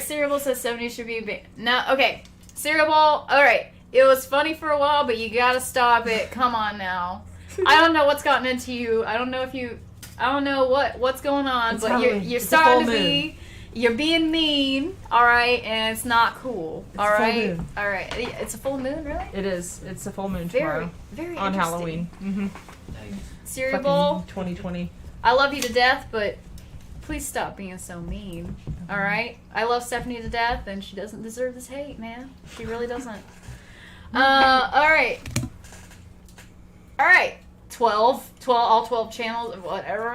Speaker 1: Cereal Ball says 70 should be no. Okay. Cereal Ball. All right. It was funny for a while, but you gotta stop it. Come on now. I don't know what's gotten into you. I don't know what's going on,
Speaker 2: It's
Speaker 1: but
Speaker 2: Halloween.
Speaker 1: you're
Speaker 2: It's a
Speaker 1: starting
Speaker 2: full
Speaker 1: to be. You're being mean. All right, and it's not cool.
Speaker 2: It's
Speaker 1: all
Speaker 2: a full
Speaker 1: right.
Speaker 2: moon.
Speaker 1: All right. It's a full moon, really.
Speaker 2: It is. It's a full moon
Speaker 1: Very,
Speaker 2: tomorrow.
Speaker 1: very
Speaker 2: On
Speaker 1: interesting.
Speaker 2: Halloween. Mm-hmm.
Speaker 3: Nice.
Speaker 1: Cereal Bowl.
Speaker 2: 2020.
Speaker 1: I love you to death, but please stop being so mean. All right. I love Stephanie to death, and she doesn't deserve this hate, man. She really doesn't. All right. All right. 12, all 12 channels, whatever.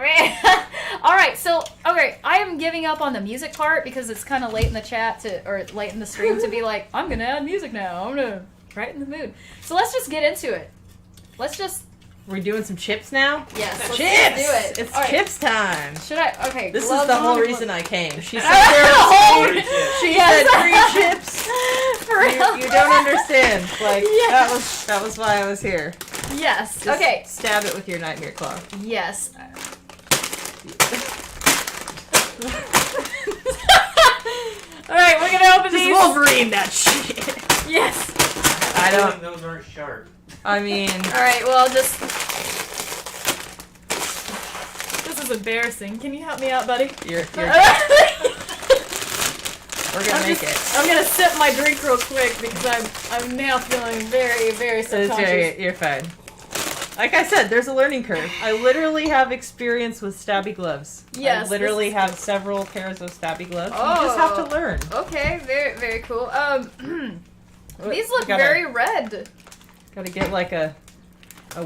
Speaker 1: All right, so, okay, I am giving up on the music part because it's kind of late in the chat or late in the stream to be like, I'm going to add music now. I'm going to right in the mood. So let's just get into it. Let's just,
Speaker 2: We're doing some chips now?
Speaker 1: yes, let's
Speaker 2: Chips!
Speaker 1: do it.
Speaker 2: It's
Speaker 1: All right.
Speaker 2: chips time.
Speaker 1: Should I? Okay.
Speaker 2: This is
Speaker 1: gloves
Speaker 2: the
Speaker 1: on,
Speaker 2: whole
Speaker 1: gloves-
Speaker 2: reason I came. She said
Speaker 1: Oh,
Speaker 3: Free chips.
Speaker 2: she
Speaker 1: yes.
Speaker 2: said free chips.
Speaker 1: For real?
Speaker 2: You don't understand. Like
Speaker 1: Yeah.
Speaker 2: that was why I was here.
Speaker 1: Yes.
Speaker 2: Just
Speaker 1: Okay.
Speaker 2: Stab it with your nightmare claw.
Speaker 1: Yes. All right, we're gonna open
Speaker 2: Just
Speaker 1: these.
Speaker 2: Wolverine that shit.
Speaker 1: Yes.
Speaker 2: I don't.
Speaker 3: Those aren't sharp.
Speaker 2: I mean,
Speaker 1: All right. Well, just. This is embarrassing. Can you help me out, buddy?
Speaker 2: we're gonna make it.
Speaker 1: I'm gonna sip my drink real quick because I'm now feeling very, very
Speaker 2: It's
Speaker 1: subconscious.
Speaker 2: you're fine. Like I said, there's a learning curve. I literally have experience with stabby gloves.
Speaker 1: Yes,
Speaker 2: I literally
Speaker 1: this is-
Speaker 2: have several pairs of stabby gloves. You just have
Speaker 1: Oh.
Speaker 2: to learn.
Speaker 1: Okay. Very, very cool. These look
Speaker 2: Gotta-
Speaker 1: very red.
Speaker 2: Gotta get like a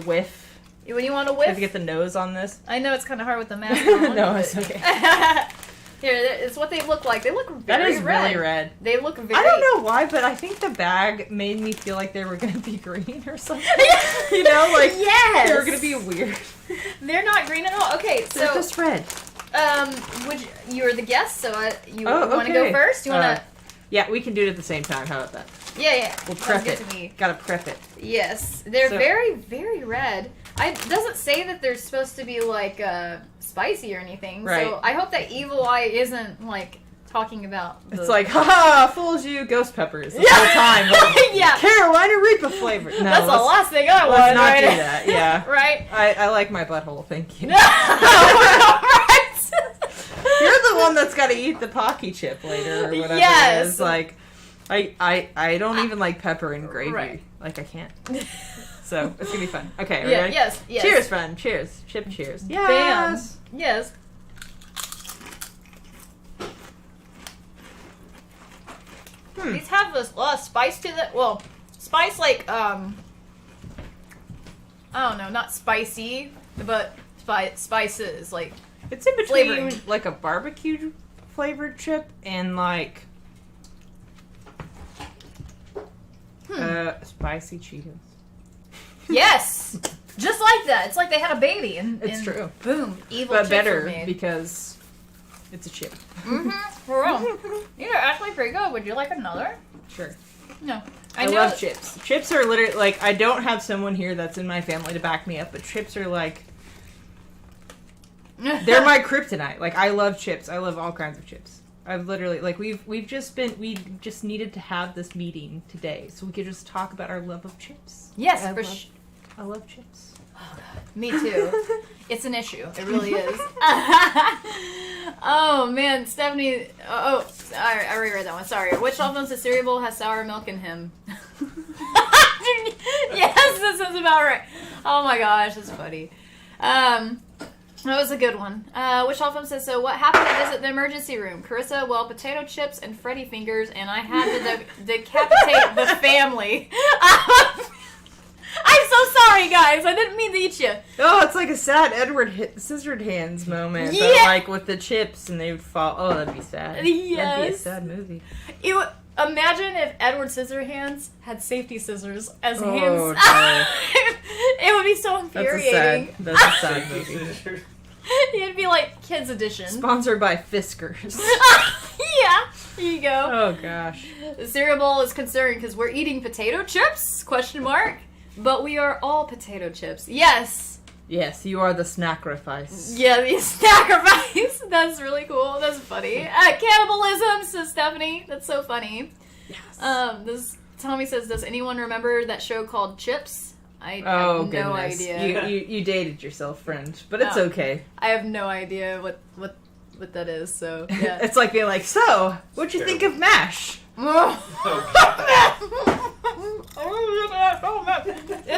Speaker 2: whiff.
Speaker 1: When you want to
Speaker 2: Have
Speaker 1: whiff.
Speaker 2: to get the nose on this.
Speaker 1: I know it's kind of hard with the mask on.
Speaker 2: No,
Speaker 1: but-
Speaker 2: it's okay.
Speaker 1: Here, it's what they look like. They look
Speaker 2: That
Speaker 1: very
Speaker 2: is
Speaker 1: red.
Speaker 2: really red.
Speaker 1: They look very.
Speaker 2: I don't know why, but I think the bag made me feel like they were gonna be green or something. You know, like
Speaker 1: Yes.
Speaker 2: they were gonna be weird.
Speaker 1: They're not green at all. Okay,
Speaker 2: They're
Speaker 1: so
Speaker 2: just red.
Speaker 1: you're the guest, so you
Speaker 2: Oh,
Speaker 1: want to go
Speaker 2: okay.
Speaker 1: first? You want to?
Speaker 2: Yeah, we can do it at the same time. How about that?
Speaker 1: Yeah.
Speaker 2: We'll
Speaker 1: Sounds
Speaker 2: prep
Speaker 1: good
Speaker 2: it.
Speaker 1: to me.
Speaker 2: Gotta prep it.
Speaker 1: Yes, they're
Speaker 2: So-
Speaker 1: very, very red. It doesn't say that they're supposed to be like spicy or anything.
Speaker 2: Right.
Speaker 1: So I hope that Evil Eye isn't like talking about. The...
Speaker 2: It's like, haha, fooled you, ghost peppers the
Speaker 1: Yeah.
Speaker 2: whole time. Like,
Speaker 1: Yeah.
Speaker 2: Carolina Reaper flavor. No,
Speaker 1: That's the
Speaker 2: let's,
Speaker 1: last thing I want.
Speaker 2: let's not
Speaker 1: right?
Speaker 2: do that. Yeah.
Speaker 1: Right.
Speaker 2: I like my butthole, thank you.
Speaker 1: No. Right.
Speaker 2: You're the one that's got to eat the Pocky chip later or whatever
Speaker 1: Yes.
Speaker 2: it is. Like, I don't even like pepper in gravy.
Speaker 1: Right.
Speaker 2: Like, I can't. So, it's going to be fun. Okay, are we
Speaker 1: Yeah.
Speaker 2: ready?
Speaker 1: Yes. Yes.
Speaker 2: Cheers, friend. Cheers. Chip cheers.
Speaker 1: Bam.
Speaker 2: Yes.
Speaker 1: Yes. These have a lot of spice to them. Well, spice like I don't know, not spicy, but spices like.
Speaker 2: It's in between
Speaker 1: Flavoring.
Speaker 2: like a barbecue flavored chip and like spicy Cheetos.
Speaker 1: Yes, just like that. It's like they had a baby and
Speaker 2: It's true.
Speaker 1: Boom, evil.
Speaker 2: But
Speaker 1: chips
Speaker 2: better
Speaker 1: were made.
Speaker 2: because it's a chip.
Speaker 1: For real. These are actually pretty good. Would you like another?
Speaker 2: Sure.
Speaker 1: No.
Speaker 2: I
Speaker 1: know
Speaker 2: love chips. Chips are literally like I don't have someone here that's in my family to back me up, but chips are like they're my kryptonite. Like I love chips. I love all kinds of chips. I've literally like we just needed to have this meeting today so we could just talk about our love of chips.
Speaker 1: Yes,
Speaker 2: I love chips.
Speaker 1: Me too. It's an issue. It really is. Oh man, Stephanie. I already read that one. Sorry. Which of the cereal bowl has sour milk in him? Yes, this is about right. Oh my gosh, that's funny. That was a good one. Which of them says so? What happened to visit the emergency room? Carissa, well, potato chips and Freddy fingers, and I had to decapitate the family. I'm so sorry, guys. I didn't mean to eat you.
Speaker 2: Oh, it's like a sad Edward Scissorhands moment, but
Speaker 1: Yeah.
Speaker 2: like with the chips and they would fall. Oh, that'd be sad. That'd be a
Speaker 1: Yes.
Speaker 2: sad movie.
Speaker 1: Imagine if Edward Scissorhands had safety scissors as
Speaker 2: Oh,
Speaker 1: hands.
Speaker 2: no.
Speaker 1: It would be so infuriating.
Speaker 2: That's a sad movie.
Speaker 1: It'd be like kids edition.
Speaker 5: Sponsored by Fiskars.
Speaker 1: Yeah, here you go.
Speaker 5: Oh gosh.
Speaker 1: The cereal bowl is concerned because we're eating potato chips? Question mark. But we are all potato chips. Yes.
Speaker 5: Yes, you are the snackrifice.
Speaker 1: Yeah, the sacrifice. That's really cool. That's funny. Cannibalism, says Stephanie. That's so funny.
Speaker 5: Yes.
Speaker 1: Tommy says, does anyone remember that show called Chips? I
Speaker 5: Oh
Speaker 1: have no
Speaker 5: goodness.
Speaker 1: idea.
Speaker 5: You dated yourself, friend. But it's
Speaker 1: Oh.
Speaker 5: okay.
Speaker 1: I have no idea what that is, so yeah.
Speaker 5: It's like being like, so, what'd you think of MASH?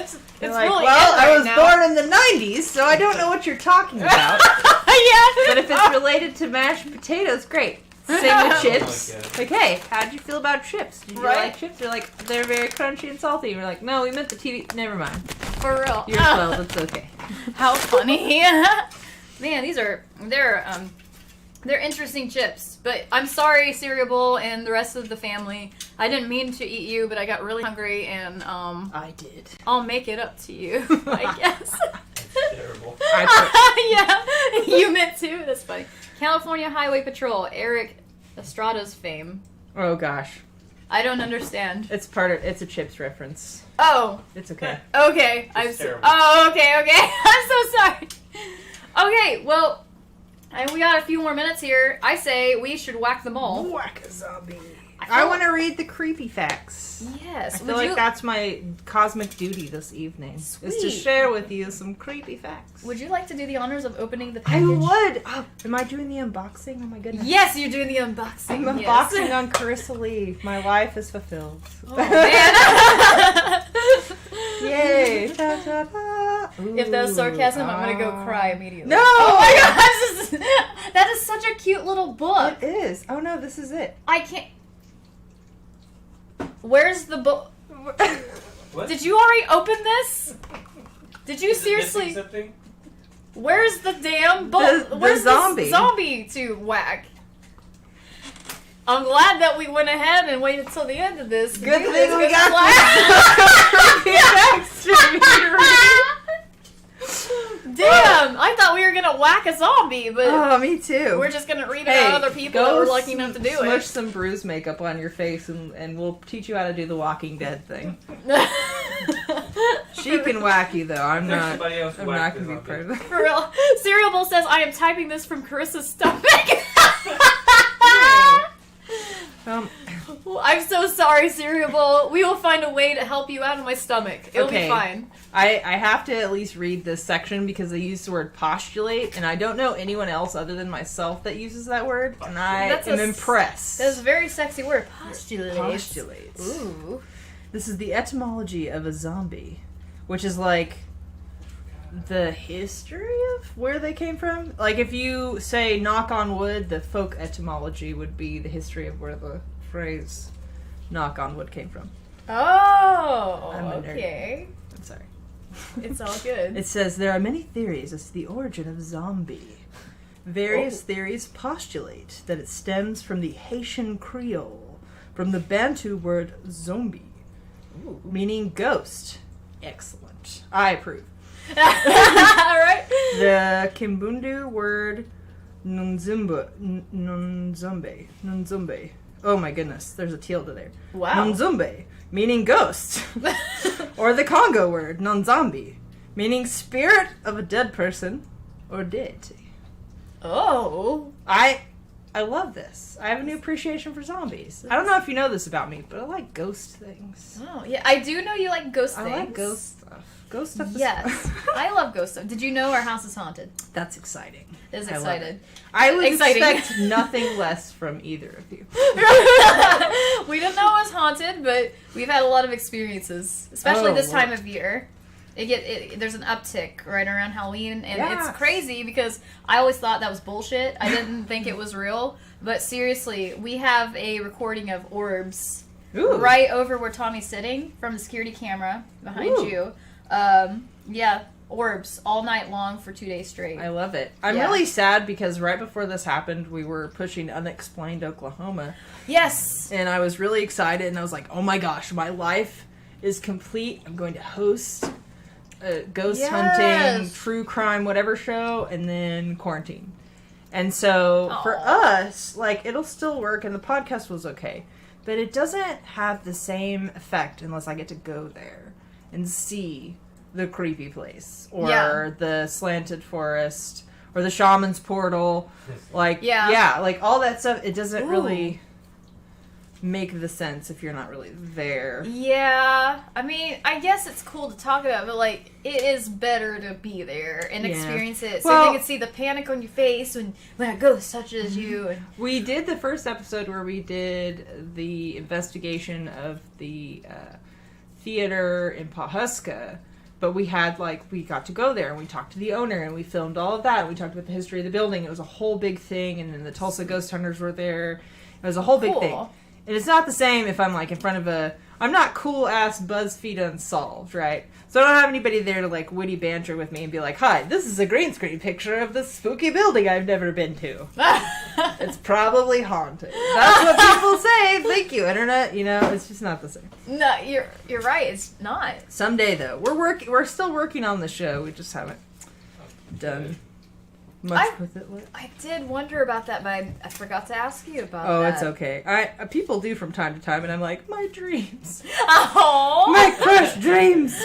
Speaker 1: It's
Speaker 5: You're like,
Speaker 1: really
Speaker 5: well,
Speaker 1: in
Speaker 5: I
Speaker 1: right
Speaker 5: was
Speaker 1: now.
Speaker 5: born in the 90s, so I don't know what you're talking about.
Speaker 1: Yeah.
Speaker 5: But if it's related to mashed potatoes, great. Same with chips.
Speaker 3: Oh my God.
Speaker 5: Like, hey, how'd you feel about chips? Did you
Speaker 1: Right.
Speaker 5: like chips? They're like, they're very crunchy and salty. And we're like, no, we meant the TV. Never mind.
Speaker 1: For real.
Speaker 5: You're 12. It's okay.
Speaker 1: How funny. Man, they're interesting chips. But I'm sorry, Cereal Bowl and the rest of the family. I didn't mean to eat you, but I got really hungry and
Speaker 5: I did.
Speaker 1: I'll make it up to you, I guess.
Speaker 3: That's terrible.
Speaker 1: Yeah, you meant to. That's funny. California Highway Patrol, Eric Estrada's fame.
Speaker 5: Oh gosh,
Speaker 1: I don't understand.
Speaker 5: it's a chips reference.
Speaker 1: Oh,
Speaker 5: It's okay.
Speaker 1: okay.
Speaker 3: terrible.
Speaker 1: Okay. I'm so sorry. Okay, well, and we got a few more minutes here. I say we should whack them all.
Speaker 5: Whack a zombie.
Speaker 1: I
Speaker 5: I want to read the creepy facts.
Speaker 1: Yes.
Speaker 5: I feel like that's my cosmic duty this evening. Is to
Speaker 1: Sweet.
Speaker 5: share with you some creepy facts.
Speaker 1: Would you like to do the honors of opening the
Speaker 5: I
Speaker 1: package?
Speaker 5: would. Oh, am I doing the unboxing? Oh my goodness.
Speaker 1: Yes, you're doing the unboxing.
Speaker 5: I'm
Speaker 1: yes.
Speaker 5: unboxing on Carissa. My life is fulfilled.
Speaker 1: Oh, man.
Speaker 5: Yay! Ta, ta, ta.
Speaker 1: If that's sarcasm, I'm gonna go
Speaker 5: Ah.
Speaker 1: cry immediately.
Speaker 5: No!
Speaker 1: Oh my god, that is such a cute little book.
Speaker 5: It is. Oh no, this is it.
Speaker 1: I can't. Where's the book?
Speaker 3: What?
Speaker 1: Did you already open this? Did you
Speaker 3: Is it missing
Speaker 1: seriously?
Speaker 3: something?
Speaker 1: Where's the damn book?
Speaker 5: The
Speaker 1: Where's
Speaker 5: zombie.
Speaker 1: the zombie to whack? I'm glad that we went ahead and waited till the end of this.
Speaker 5: Good
Speaker 1: Do
Speaker 5: thing
Speaker 1: this,
Speaker 5: we
Speaker 1: 'cause
Speaker 5: got
Speaker 1: I'm
Speaker 5: creepy facts for me to read.
Speaker 1: Damn! I thought we were gonna whack a zombie, but
Speaker 5: Oh, me too.
Speaker 1: we're just gonna read about other people that
Speaker 5: go
Speaker 1: were lucky enough to do
Speaker 5: smush
Speaker 1: it.
Speaker 5: some bruise makeup on your face, and we'll teach you how to do the Walking Dead thing. She can whack you though. I'm
Speaker 3: There's
Speaker 5: not.
Speaker 3: somebody else
Speaker 5: I'm
Speaker 3: whacked
Speaker 5: not gonna be
Speaker 3: this
Speaker 5: part
Speaker 3: on
Speaker 5: of that.
Speaker 1: For real. Cereal Bowl says, I am typing this from Carissa's stomach. Well, I'm so sorry, Cereal Bowl. We will find a way to help you out of my stomach. It'll
Speaker 5: Okay.
Speaker 1: be fine.
Speaker 5: I have to at least read this section because they use the word postulate, and I don't know anyone else other than myself that uses that word, and I
Speaker 1: That's
Speaker 5: am
Speaker 1: a
Speaker 5: impressed.
Speaker 1: That's a very sexy word. Postulate.
Speaker 5: Postulates.
Speaker 1: Ooh.
Speaker 5: This is the etymology of a zombie, which is like the history of where they came from. Like if you say knock on wood, the folk etymology would be the history of where the phrase knock on wood came from.
Speaker 1: Oh,
Speaker 5: I'm a nerd.
Speaker 1: okay.
Speaker 5: I'm sorry.
Speaker 1: It's all good.
Speaker 5: It says there are many theories as to the origin of zombie. Various theories postulate that it stems from the Haitian Creole, from the Bantu word zombie, meaning ghost. Excellent. I approve.
Speaker 1: All right.
Speaker 5: The Kimbundu word nunzumbe. Oh my goodness, there's a tilde there.
Speaker 1: Wow.
Speaker 5: Nunzumbe, meaning ghost. Or the Congo word, nonzombi, meaning spirit of a dead person or deity.
Speaker 1: Oh.
Speaker 5: I love this. I have a new appreciation for zombies. I don't know if you know this about me, but I like ghost things.
Speaker 1: Oh, yeah. I do know you like ghost things.
Speaker 5: I like ghost stuff. Ghost stuff is
Speaker 1: Yes.
Speaker 5: fun.
Speaker 1: I love ghost stuff. Did you know our house is haunted?
Speaker 5: That's exciting.
Speaker 1: Is
Speaker 5: I love
Speaker 1: excited.
Speaker 5: it. I would
Speaker 1: Exciting.
Speaker 5: expect nothing less from either of you.
Speaker 1: We don't know it's haunted, but we've had a lot of experiences, especially
Speaker 5: Oh,
Speaker 1: this time
Speaker 5: Lord.
Speaker 1: of year. There's an uptick right around Halloween, and
Speaker 5: Yes.
Speaker 1: it's crazy because I always thought that was bullshit. I didn't think it was real, but seriously, we have a recording of orbs
Speaker 5: Ooh.
Speaker 1: right over where Tommy's sitting from the security camera behind
Speaker 5: Ooh.
Speaker 1: you. Yeah, orbs all night long for 2 days straight.
Speaker 5: I love it. I'm
Speaker 1: Yeah.
Speaker 5: really sad because right before this happened, we were pushing Unexplained Oklahoma,
Speaker 1: Yes.
Speaker 5: and I was really excited, and I was like, oh my gosh, my life is complete. I'm going to host
Speaker 2: ghost
Speaker 1: Yes.
Speaker 2: hunting, true crime, whatever show, and then quarantine. And so for
Speaker 1: Aw.
Speaker 2: us, like, it'll still work, and the podcast was okay. But it doesn't have the same effect unless I get to go there and see the creepy place, or
Speaker 1: Yeah.
Speaker 2: the slanted forest, or the shaman's portal. Like,
Speaker 1: Yeah.
Speaker 2: like all that stuff, it doesn't
Speaker 1: Ooh.
Speaker 2: really make the sense if you're not really there.
Speaker 1: Yeah, I mean, I guess it's cool to talk about, but like, it is better to be there and
Speaker 2: Yeah.
Speaker 1: experience it, so
Speaker 2: Well-
Speaker 1: you can see the panic on your face when a ghost touches you. And
Speaker 2: We did the first episode where we did the investigation of the theater in Pawhuska, but we had, like, we got to go there and we talked to the owner and we filmed all of that and we talked about the history of the building. It was a whole big thing, and then the Tulsa ghost hunters were there. It was a whole big thing.
Speaker 1: Cool.
Speaker 2: And it's not the same if I'm, like, in front of I'm not cool-ass BuzzFeed Unsolved, right? So I don't have anybody there to, like, witty banter with me and be like, hi, this is a green screen picture of this spooky building I've never been to. It's probably haunted. That's what people say. Thank you, Internet. You know, it's just not the same.
Speaker 1: No, you're right. It's not.
Speaker 2: Someday, though. We're still working on the show. We just haven't done much with it.
Speaker 1: I did wonder about that, but I forgot to ask you about
Speaker 2: Oh,
Speaker 1: that.
Speaker 2: it's okay. People do from time to time, and I'm like, my dreams.
Speaker 1: Oh,
Speaker 2: My crushed dreams.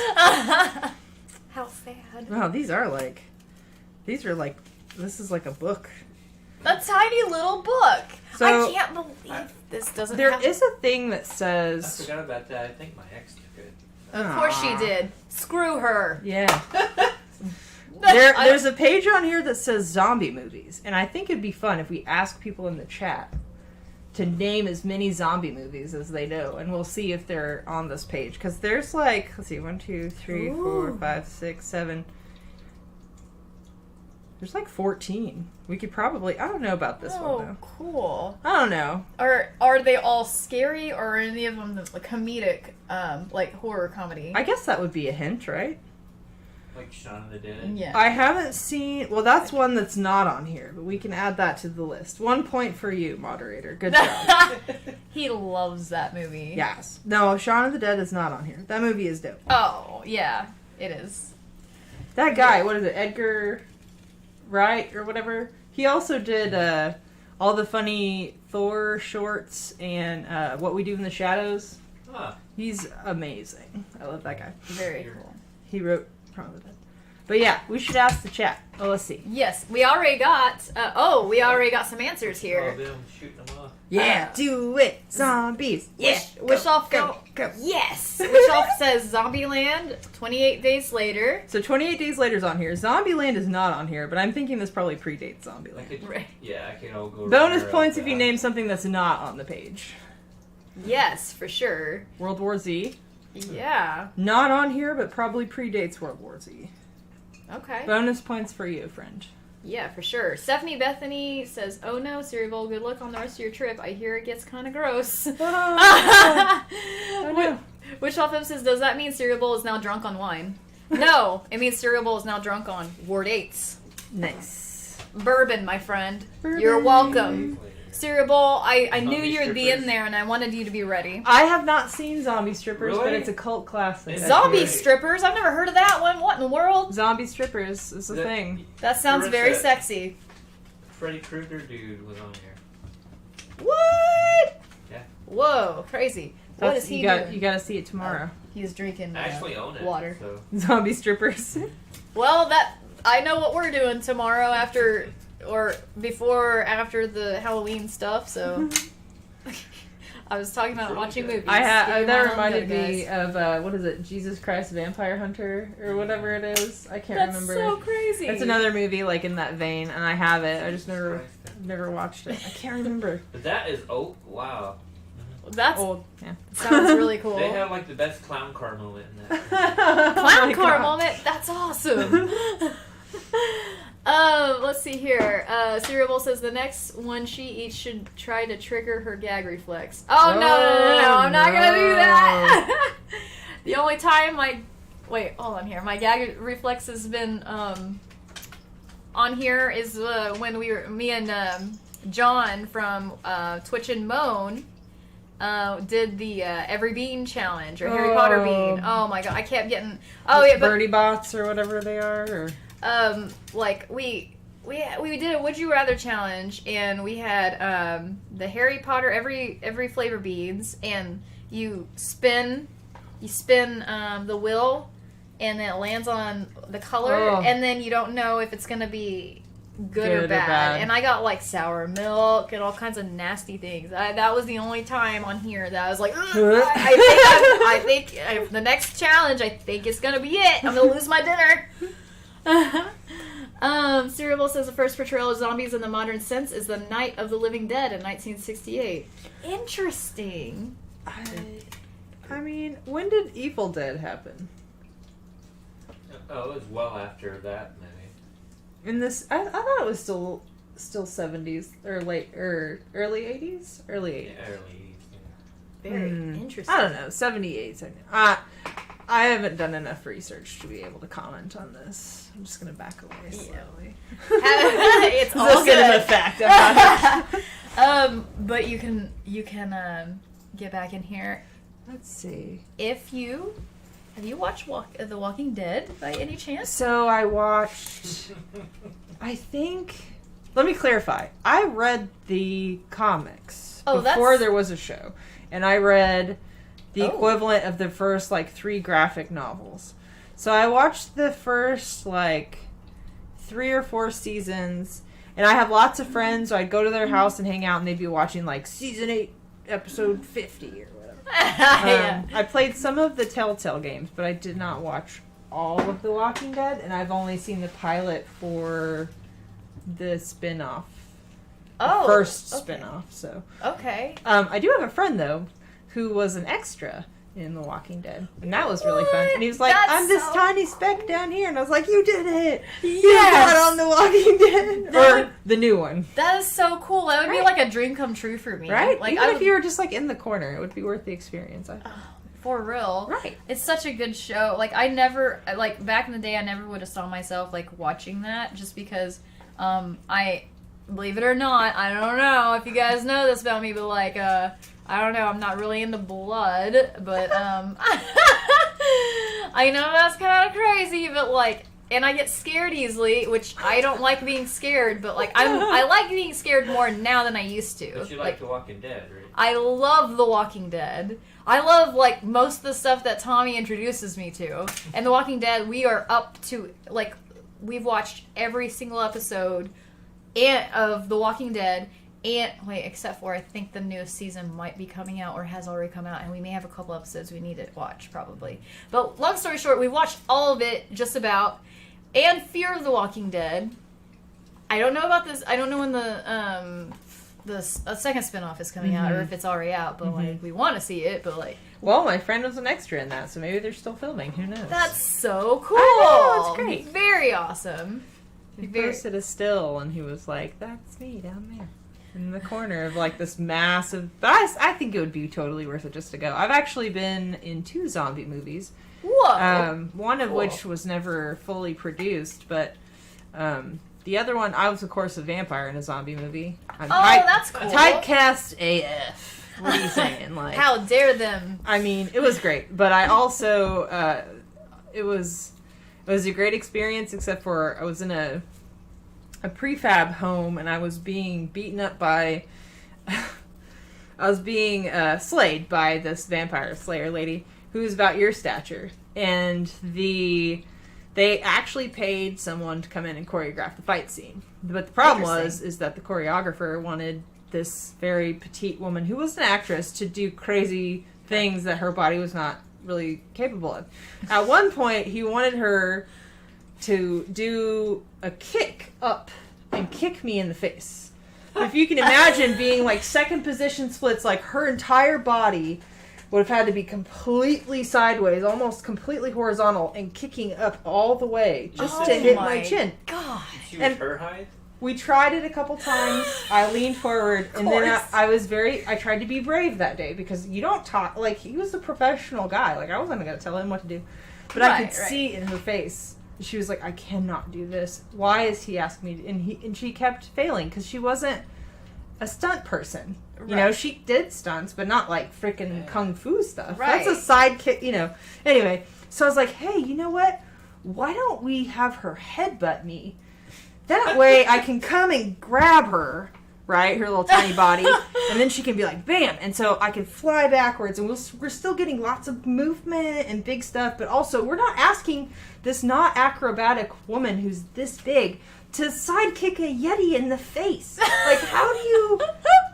Speaker 1: how sad.
Speaker 2: Wow, these are like, this is like a book.
Speaker 1: A tiny little book.
Speaker 2: So-
Speaker 1: I can't believe this doesn't
Speaker 2: There
Speaker 1: have...
Speaker 2: is a thing that
Speaker 3: I
Speaker 2: says,
Speaker 3: forgot about that. I think my ex took it.
Speaker 1: Of course she did. Screw her.
Speaker 2: yeah.
Speaker 1: I-
Speaker 2: There's a page on here that says zombie movies, and I think it'd be fun if we ask people in the chat to name as many zombie movies as they know, and we'll see if they're on this page. Because there's like, let's see, 1, 2, 3, 4,
Speaker 1: Ooh.
Speaker 2: 5, 6, 7. There's like 14. We could probably, I don't know about this one
Speaker 1: Oh,
Speaker 2: though.
Speaker 1: cool.
Speaker 2: I don't know.
Speaker 1: Are they all scary, or are any of them comedic, like horror comedy?
Speaker 2: I guess that would be a hint, right?
Speaker 3: Like Shaun of the Dead.
Speaker 1: Yeah.
Speaker 2: I haven't seen, well, that's one that's not on here, but we can add that to the list. 1 point for you, moderator. Good job.
Speaker 1: He loves that movie.
Speaker 2: Yes. No, Shaun of the Dead is not on here. That movie is dope.
Speaker 1: Oh, yeah, it is.
Speaker 2: That guy, what is it, Edgar Wright or whatever? He also did all the funny Thor shorts and What We Do in the Shadows.
Speaker 3: Huh.
Speaker 2: He's amazing. I love that guy.
Speaker 1: Very cool.
Speaker 2: He wrote Shaun of the Dead. But yeah, we should ask the chat. Oh, let's see.
Speaker 1: Yes, we already got. We already got some answers
Speaker 3: All
Speaker 1: here.
Speaker 3: of them shooting them off.
Speaker 2: Yeah, do it, zombies. Yeah,
Speaker 1: Wish off.
Speaker 2: go.
Speaker 1: Yes. Wish off says Zombieland. 28 days later.
Speaker 2: So 28 Days Later is on here. Zombieland is not on here, but I'm thinking this probably predates
Speaker 3: I
Speaker 2: Zombieland.
Speaker 3: could,
Speaker 1: Right.
Speaker 3: yeah, I can all go.
Speaker 2: Bonus
Speaker 3: runner
Speaker 2: points
Speaker 3: up
Speaker 2: if you
Speaker 3: that.
Speaker 2: name something that's not on the page.
Speaker 1: Yes, for sure.
Speaker 2: World War Z.
Speaker 1: Yeah.
Speaker 2: Not on here, but probably predates World War Z.
Speaker 1: Okay.
Speaker 2: Bonus points for you, friend.
Speaker 1: Yeah, for sure. Stephanie Bethany says, "Oh no, Cerebral, good luck on the rest of your trip. I hear it gets kind of gross."
Speaker 2: no.
Speaker 1: Wish off him says, "Does that mean Cerebral is now drunk on wine?" No, it means Cerebral is now drunk on Ward 8s.
Speaker 2: Nice.
Speaker 1: Bourbon, my friend.
Speaker 2: Bourbon.
Speaker 1: You're welcome.
Speaker 3: Later.
Speaker 1: Cerebral, I knew
Speaker 3: Zombie
Speaker 1: you'd be in
Speaker 3: strippers.
Speaker 1: there and I wanted you to be ready.
Speaker 2: I have not seen Zombie Strippers, but
Speaker 3: Really?
Speaker 2: it's a cult classic.
Speaker 3: It's
Speaker 1: Zombie
Speaker 3: great.
Speaker 1: strippers? I've never heard of that one. What in the world?
Speaker 2: Zombie Strippers is a thing.
Speaker 1: That sounds very
Speaker 3: Carissa.
Speaker 1: sexy.
Speaker 3: Freddy Krueger dude was on here.
Speaker 1: What?
Speaker 3: Yeah.
Speaker 1: Whoa, crazy. What
Speaker 2: That's-
Speaker 1: is he
Speaker 2: you got,
Speaker 1: doing?
Speaker 2: You gotta see it tomorrow.
Speaker 1: He's drinking
Speaker 3: I actually own it.
Speaker 1: water.
Speaker 3: So.
Speaker 2: Zombie Strippers.
Speaker 1: Well, I know what we're doing tomorrow after or after the Halloween stuff. So I was talking about
Speaker 3: Really
Speaker 1: watching
Speaker 3: good.
Speaker 1: movies.
Speaker 2: That
Speaker 1: Give your
Speaker 2: reminded
Speaker 1: mind
Speaker 2: me
Speaker 1: guys.
Speaker 2: of what is it, Jesus Christ Vampire Hunter or whatever it is. I can't
Speaker 1: That's
Speaker 2: remember.
Speaker 1: so crazy.
Speaker 2: That's another movie like in that vein, and I have it. I just never
Speaker 3: Christ.
Speaker 2: watched it. I can't remember.
Speaker 3: But that is wow.
Speaker 1: That's
Speaker 2: Old. Yeah.
Speaker 1: sounds really cool.
Speaker 3: They have like the best clown car moment in that.
Speaker 1: Clown
Speaker 2: Oh
Speaker 1: car
Speaker 2: my God.
Speaker 1: moment. That's awesome. Let's see here. Cerebral says the next one she eats should try to trigger her gag reflex. Oh, no. I'm not gonna do that. The only time wait, hold on here. My gag reflex has been on here is when me and John from Twitch and Moan did the every bean challenge or Harry Potter bean. Oh my god, I kept getting. Oh yeah, but
Speaker 2: Birdie bots or whatever they are. Or...
Speaker 1: like we did a Would You Rather challenge, and we had the Harry Potter every flavor beans, and you spin the wheel, and then it lands on the color, and then you don't know if it's gonna be good or bad. And I got like sour milk and all kinds of nasty things. That was the only time on here that I was like, I think the next challenge, I think it's gonna be it. I'm gonna lose my dinner. Cerebral says the first portrayal of zombies in the modern sense is the Night of the Living Dead in 1968. Interesting.
Speaker 5: I mean, when did Evil Dead happen?
Speaker 3: Oh, it was well after that movie.
Speaker 5: In this, I thought it was still 70s or early 80s, early 80s.
Speaker 3: Yeah, early 80s. Yeah.
Speaker 1: Very interesting.
Speaker 5: I don't know, 78. I haven't done enough research to be able to comment on this. I'm just gonna back away slowly.
Speaker 1: It's all
Speaker 5: good.
Speaker 1: good.
Speaker 5: Fact.
Speaker 1: But you can get back in here.
Speaker 5: Let's see.
Speaker 1: Have you watched The Walking Dead by any chance?
Speaker 5: So I watched. I think. Let me clarify. I read the comics before there was a show, and I read the equivalent of the first 3 graphic novels. So I watched the first 3 or 4 seasons, and I have lots of friends. So I'd go to their house and hang out, and they'd be watching season 8, episode 50 or whatever. I played some of the Telltale games, but I did not watch all of The Walking Dead, and I've only seen the pilot for the spin-off. First spin-off, so.
Speaker 1: Okay.
Speaker 5: I do have a friend, though, who was an extra in The Walking Dead, and that was really fun. And he was like, I'm this tiny speck down here, and I was like, you did it!
Speaker 1: Yes!
Speaker 5: You got on The Walking Dead! Or the new one.
Speaker 1: That is so cool. That would be like a dream come true for me.
Speaker 5: Right? Even if you were just in the corner, it would be worth the experience.
Speaker 1: For real.
Speaker 5: Right.
Speaker 1: It's such a good show. I never, back in the day, I never would have saw myself, watching that, just because, I, believe it or not, I don't know if you guys know this about me, but, I don't know, I'm not really into blood, but, I know that's kind of crazy, but, and I get scared easily, which I don't like being scared, but, I like being scared more now than I used to.
Speaker 3: But you like The Walking Dead, right?
Speaker 1: I love The Walking Dead. I love, most of the stuff that Tommy introduces me to. And The Walking Dead, we are up to, we've watched every single episode of The Walking Dead, except for I think the newest season might be coming out or has already come out, and we may have a couple episodes we need to watch, probably. But long story short, we watched all of it, just about, and Fear of the Walking Dead. I don't know about this, I don't know when the second spinoff is coming out, or if it's already out, but we want to see it, but
Speaker 5: well, my friend was an extra in that, so maybe they're still filming. Who knows?
Speaker 1: That's so cool.
Speaker 5: I know, it's great.
Speaker 1: Very awesome.
Speaker 5: He posted a still, and he was like, "That's me down there in the corner of this massive." But I think it would be totally worth it just to go. I've actually been in 2 zombie movies.
Speaker 1: Whoa.
Speaker 5: One of which was never fully produced, but. The other one, I was, of course, a vampire in a zombie movie.
Speaker 1: That's cool.
Speaker 5: Typecast AF. What are you saying?
Speaker 1: How dare them?
Speaker 5: I mean, it was great, but I also, it was a great experience, except for I was in a prefab home, and I was being beaten up by, I was being slayed by this vampire slayer lady who was about your stature, and they actually paid someone to come in and choreograph the fight scene. But the problem is that the choreographer wanted this very petite woman who was an actress to do crazy things that her body was not really capable of. At one point, he wanted her to do a kick up and kick me in the face. If you can imagine being second position splits, her entire body would have had to be completely sideways, almost completely horizontal, and kicking up all the way just to hit my chin.
Speaker 1: God.
Speaker 3: She was her height?
Speaker 5: We tried it a couple times. I leaned forward, and then I tried to be brave that day, because you don't talk, he was a professional guy. I wasn't going to tell him what to do. But I could see in her face, she was like, I cannot do this. Why is he asking me? And she kept failing, because she wasn't
Speaker 2: a stunt person. You know, she did stunts, but not like freaking kung fu stuff.
Speaker 1: Right.
Speaker 2: That's a sidekick, you know. Anyway, so I was like, hey, you know what? Why don't we have her headbutt me? That way I can come and grab her, right? Her little tiny body. And then she can be like, bam. And so I can fly backwards. And we're still getting lots of movement and big stuff. But also, we're not asking this not acrobatic woman who's this big to sidekick a Yeti in the face. Like, how do you...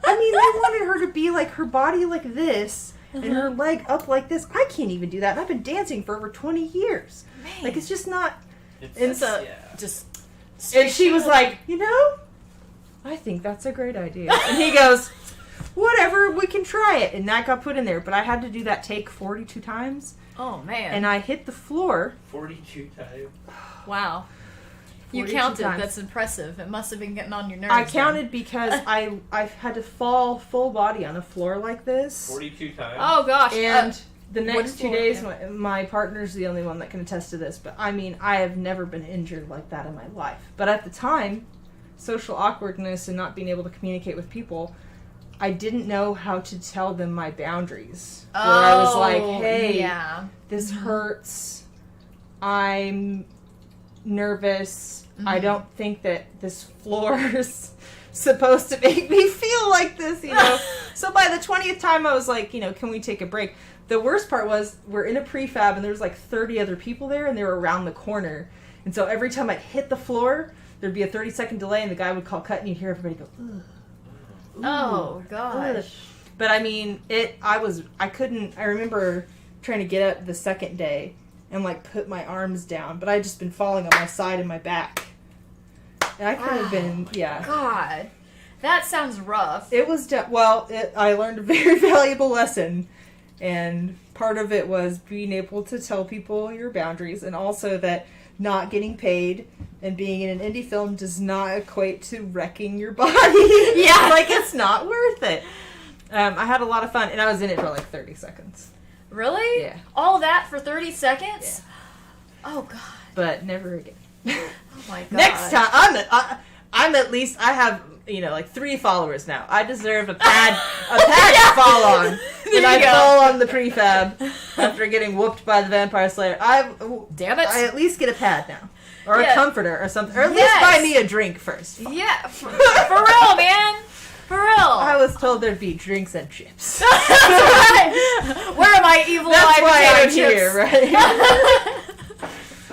Speaker 2: I mean, they wanted her to be like her body like this and her leg up like this. I can't even do that. And I've been dancing for over 20 years.
Speaker 1: Man.
Speaker 2: Like, it's just not...
Speaker 1: It's
Speaker 2: just... And she was like, you know, I think that's a great idea. And he goes, whatever, we can try it. And that got put in there. But I had to do that take 42 times.
Speaker 1: Oh, man.
Speaker 2: And I hit the floor.
Speaker 3: 42 times.
Speaker 1: Wow. You
Speaker 2: 42
Speaker 1: counted.
Speaker 2: times.
Speaker 1: That's impressive. It must have been getting on your nerves.
Speaker 2: I counted because I had to fall full body on a floor like this.
Speaker 3: 42 times.
Speaker 1: Oh, gosh.
Speaker 2: And the next
Speaker 1: wooden
Speaker 2: 2
Speaker 1: floor,
Speaker 2: days,
Speaker 1: yeah.
Speaker 2: my partner's the only one that can attest to this. But I mean, I have never been injured like that in my life. But at the time, social awkwardness and not being able to communicate with people, I didn't know how to tell them my boundaries. Where I was like, hey,
Speaker 1: yeah.
Speaker 2: this hurts. I'm nervous. I don't think that this floor is supposed to make me feel like this, you know. So by the 20th time, I was like, you know, can we take a break? The worst part was we're in a prefab and there's like 30 other people there and they were around the corner. And so every time I'd hit the floor, there'd be a 30-second delay and the guy would call cut and you'd hear everybody go, ugh.
Speaker 1: Oh, gosh.
Speaker 2: Ugh. But I mean, I remember trying to get up the second day and like put my arms down, but I'd just been falling on my side and my back. And I could have been, yeah.
Speaker 1: God. That sounds rough.
Speaker 2: It was, I learned a very valuable lesson. And part of it was being able to tell people your boundaries and also that not getting paid and being in an indie film does not equate to wrecking your body.
Speaker 1: Yeah.
Speaker 2: Like, it's not worth it. I had a lot of fun, and I was in it for like 30 seconds.
Speaker 1: Really?
Speaker 2: Yeah.
Speaker 1: All that for 30 seconds? Yeah. Oh, God.
Speaker 2: But never again.
Speaker 1: Oh, my God.
Speaker 2: Next time, I'm at least, I have, you know, like 3 followers now. I deserve a pad to fall on. And I fell on the prefab after getting whooped by the Vampire Slayer.
Speaker 1: Damn it.
Speaker 2: I at least get a pad now. Or
Speaker 1: Yeah.
Speaker 2: a comforter or something. Or at least buy me a drink first.
Speaker 1: Yeah. For real, man. For real.
Speaker 2: I was told there'd be drinks and chips.
Speaker 1: Where are my evil
Speaker 2: That's
Speaker 1: eye
Speaker 2: why
Speaker 1: potato
Speaker 2: I'm
Speaker 1: chips?
Speaker 2: here, right?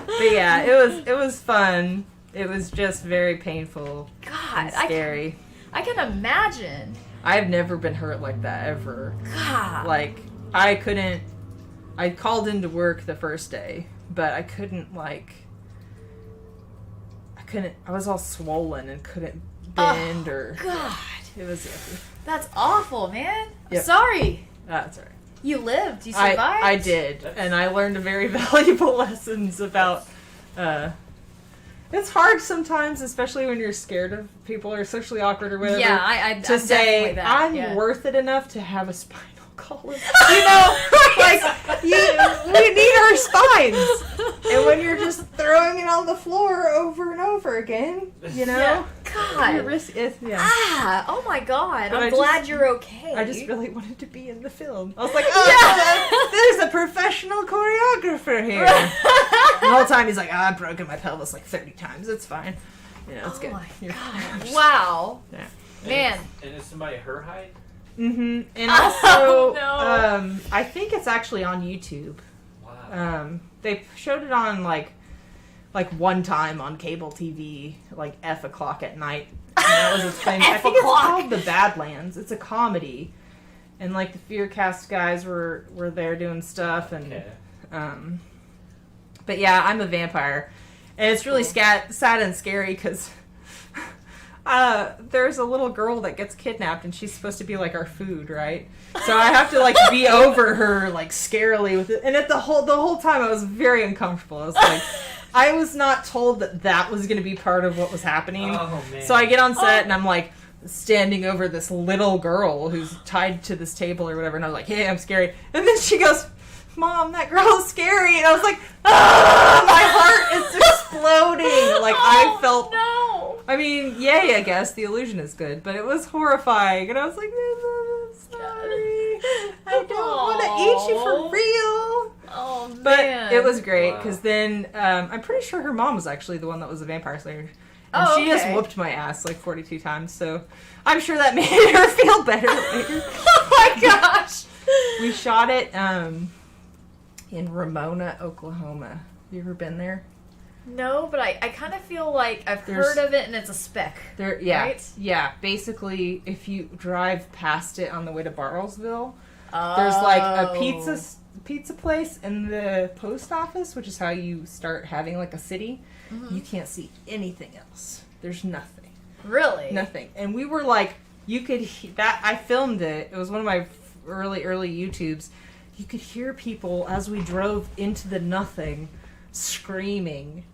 Speaker 2: But yeah, it was fun. It was just very painful.
Speaker 1: God,
Speaker 2: and scary.
Speaker 1: I can imagine.
Speaker 2: I've never been hurt like that ever.
Speaker 1: God.
Speaker 2: Like, I called into work the first day, but I was all swollen and couldn't bend or...
Speaker 1: God.
Speaker 2: It was yucky.
Speaker 1: That's awful, man.
Speaker 2: Yep.
Speaker 1: Sorry.
Speaker 2: That's all right.
Speaker 1: You lived. You survived.
Speaker 2: I did, and I learned very valuable lessons about... it's hard sometimes, especially when you're scared of people or socially awkward or whatever.
Speaker 1: Yeah, I'm
Speaker 2: to say,
Speaker 1: definitely that.
Speaker 2: I'm
Speaker 1: Yeah.
Speaker 2: worth it enough to have a spinal column. You know, like, we need our spines. And when you're just throwing it on the floor over and over again, you know?
Speaker 1: Yeah.
Speaker 2: Your
Speaker 1: God.
Speaker 2: risk is, yeah.
Speaker 1: Oh my God.
Speaker 2: But
Speaker 1: I'm
Speaker 2: I
Speaker 1: glad
Speaker 2: just-
Speaker 1: you're okay.
Speaker 2: I just really wanted to be in the film. I was like, oh, there's a professional choreographer here. The whole time he's like, I've broken my pelvis like 30 times. It's fine. You know, it's
Speaker 1: Oh
Speaker 2: good.
Speaker 1: my
Speaker 2: You're
Speaker 1: God.
Speaker 2: fine.
Speaker 1: Wow.
Speaker 2: Yeah.
Speaker 1: Man.
Speaker 3: And is somebody her height?
Speaker 2: Mm-hmm. And also,
Speaker 1: no.
Speaker 2: I think it's actually on YouTube.
Speaker 3: Wow.
Speaker 2: They showed it on like one time on cable TV, like F o'clock at night. And that was its thing. I think it's called The Badlands. It's a comedy, and like the Fearcast guys were there doing stuff, and
Speaker 3: Okay.
Speaker 2: but yeah, I'm a vampire, and it's really sad and scary because. There's a little girl that gets kidnapped and she's supposed to be like our food, right? So I have to like be over her like scarily with it. And the whole time I was very uncomfortable. I was like, I was not told that was going to be part of what was happening.
Speaker 3: Oh, man.
Speaker 2: So I get on set and I'm like standing over this little girl who's tied to this table or whatever. And I was like, hey, I'm scary. And then she goes, Mom, that girl is scary. And I was like, ah, my heart is exploding. Like I felt...
Speaker 1: No.
Speaker 2: I mean, yay, I guess. The illusion is good. But it was horrifying. And I was like, sorry. I don't want to eat you for real.
Speaker 5: Oh, man.
Speaker 2: But it was great,
Speaker 3: Wow.
Speaker 2: because then I'm pretty sure her mom was actually the one that was a vampire slayer. And
Speaker 1: Oh,
Speaker 2: she has
Speaker 1: okay.
Speaker 2: whooped my ass like 42 times, so I'm sure that made her feel better later.
Speaker 1: Oh my gosh.
Speaker 2: We shot it in Ramona, Oklahoma. Have you ever been there?
Speaker 1: No, but I kind of feel like I've
Speaker 2: There's-
Speaker 1: heard of it and it's a spec.
Speaker 2: There, yeah,
Speaker 1: Right?
Speaker 2: yeah. Basically, if you drive past it on the way to Bartlesville, there's like a pizza place and the post office, which is how you start having like a city. You can't see anything else. There's nothing.
Speaker 1: Really?
Speaker 2: Nothing. And we were like, you could that I filmed it. It was one of my early YouTubes. You could hear people as we drove into the nothing screaming,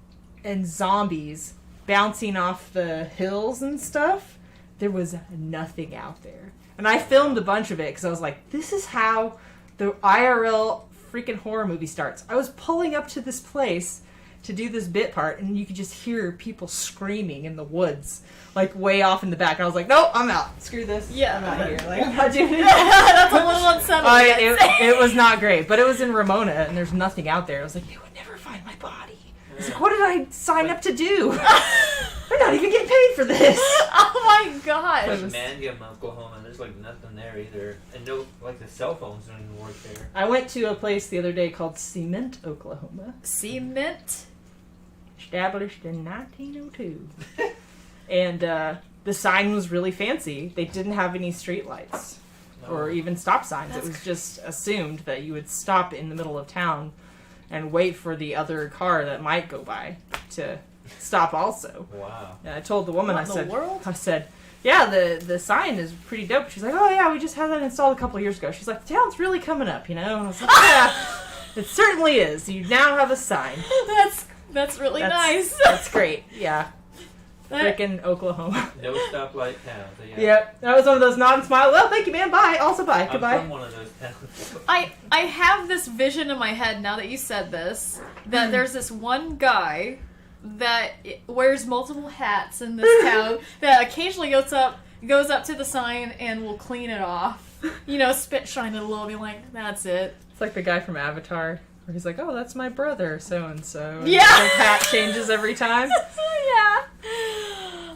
Speaker 2: and zombies bouncing off the hills and stuff. There was nothing out there. And I filmed a bunch of it because I was like, this is how the IRL freaking horror movie starts. I was pulling up to this place to do this bit part, and you could just hear people screaming in the woods, like way off in the back. And I was like, nope, I'm out. Screw this.
Speaker 1: Yeah.
Speaker 2: I'm out here. Like, I'm not doing it.
Speaker 1: That's a little unsettling.
Speaker 2: It was not great, but it was in Ramona, and there's nothing out there. I was like, they would never find my body. I was like, what did I sign up to do? I'm not even getting paid for this.
Speaker 1: Oh my gosh.
Speaker 2: But-
Speaker 3: Like Mangum, Oklahoma, there's like nothing there either. And no, like the cell phones don't even work there.
Speaker 2: I went to a place the other day called Cement, Oklahoma,
Speaker 1: Cement?
Speaker 2: established in 1902. And the sign was really fancy. They didn't have any street lights or even stop signs. It was just assumed that you would stop in the middle of town and wait for the other car that might go by to stop also.
Speaker 3: Wow.
Speaker 2: And I told the woman,
Speaker 1: What in the world?
Speaker 2: I said, yeah, the sign is pretty dope. She's like, oh yeah, we just had that installed a couple of years ago. She's like, the town's really coming up, you know? And I was like, yeah, it certainly is. You now have a sign.
Speaker 1: That's really
Speaker 2: That's-
Speaker 1: nice.
Speaker 2: That's great. Yeah. Frickin' Oklahoma.
Speaker 3: No stoplight town. So yeah.
Speaker 2: Yep. That was one of those nod and smile. Well, thank you, man. Bye. Also, bye.
Speaker 3: I'm
Speaker 2: Goodbye.
Speaker 3: from one of those towns.
Speaker 1: I have this vision in my head now that you said this, that there's this one guy that wears multiple hats in this town that occasionally goes up to the sign and will clean it off. You know, spit shine it a little, be like, that's it.
Speaker 2: It's like the guy from Avatar, where he's like, oh, that's my brother, so-and-so.
Speaker 1: Yeah.
Speaker 2: His hat changes every time.
Speaker 1: Yeah.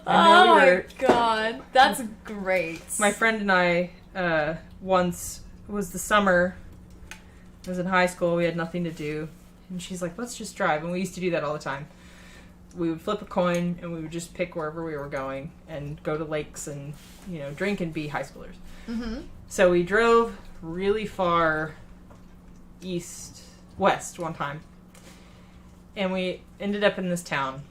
Speaker 2: I know
Speaker 1: Oh
Speaker 2: we
Speaker 1: my
Speaker 2: were-
Speaker 1: god. That's great.
Speaker 2: My friend and I, once, it was the summer, I was in high school, we had nothing to do, and she's like, let's just drive, and we used to do that all the time. We would flip a coin, and we would just pick wherever we were going, and go to lakes, and, you know, drink and be high schoolers.
Speaker 1: Mm-hmm.
Speaker 2: So we drove really far west one time, and we ended up in this town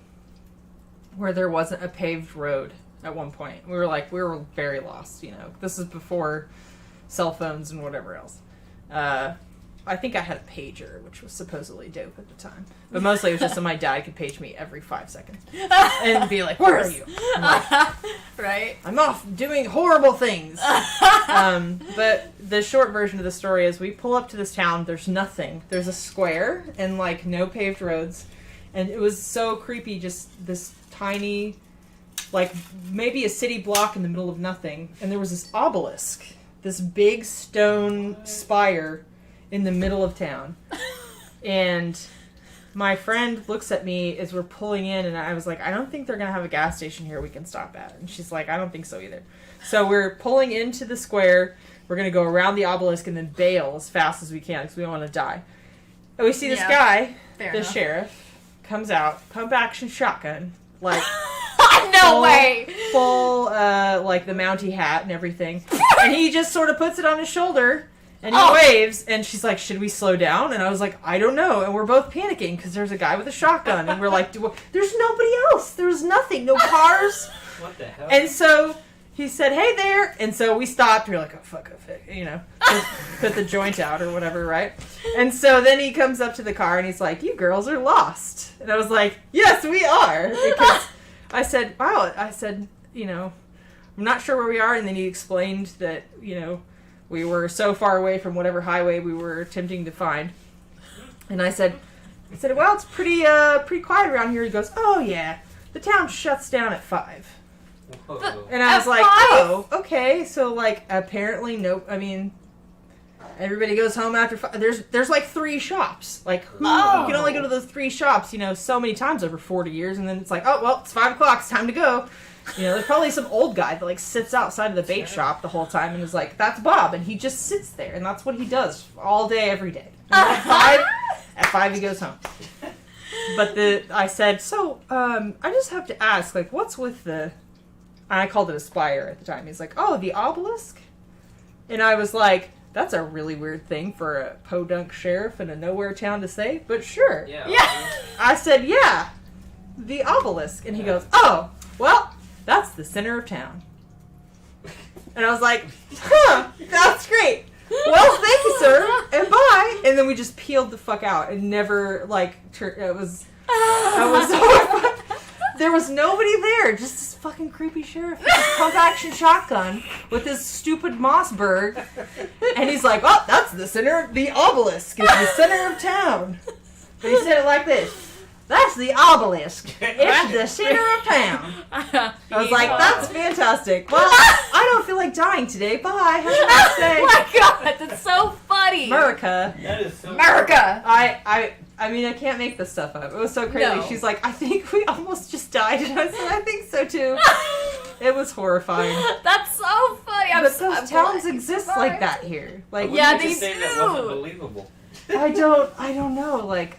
Speaker 2: where there wasn't a paved road at one point. We were very lost, you know. This is before cell phones and whatever else. I think I had a pager, which was supposedly dope at the time. But mostly it was just so my dad could page me every 5 seconds. And be like, where are you? I'm like,
Speaker 1: Right?
Speaker 2: I'm off doing horrible things. But the short version of the story is we pull up to this town, there's nothing. There's a square and like no paved roads. And it was so creepy, just this tiny, like maybe a city block in the middle of nothing. And there was this obelisk, this big stone spire in the middle of town. And my friend looks at me as we're pulling in, and I was like, I don't think they're going to have a gas station here we can stop at. And she's like, I don't think so either. So we're pulling into the square. We're going to go around the obelisk and then bail as fast as we can because we don't want to die. And we see this guy,
Speaker 1: Fair
Speaker 2: the
Speaker 1: enough.
Speaker 2: sheriff, comes out, pump action shotgun, like
Speaker 1: No way!
Speaker 2: full, like the Mountie hat and everything. And he just sort of puts it on his shoulder. And he waves, and she's like, should we slow down? And I was like, I don't know. And we're both panicking because there's a guy with a shotgun. And we're like, there's nobody else. There's nothing. No cars.
Speaker 3: What the hell?
Speaker 2: And so he said, hey there. And so we stopped. We were like, oh, fuck, you know, put the joint out or whatever, right? And so then he comes up to the car, and he's like, you girls are lost. And I was like, yes, we are. Because I said, wow. I said, you know, I'm not sure where we are. And then he explained that, you know, we were so far away from whatever highway we were attempting to find. And I said, well, it's pretty quiet around here. He goes, oh yeah, the town shuts down at 5.
Speaker 3: Whoa.
Speaker 2: And I was
Speaker 1: At
Speaker 2: like,
Speaker 1: 5?
Speaker 2: oh, okay. So, like, apparently, everybody goes home after 5. There's like 3 shops. Like, you can only go to those 3 shops, so many times over 40 years. And then it's like, oh, well, it's 5 o'clock. It's time to go. There's probably some old guy that, like, sits outside of the bait shop the whole time and is like, that's Bob. And he just sits there. And that's what he does all day, every day. And at 5, he goes home. But I said, so, I just have to ask, like, what's with the... I called it a spire at the time. He's like, oh, the obelisk? And I was like, that's a really weird thing for a podunk sheriff in a nowhere town to say, but sure.
Speaker 3: Yeah.
Speaker 2: I said, yeah, the obelisk. And he goes, oh, well, that's the center of town. And I was like, huh, that's great. Well, thank you, sir, and bye. And then we just peeled the fuck out and never, like, it was horrified. There was nobody there, just this fucking creepy sheriff with his pump-action shotgun with his stupid Mossberg. And he's like, oh, that's the center, the obelisk is the center of town. But he said it like this. That's the obelisk. It's the center of town. I was like, that's fantastic. Well, I don't feel like dying today. Bye. Have a nice day.
Speaker 1: Oh my god, that's so funny.
Speaker 2: America.
Speaker 3: That is so
Speaker 1: America.
Speaker 2: I mean, I can't make this stuff up. It was so crazy.
Speaker 1: No.
Speaker 2: She's like, I think we almost just died. And I said, I think so too. It was horrifying.
Speaker 1: That's so funny.
Speaker 2: But those towns exist like that here. Like,
Speaker 1: Yeah,
Speaker 3: What did you
Speaker 1: they
Speaker 3: say that
Speaker 1: do.
Speaker 3: wasn't believable?
Speaker 2: I don't know. Like,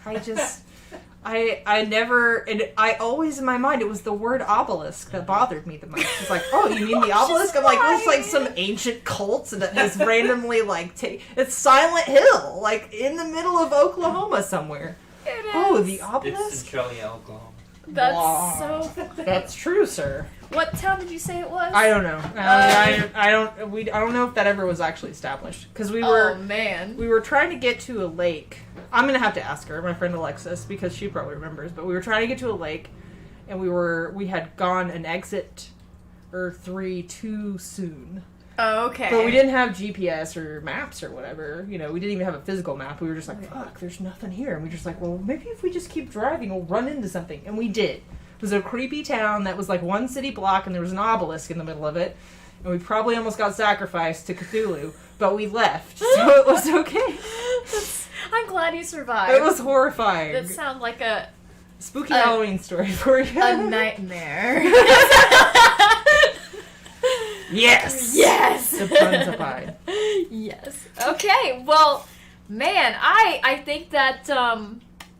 Speaker 2: I never, and I always in my mind, it was the word obelisk that bothered me the most. It's like, oh, you mean the obelisk? I'm like, oh, it's like some ancient cult that has randomly, like, it's Silent Hill, like, in the middle of Oklahoma somewhere.
Speaker 1: It is.
Speaker 2: Oh, the
Speaker 3: It's
Speaker 2: obelisk?
Speaker 3: Centralia, Oklahoma.
Speaker 1: That's
Speaker 2: Wow.
Speaker 1: so.
Speaker 2: That's true, sir.
Speaker 1: What town did you say it was?
Speaker 2: I don't know. I don't know if that ever was actually established. Because we were...
Speaker 1: Oh man.
Speaker 2: We were trying to get to a lake. I'm going to have to ask her, my friend Alexis, because she probably remembers. But we were trying to get to a lake, and we had gone an exit or 3 too soon.
Speaker 1: Okay.
Speaker 2: But we didn't have GPS or maps or whatever. We didn't even have a physical map. We were just like, fuck, there's nothing here. And we were just like, well, maybe if we just keep driving, we'll run into something. And we did. It was a creepy town that was like 1 city block, and there was an obelisk in the middle of it. And we probably almost got sacrificed to Cthulhu, but we left, so it was okay.
Speaker 1: I'm glad you survived.
Speaker 2: It was horrifying.
Speaker 1: That sounds like a
Speaker 2: Spooky Halloween story for you.
Speaker 1: nightmare.
Speaker 2: Yes!
Speaker 1: Yes!
Speaker 2: The puns abide.
Speaker 1: Yes. Okay, well, man, I think that,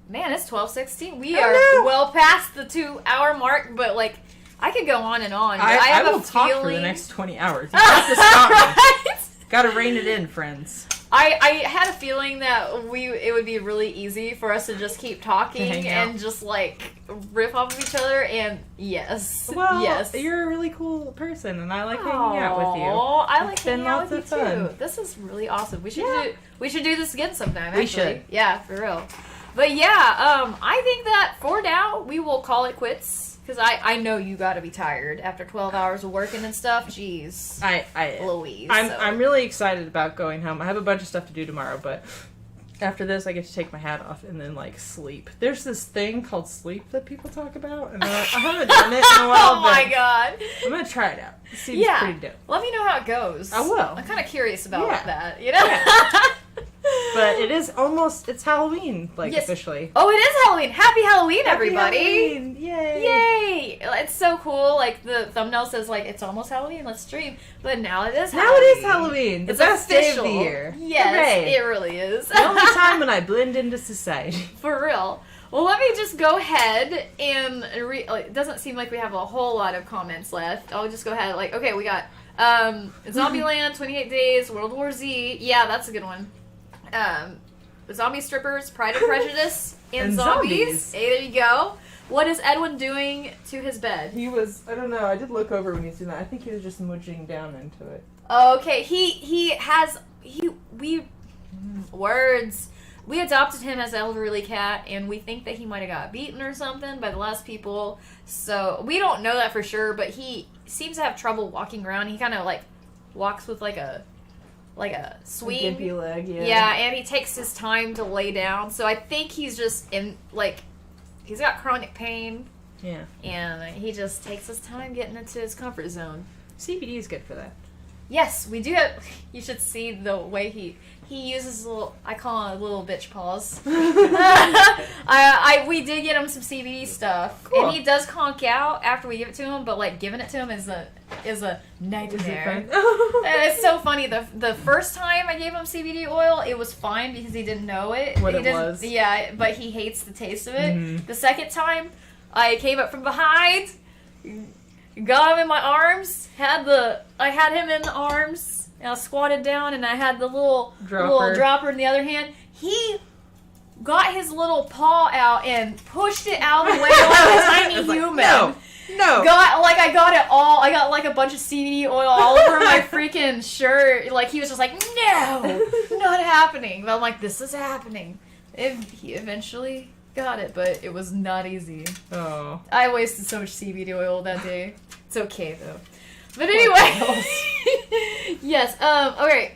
Speaker 1: man, it's 12:16. We are well past the 2-hour mark, but, like, I could go on and on. But I have
Speaker 2: will
Speaker 1: a
Speaker 2: talk
Speaker 1: feeling...
Speaker 2: for the next 20 hours. You have to stop me.
Speaker 1: Right?
Speaker 2: Gotta rein it in, friends.
Speaker 1: I had a feeling that it would be really easy for us to just keep talking
Speaker 2: hang out.
Speaker 1: and just like riff off of each other, and yes.
Speaker 2: Well,
Speaker 1: yes.
Speaker 2: you're a really cool person, and I like hanging out with you.
Speaker 1: I like
Speaker 2: It's been
Speaker 1: hanging out
Speaker 2: lots
Speaker 1: with
Speaker 2: of
Speaker 1: you
Speaker 2: fun.
Speaker 1: too. This is really awesome. We should
Speaker 2: Yeah.
Speaker 1: do this again sometime.
Speaker 2: We
Speaker 1: Actually.
Speaker 2: should.
Speaker 1: Yeah, for real. But yeah, I think that for now we will call it quits. Because I know you gotta be tired after 12 hours of working and stuff. Jeez. Louise.
Speaker 2: I'm really excited about going home. I have a bunch of stuff to do tomorrow, but after this I get to take my hat off and then like sleep. There's this thing called sleep that people talk about, and I haven't done it in a while.
Speaker 1: Oh my
Speaker 2: but
Speaker 1: god.
Speaker 2: I'm gonna try it out. It seems pretty dope.
Speaker 1: Let me know how it goes.
Speaker 2: I will.
Speaker 1: I'm kind of curious about
Speaker 2: Yeah.
Speaker 1: that, you know?
Speaker 2: But it's Halloween, like,
Speaker 1: Yes.
Speaker 2: officially.
Speaker 1: Oh, it is Halloween. Happy Halloween,
Speaker 2: Happy
Speaker 1: everybody.
Speaker 2: Halloween. Yay!
Speaker 1: Yay! It's so cool. Like, the thumbnail says, like, it's almost Halloween, let's stream. But now it is
Speaker 2: Now
Speaker 1: Halloween.
Speaker 2: it is Halloween. The
Speaker 1: It's
Speaker 2: best
Speaker 1: official.
Speaker 2: day of the year.
Speaker 1: Yes,
Speaker 2: Hooray.
Speaker 1: it really is.
Speaker 2: The only time when I blend into society.
Speaker 1: For real. Well, let me just go ahead and it doesn't seem like we have a whole lot of comments left. I'll just go ahead. Like, okay, we got Zombieland, 28 Days, World War Z. Yeah, that's a good one. Zombie Strippers, Pride and Prejudice, and Zombies. Hey, there you go. What is Edwin doing to his bed?
Speaker 2: He was, I don't know, I did look over when he was doing that. I think he was just smooching down into it.
Speaker 1: Okay, we adopted him as an elderly cat, and we think that he might have got beaten or something by the last people. So we don't know that for sure, but he seems to have trouble walking around. He kind of like walks with like a swing.
Speaker 2: A gimpy leg, yeah.
Speaker 1: Yeah, and he takes his time to lay down. So I think he's just in like he's got chronic pain.
Speaker 2: Yeah.
Speaker 1: And he just takes his time getting into his comfort zone.
Speaker 5: CBD is good for that.
Speaker 1: Yes, we do have. You should see the way he uses little. I call it little bitch paws. We did get him some CBD stuff,
Speaker 5: Cool.
Speaker 1: and he does conk out after we give it to him. But like giving it to him is a nightmare. It's so funny. The first time I gave him CBD oil, it was fine because he didn't know it.
Speaker 5: What
Speaker 1: he
Speaker 5: it
Speaker 1: didn't-
Speaker 5: was.
Speaker 1: Yeah, but he hates the taste of it.
Speaker 5: Mhm.
Speaker 1: The second time, I came up from behind. Got him in my arms. I had him in the arms. And I squatted down, and I had the little dropper in the other hand. He got his little paw out and pushed it out of the way like a tiny human.
Speaker 5: No.
Speaker 1: I got it all. I got like a bunch of CBD oil all over my freaking shirt. Like he was just like, no, not happening. But I'm like, this is happening. He eventually got it, but it was not easy.
Speaker 2: Oh.
Speaker 1: I wasted so much CBD oil that day. It's okay though. But anyway, yes. Okay.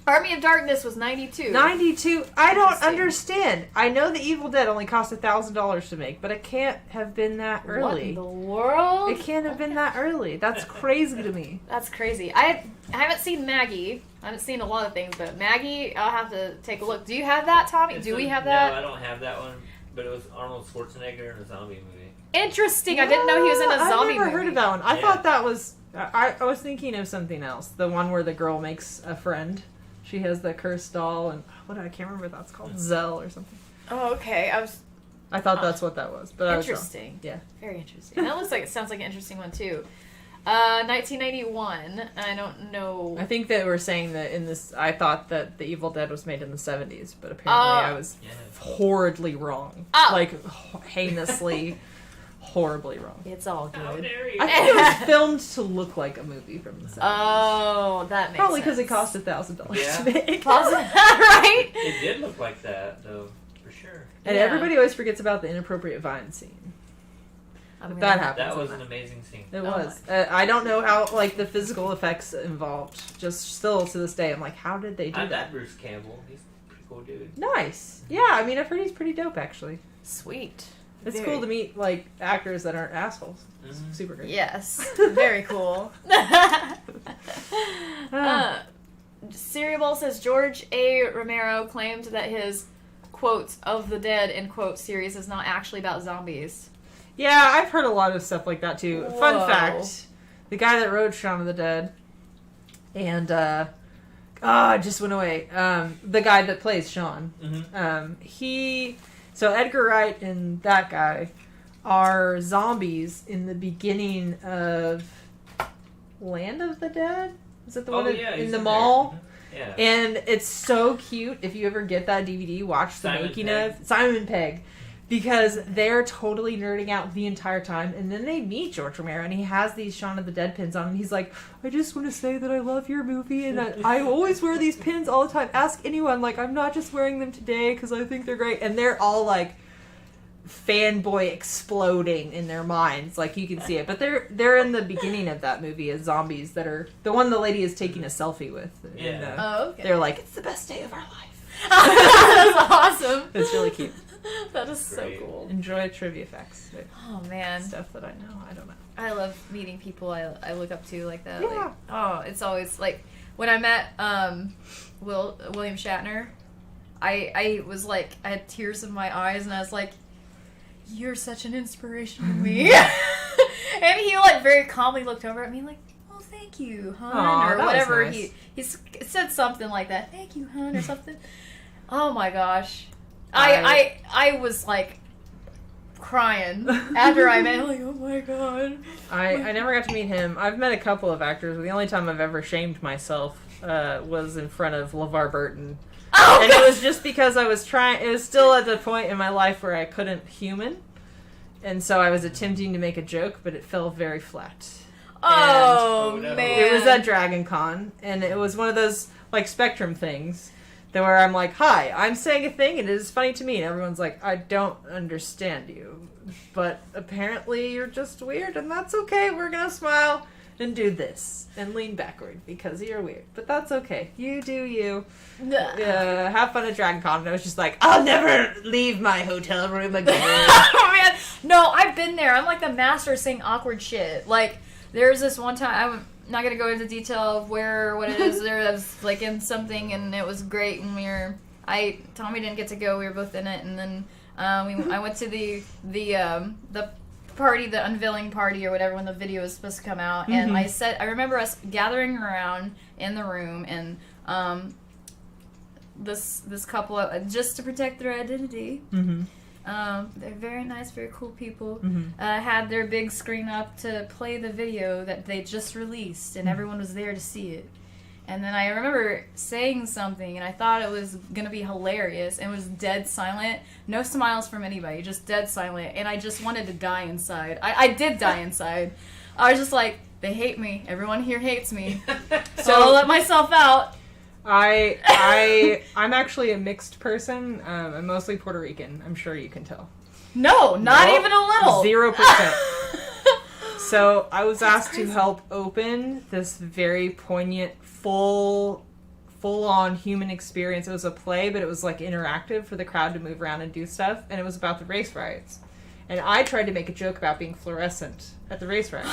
Speaker 1: Army of Darkness was 92.
Speaker 5: 92. I don't
Speaker 1: Interesting.
Speaker 5: understand. I know The Evil Dead only cost $1,000 to make, but it can't have been that
Speaker 1: What
Speaker 5: early.
Speaker 1: in the world?
Speaker 5: It can't have been that early. That's crazy to me.
Speaker 1: That's crazy. I haven't seen Maggie. I haven't seen a lot of things, but Maggie, I'll have to take a look. Do you have that, Tommy? Do we have that?
Speaker 3: No, I don't have that one. But it was Arnold Schwarzenegger in a zombie movie.
Speaker 1: Interesting. I didn't know he was in a zombie
Speaker 5: I've never
Speaker 1: movie.
Speaker 5: heard of that one. I
Speaker 3: Yeah.
Speaker 5: thought that was... I was thinking of something else. The one where the girl makes a friend. She has the cursed doll, and I can't remember what that's called. Zell or something.
Speaker 1: Oh, okay.
Speaker 5: I thought that's what that was, but I was wrong.
Speaker 1: Interesting.
Speaker 5: Yeah.
Speaker 1: Very interesting. That sounds like an interesting one too. 1991. I don't know.
Speaker 5: I think that we're saying that in this... I thought that The Evil Dead was made in the 70s, but apparently I was
Speaker 3: Yeah.
Speaker 5: horridly wrong.
Speaker 1: Oh.
Speaker 5: Like, heinously, horribly wrong.
Speaker 1: It's all
Speaker 3: How
Speaker 1: good.
Speaker 3: dare you?
Speaker 5: I think it was filmed to look like a movie from the 70s.
Speaker 1: Oh, that makes
Speaker 5: Probably
Speaker 1: sense.
Speaker 5: because it cost $1,000
Speaker 3: Yeah.
Speaker 5: to make.
Speaker 1: right?
Speaker 3: It did look like that, though, for sure.
Speaker 5: And
Speaker 1: Yeah.
Speaker 5: everybody always forgets about the inappropriate vine scene.
Speaker 1: I'm
Speaker 5: That
Speaker 1: gonna-
Speaker 5: happens.
Speaker 3: That
Speaker 5: in
Speaker 3: was an amazing scene.
Speaker 5: It
Speaker 1: Oh
Speaker 5: was. I don't know how, like, the physical effects involved. Just still to this day, I'm like, how did they do
Speaker 3: I
Speaker 5: that?
Speaker 3: met Bruce Campbell. He's a pretty cool dude.
Speaker 5: Nice. Yeah, I mean, I've heard he's pretty dope, actually.
Speaker 1: Sweet.
Speaker 5: It's
Speaker 1: Very-
Speaker 5: cool to meet, like, actors that aren't assholes. It's
Speaker 3: Mhm.
Speaker 5: super great.
Speaker 1: Yes. Very cool. Cerebral says George A. Romero claimed that his quote of the dead end quote series is not actually about zombies.
Speaker 5: Yeah, I've heard a lot of stuff like that, too.
Speaker 1: Whoa.
Speaker 5: Fun fact, the guy that wrote Shaun of the Dead, and, it just went away. The guy that plays Shaun.
Speaker 3: Mm-hmm.
Speaker 5: So Edgar Wright and that guy are zombies in the beginning of Land of the Dead? Is that the one
Speaker 3: yeah, he's
Speaker 5: in the
Speaker 3: in
Speaker 5: mall?
Speaker 3: there. Yeah.
Speaker 5: And it's so cute. If you ever get that DVD, watch the
Speaker 3: Simon
Speaker 5: making
Speaker 3: Pegg.
Speaker 5: of Simon Pegg. Because they're totally nerding out the entire time. And then they meet George Romero, and he has these Shaun of the Dead pins on. And he's like, I just want to say that I love your movie, and I always wear these pins all the time. Ask anyone. Like, I'm not just wearing them today because I think they're great. And they're all, like, fanboy exploding in their minds. Like, you can see it. But they're in the beginning of that movie as zombies that are... The one the lady is taking a selfie with. And,
Speaker 3: Yeah.
Speaker 1: Oh, okay.
Speaker 5: they're like, it's the best day of our life.
Speaker 1: That's awesome.
Speaker 5: It's really cute.
Speaker 1: That is so
Speaker 3: Great.
Speaker 1: cool.
Speaker 5: Enjoy trivia facts.
Speaker 1: Oh man,
Speaker 5: Stuff that I know. I don't know.
Speaker 1: I love meeting people I look up to like that.
Speaker 5: Yeah.
Speaker 1: Like, oh, it's always like when I met William Shatner, I was like, I had tears in my eyes, and I was like, you're such an inspiration to me. And he like very calmly looked over at me like, oh, thank you, hon,
Speaker 5: Aw,
Speaker 1: or
Speaker 5: that was
Speaker 1: whatever.
Speaker 5: nice.
Speaker 1: He said something like that, thank you, hon, or something. Oh my gosh,
Speaker 5: I-
Speaker 1: I was like crying after I met him, like, oh my god.
Speaker 5: I never got to meet him. I've met a couple of actors, but the only time I've ever shamed myself was in front of LeVar Burton.
Speaker 1: Oh,
Speaker 5: And it was just because I was trying... It was still at the point in my life where I couldn't human. And so I was attempting to make a joke, but it fell very flat.
Speaker 1: oh
Speaker 3: And-
Speaker 1: man.
Speaker 5: It was at Dragon Con, and it was one of those, like, Spectrum things. That where I'm like, hi, I'm saying a thing, and it is funny to me. And everyone's like, I don't understand you. But apparently you're just weird, and that's okay. We're going to smile. and do this and lean backward because you're weird. But that's okay. You do you. Have fun at Dragon Con. And I was just like, I'll never leave my hotel room again.
Speaker 1: Oh man, no, I've been there. I'm like the master of saying awkward shit. Like, there's this one time, I'm not gonna go into detail of where, what it is. There, I was like in something, and it was great. And Tommy didn't get to go. We were both in it, and then I went to the party, the unveiling party or whatever, when the video was supposed to come out. And I remember us gathering around in the room, and this couple, just to protect their identity. They're very nice, very cool people. Had their big screen up to play the video that they just released, and everyone was there to see it. And then I remember saying something, and I thought it was going to be hilarious, and it was dead silent. No smiles from anybody, just dead silent. And I just wanted to die inside. I did die inside. I was just like, they hate me. Everyone here hates me. So I'll let myself out.
Speaker 2: I'm actually a mixed person. I'm mostly Puerto Rican. I'm sure you can tell.
Speaker 1: No, not even a little.
Speaker 2: 0%. So I was asked to help open this very poignant, full-on human experience. It was a play, but it was like interactive for the crowd to move around and do stuff, and it was about the race riots. And I tried to make a joke about being fluorescent at the race riots.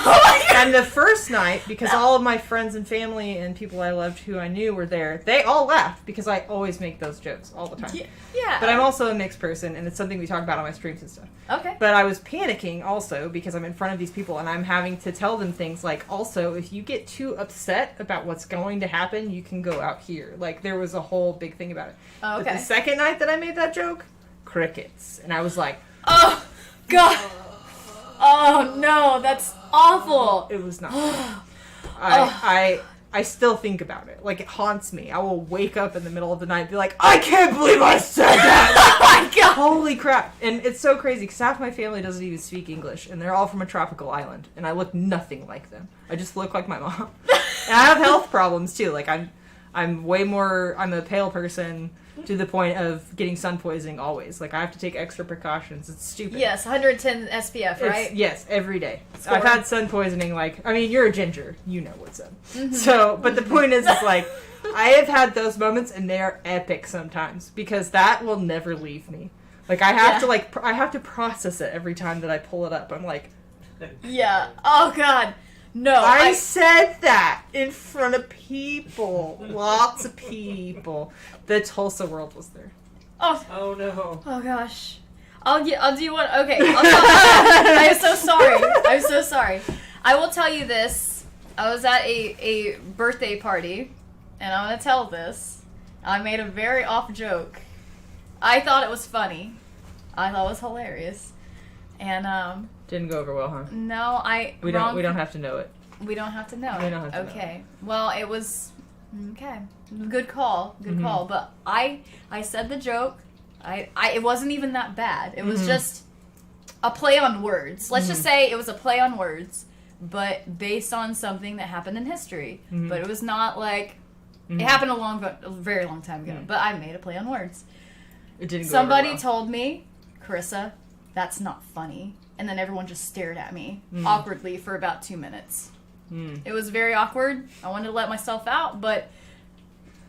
Speaker 2: And the first night, because all of my friends and family and people I loved who I knew were there, they all laughed because I always make those jokes all the time.
Speaker 1: Yeah.
Speaker 2: But I'm also a mixed person, and it's something we talk about on my streams and stuff.
Speaker 1: Okay.
Speaker 2: But I was panicking also because I'm in front of these people, and I'm having to tell them things like, also, if you get too upset about what's going to happen, you can go out here. Like, there was a whole big thing about it.
Speaker 1: Oh, okay.
Speaker 2: But the second night that I made that joke, crickets. And I was like,
Speaker 1: oh, God. Oh, no, that's awful.
Speaker 2: it was not fun. I still think about it. Like, it haunts me. I will wake up in the middle of the night and be like, I can't believe I said that!
Speaker 1: Oh, my God.
Speaker 2: Holy crap. And it's so crazy because half my family doesn't even speak English, and they're all from a tropical island, and I look nothing like them. I just look like my mom. And I have health problems, too. Like, I'm way more, I'm a pale person to the point of getting sun poisoning always. Like, I have to take extra precautions. It's stupid.
Speaker 1: Yes, 110 SPF, right?
Speaker 2: Yes, every day.
Speaker 1: Score.
Speaker 2: I've had sun poisoning, like, I mean, you're a ginger. You know what's up. So, but the point is, like, I have had those moments, and they are epic sometimes, because that will never leave me. Like, I have to, I have to process it every time that I pull it up. I'm like,
Speaker 1: Yeah. Oh, God. No.
Speaker 2: I said that in front of people. Lots of people. The Tulsa world was there.
Speaker 3: Oh no.
Speaker 1: Oh gosh. I'll do one. Okay. I'm so sorry. I'm so sorry. I will tell you this. I was at a birthday party, and I'm gonna tell this. I made a very off joke. I thought it was funny. I thought it was hilarious. And
Speaker 2: Didn't go over well, huh?
Speaker 1: no,
Speaker 2: We don't have to know it.
Speaker 1: We don't have to know.
Speaker 2: We don't have to know.
Speaker 1: Okay. Well, it was okay. Good call. Good call. But I said the joke. It wasn't even that bad. It was just a play on words. Let's just say it was a play on words, but based on something that happened in history. But it was not like it happened a very long time ago. But I made a play on words.
Speaker 2: It didn't go
Speaker 1: Somebody
Speaker 2: over well.
Speaker 1: told me, Carissa, that's not funny. And then everyone just stared at me awkwardly for about 2 minutes. It was very awkward. I wanted to let myself out, but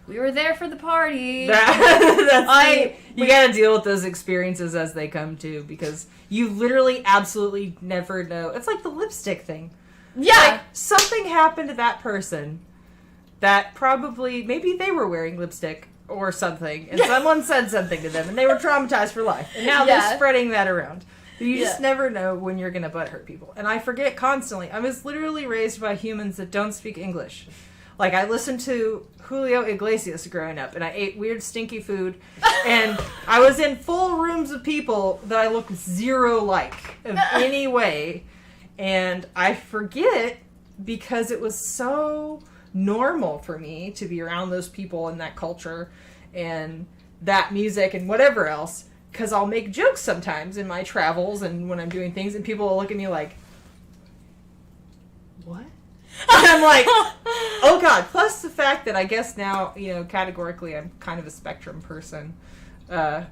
Speaker 1: we were there for the party.
Speaker 2: You gotta deal with those experiences as they come too, because you literally absolutely never know. It's like the lipstick thing.
Speaker 1: Yeah.
Speaker 2: Like, something happened to that person that probably, maybe they were wearing lipstick or something, and someone said something to them, and they were traumatized for life. And now they're spreading that around. You just never know when you're gonna butthurt people. And I forget constantly. I was literally raised by humans that don't speak English. Like, I listened to Julio Iglesias growing up, and I ate weird, stinky food, and I was in full rooms of people that I looked zero like of any way, and I forget because it was so normal for me to be around those people and that culture and that music and whatever else. Because I'll make jokes sometimes in my travels and when I'm doing things, and people will look at me like, what? And I'm like, oh God. Plus the fact that I guess now, categorically I'm kind of a spectrum person. I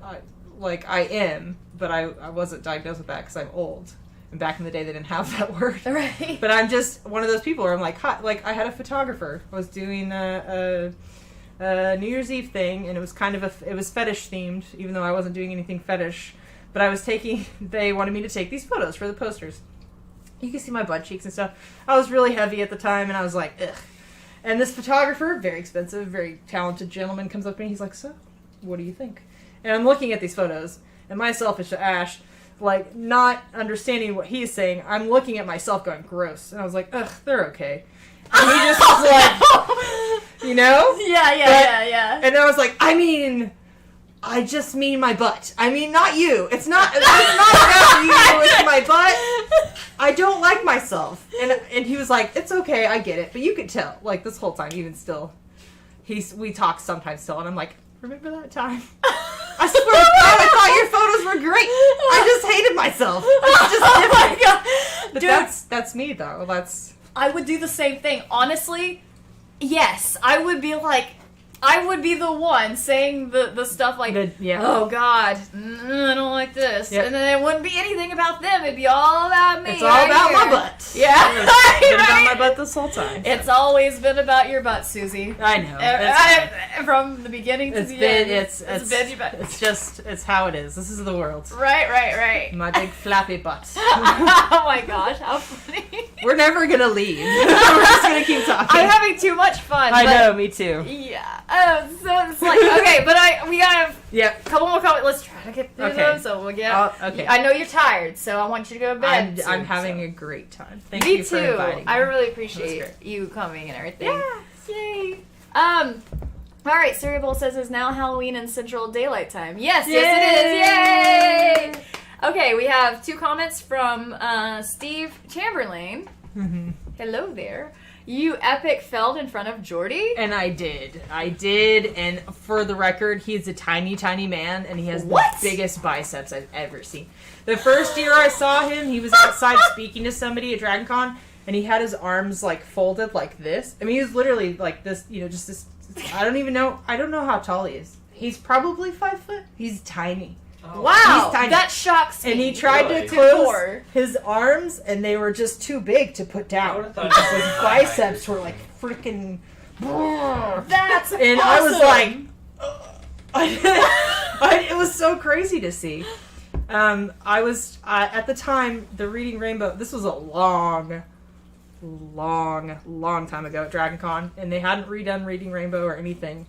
Speaker 2: am, but I wasn't diagnosed with that because I'm old.
Speaker 5: And back in the day, they didn't have that word.
Speaker 1: Right.
Speaker 5: But I'm just one of those people where I'm like, hot. Like, I had a photographer. I was doing a New Year's Eve thing, and it was kind of it was fetish themed, even though I wasn't doing anything fetish. But I was they wanted me to take these photos for the posters. You can see my butt cheeks and stuff. I was really heavy at the time, and I was like, ugh. And this photographer, very expensive, very talented gentleman, comes up to me. He's like, so, what do you think? And I'm looking at these photos, and my selfish ash, like, not understanding what he's saying, I'm looking at myself going, gross. And I was like, ugh, they're okay. And he just was like, you know?
Speaker 1: Yeah.
Speaker 5: And I was like, I just mean my butt. I mean, not you. It's not about you. It's my butt. I don't like myself. And he was like, it's okay. I get it. But you could tell, like, this whole time, even still, we talk sometimes still. And I'm like, remember that time? I swear to God, I thought your photos were great. I just hated myself. It's just different.
Speaker 1: Oh my God.
Speaker 5: But
Speaker 1: Dude,
Speaker 5: that's me, though.
Speaker 1: I would do the same thing. Honestly, yes. I would be the one saying the stuff like, oh God, I don't like this.
Speaker 5: Yep.
Speaker 1: And then it wouldn't be anything about them. It'd be all about me.
Speaker 5: It's all about my butt.
Speaker 1: Yeah.
Speaker 5: It's been about
Speaker 1: Right?
Speaker 5: my butt this whole time.
Speaker 1: It's always been about your butt, Suzy.
Speaker 5: I know.
Speaker 1: From the beginning to the end. It's been your butt.
Speaker 5: It's how it is. This is the world.
Speaker 1: Right.
Speaker 5: My big flappy butt.
Speaker 1: Oh my gosh, how funny.
Speaker 5: We're never gonna leave. We're just gonna keep talking.
Speaker 1: I'm having too much fun.
Speaker 5: I
Speaker 1: but
Speaker 5: know, me too.
Speaker 1: Yeah. So it's like, okay, but we got
Speaker 5: Yep.
Speaker 1: a couple more comments. Let's try to get through
Speaker 5: Okay.
Speaker 1: them. So we'll get.
Speaker 5: Okay.
Speaker 1: I know you're tired, so I want you to go to bed.
Speaker 5: I'm
Speaker 1: soon,
Speaker 5: having
Speaker 1: so.
Speaker 5: a great time. Thank
Speaker 1: Me
Speaker 5: you
Speaker 1: too.
Speaker 5: for inviting me.
Speaker 1: I really
Speaker 5: That
Speaker 1: appreciate
Speaker 5: was
Speaker 1: you coming and everything.
Speaker 5: Yeah.
Speaker 1: Yay. All right, Cereal Bowl says it's now Halloween in Central Daylight Time. Yes, it is. Yay! Okay, we have 2 comments from Steve Chamberlain.
Speaker 5: Mm-hmm.
Speaker 1: Hello there. You epic failed in front of Jordy?
Speaker 5: And I did. And for the record, he's a tiny, tiny man, and he has
Speaker 1: What?
Speaker 5: the biggest biceps I've ever seen. The first year I saw him, he was outside speaking to somebody at Dragon Con, and he had his arms, like, folded like this. I mean, he was literally like this, just this. I don't know how tall he is. He's probably 5 foot. He's tiny.
Speaker 3: Oh.
Speaker 1: Wow,
Speaker 5: He's tiny.
Speaker 1: that shocks me.
Speaker 5: And he tried
Speaker 3: Really?
Speaker 5: to close
Speaker 1: Poor.
Speaker 5: his arms, and they were just too big to put
Speaker 3: I
Speaker 5: down.
Speaker 3: would've thought
Speaker 5: Because
Speaker 3: he
Speaker 5: his
Speaker 3: was
Speaker 5: biceps were like freaking.
Speaker 1: That's
Speaker 5: And
Speaker 1: awesome.
Speaker 5: I was like, it was so crazy to see. I was at the time the Reading Rainbow. This was a long time ago at Dragon Con, and they hadn't redone Reading Rainbow or anything.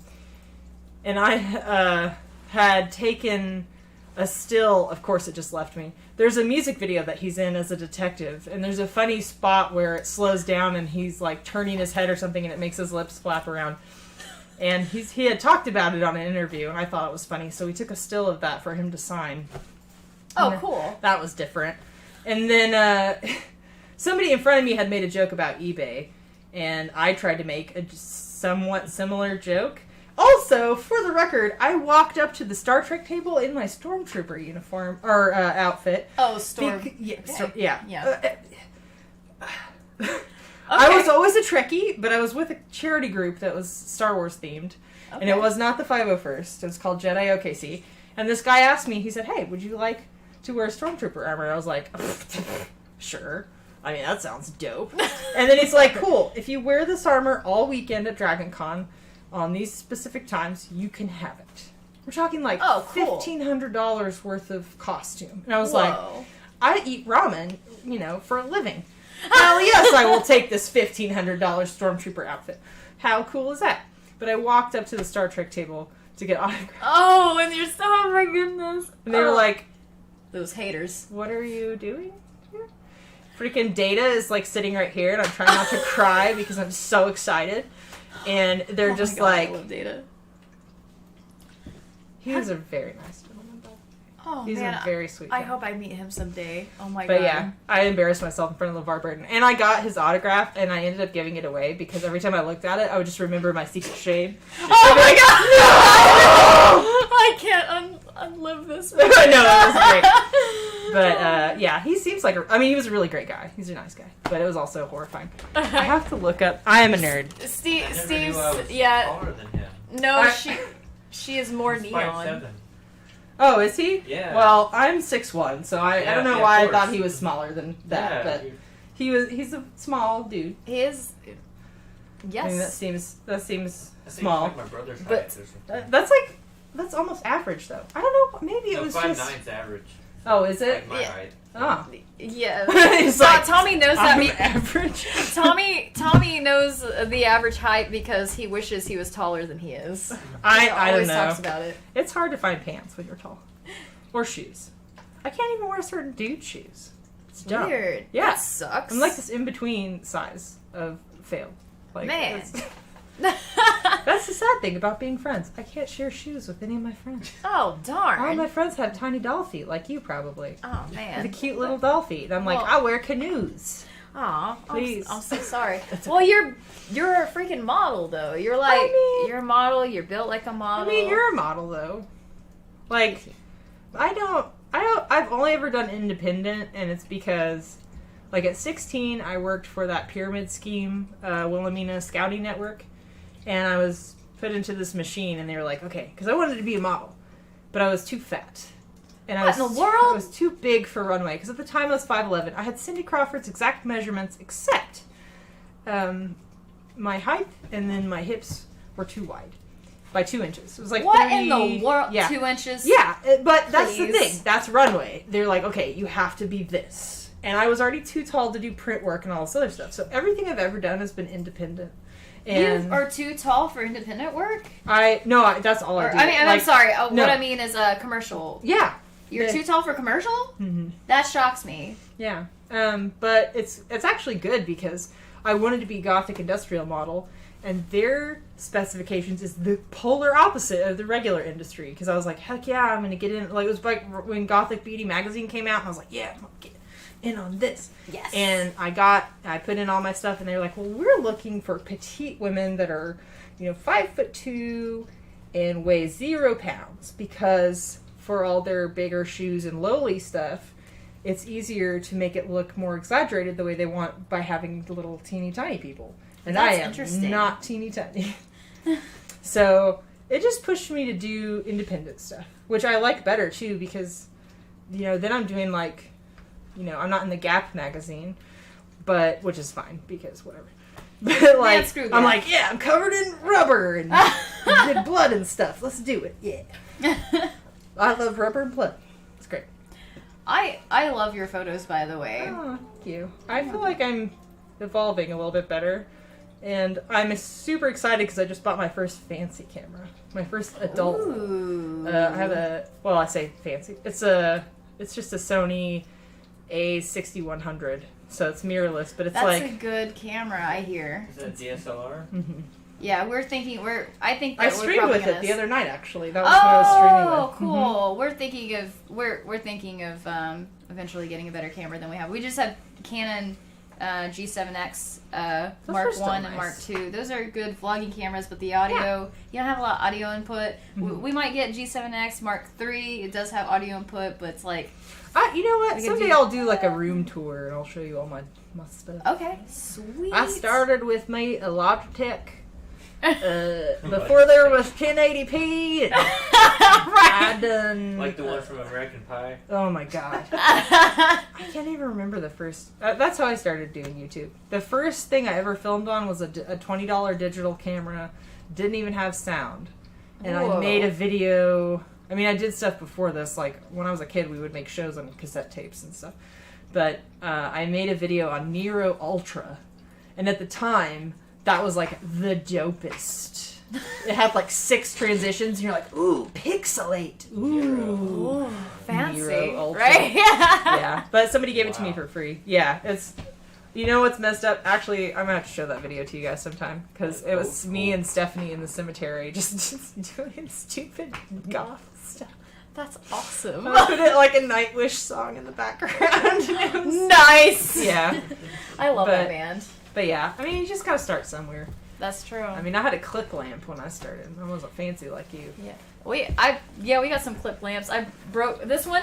Speaker 5: And I had taken a still. Of course, it just left me. There's a music video that he's in as a detective, and there's a funny spot where it slows down and he's like turning his head or something, and it makes his lips flap around. And he had talked about it on an interview, and I thought it was funny, so we took a still of that for him to sign.
Speaker 1: Oh,
Speaker 5: And
Speaker 1: cool.
Speaker 5: That was different. And then somebody in front of me had made a joke about eBay, and I tried to make a somewhat similar joke. Also, for the record, I walked up to the Star Trek table in my Stormtrooper uniform, or outfit.
Speaker 1: Oh, Storm.
Speaker 5: Yeah.
Speaker 1: Okay.
Speaker 5: I was always a Trekkie, but I was with a charity group that was Star Wars themed.
Speaker 1: Okay.
Speaker 5: And it was not the 501st. It was called Jedi OKC. And this guy asked me, he said, hey, would you like to wear Stormtrooper armor? And I was like, sure. I mean, that sounds dope. And then he's like, cool. If you wear this armor all weekend at Dragon Con on these specific times, you can have it. We're talking like
Speaker 1: cool.
Speaker 5: $1,500 worth of costume. And I was like, I eat ramen, for a living. Hell yes, I will take this $1,500 Stormtrooper outfit. How cool is that? But I walked up to the Star Trek table to get autographs.
Speaker 1: Oh, and you're so, oh my goodness.
Speaker 5: And they were like,
Speaker 1: those haters.
Speaker 5: what are you doing here? Freaking Data is like sitting right here, and I'm trying not to cry because I'm so excited. And they're just like,
Speaker 1: I love Data.
Speaker 5: he was a very nice gentleman.
Speaker 1: Oh,
Speaker 5: He's
Speaker 1: man.
Speaker 5: a very sweet
Speaker 1: I
Speaker 5: guy.
Speaker 1: hope I meet him someday. Oh my
Speaker 5: But
Speaker 1: god.
Speaker 5: yeah, I embarrassed myself in front of LeVar Burton. And I got his autograph, and I ended up giving it away because every time I looked at it, I would just remember my secret shame.
Speaker 1: Oh my god! No! I can't unlive this.
Speaker 5: I know, it was great. But yeah, he seems like he was a really great guy. He's a nice guy. But it was also horrifying. I have to look up. I am a nerd.
Speaker 1: Steve,
Speaker 3: I never
Speaker 1: Steve's,
Speaker 3: knew I was
Speaker 1: yeah.
Speaker 3: taller than him.
Speaker 1: No, she is more
Speaker 3: He's
Speaker 1: neon.
Speaker 3: 5'7".
Speaker 2: Oh, is he?
Speaker 3: Yeah.
Speaker 2: Well, I'm 6'1", so I don't know
Speaker 3: Yeah,
Speaker 2: why
Speaker 3: of
Speaker 2: I thought
Speaker 3: course.
Speaker 2: he was smaller than that,
Speaker 3: Yeah,
Speaker 2: but he's a small dude.
Speaker 1: He is. Yes.
Speaker 2: I mean, that seems
Speaker 3: I think
Speaker 2: small.
Speaker 3: It's like my brother's
Speaker 1: But-
Speaker 3: height or something.
Speaker 2: That's almost average though. I don't know. Maybe it
Speaker 3: No,
Speaker 2: was
Speaker 3: 5'9's average.
Speaker 2: Oh, is it?
Speaker 3: Like my
Speaker 1: Yeah.
Speaker 3: height.
Speaker 2: Oh.
Speaker 1: Yeah.
Speaker 2: He's
Speaker 1: So
Speaker 2: like,
Speaker 1: Tommy knows that.
Speaker 2: I'm average.
Speaker 1: Tommy knows the average height because he wishes he was taller than he is.
Speaker 2: I
Speaker 1: He
Speaker 2: don't
Speaker 1: always
Speaker 2: know.
Speaker 1: talks about it.
Speaker 2: It's hard to find pants when you're tall, or shoes. I can't even wear certain dude shoes. It's dumb.
Speaker 1: Weird.
Speaker 2: Yeah.
Speaker 1: That sucks.
Speaker 2: I'm like this in between size of failed. Like,
Speaker 1: Man.
Speaker 2: That's the sad thing about being friends. I can't share shoes with any of my friends.
Speaker 1: Oh darn.
Speaker 2: All my friends have tiny doll feet, like you probably.
Speaker 1: Oh
Speaker 2: The
Speaker 1: man.
Speaker 2: cute little doll feet. I'm like,
Speaker 1: Well-
Speaker 2: I wear canoes.
Speaker 1: Aw,
Speaker 2: Please.
Speaker 1: I'm so sorry. Well, you're a freaking model though. You're like you're a model. You're built like a model.
Speaker 2: I mean, you're a model though. Like, I've only ever done independent, and it's because, like, at 16, I worked for that pyramid scheme, Wilhelmina Scouting Network, and I was put into this machine, and they were like, okay, because I wanted to be a model, but I was too fat. And
Speaker 1: What in the world?
Speaker 2: I was too big for runway, because at the time I was 5'11". I had Cindy Crawford's exact measurements, except my height and then my hips were too wide by 2 inches. It was like
Speaker 1: what
Speaker 2: 30,
Speaker 1: in the world?
Speaker 2: Yeah.
Speaker 1: 2 inches?
Speaker 2: Yeah, but that's the
Speaker 1: Please.
Speaker 2: thing. That's runway. They're like, okay, you have to be this. And I was already too tall to do print work and all this other stuff. So everything I've ever done has been independent. And
Speaker 1: You are too tall for independent work.
Speaker 2: that's all I
Speaker 1: Or,
Speaker 2: do.
Speaker 1: I'm
Speaker 2: Like,
Speaker 1: sorry.
Speaker 2: no.
Speaker 1: What I mean is a commercial.
Speaker 2: Yeah.
Speaker 1: You're
Speaker 2: Yeah.
Speaker 1: too tall for commercial?
Speaker 2: Mm-hmm.
Speaker 1: That shocks me.
Speaker 2: Yeah. But it's actually good because I wanted to be Gothic industrial model, and their specifications is the polar opposite of the regular industry. Because I was like, heck yeah, I'm gonna get in. Like, it was like when Gothic Beauty magazine came out, and I was like, yeah, I'm gonna get in on this.
Speaker 1: Yes.
Speaker 2: And I put in all my stuff, and they were like, well, we're looking for petite women that are, 5'2" and weigh 0 pounds, because for all their bigger shoes and lowly stuff, it's easier to make it look more exaggerated the way they want by having the little teeny tiny people. And
Speaker 1: That's
Speaker 2: I am
Speaker 1: interesting.
Speaker 2: not teeny tiny. So it just pushed me to do independent stuff, which I like better too, because, then I'm doing like, I'm not in the Gap magazine, but, which is fine because whatever. But like,
Speaker 1: screw
Speaker 2: I'm
Speaker 1: Gap.
Speaker 2: like, yeah, I'm covered in rubber and good blood and stuff. Let's do it. Yeah. I love rubber and blood. It's great.
Speaker 1: I love your photos, by the way.
Speaker 2: Oh, thank you. I feel like I'm evolving a little bit better. And I'm super excited because I just bought my first fancy camera. My first adult.
Speaker 1: Ooh.
Speaker 2: I have I say fancy. It's just a Sony A6100. So it's mirrorless, but it's
Speaker 1: That's
Speaker 2: like...
Speaker 1: a good camera, I hear.
Speaker 3: Is that DSLR?
Speaker 2: Mhm.
Speaker 1: Yeah, I think that
Speaker 2: I
Speaker 1: we're
Speaker 2: streamed
Speaker 1: probably
Speaker 2: with it
Speaker 1: gonna
Speaker 2: the other night, actually. That was what I was streaming
Speaker 1: Oh,
Speaker 2: with.
Speaker 1: cool. We're thinking of eventually getting a better camera than we have. We just have Canon G7X
Speaker 2: Those
Speaker 1: Mark
Speaker 2: are still
Speaker 1: 1 and
Speaker 2: nice.
Speaker 1: Mark 2. Those are good vlogging cameras, but the audio, you don't have a lot of audio input.
Speaker 2: Mhm.
Speaker 1: We might get G7X Mark 3. It does have audio input, but it's like,
Speaker 2: You know what?
Speaker 1: We could
Speaker 2: Someday
Speaker 1: do-
Speaker 2: I'll do like a room tour and I'll show you all my stuff.
Speaker 1: okay, sweet.
Speaker 2: I started with me a Logitech. Before there was 1080p. And I done.
Speaker 3: Like the one from American Pie?
Speaker 2: Oh my god. I can't even remember the first. That's how I started doing YouTube. The first thing I ever filmed on was a $20 digital camera. Didn't even have sound. And
Speaker 1: Whoa.
Speaker 2: I made a video. I mean, I did stuff before this. Like, when I was a kid, we would make shows on cassette tapes and stuff. But I made a video on Nero Ultra. And at the time, that was like the dopest. It had like 6 transitions, and you're like, ooh, pixelate. Ooh.
Speaker 1: Ooh, fancy,
Speaker 2: Nero Ultra.
Speaker 1: right?
Speaker 2: Yeah, but somebody gave it to me
Speaker 3: Wow.
Speaker 2: for free. Yeah, it's... You know what's messed up? Actually, I'm gonna have to show that video to you guys sometime, because it was
Speaker 3: Oh,
Speaker 2: me
Speaker 3: cool.
Speaker 2: and Stephanie in the cemetery just doing stupid goth stuff.
Speaker 1: That's awesome.
Speaker 2: I put it like a Nightwish song in the background. It was-
Speaker 1: Nice.
Speaker 2: Yeah,
Speaker 1: I love
Speaker 2: But-
Speaker 1: that band.
Speaker 2: but yeah, I mean, you just gotta start somewhere.
Speaker 1: That's true.
Speaker 2: I mean, I had a clip lamp when I started. I wasn't fancy like you.
Speaker 1: Yeah. We got some clip lamps. I broke this one.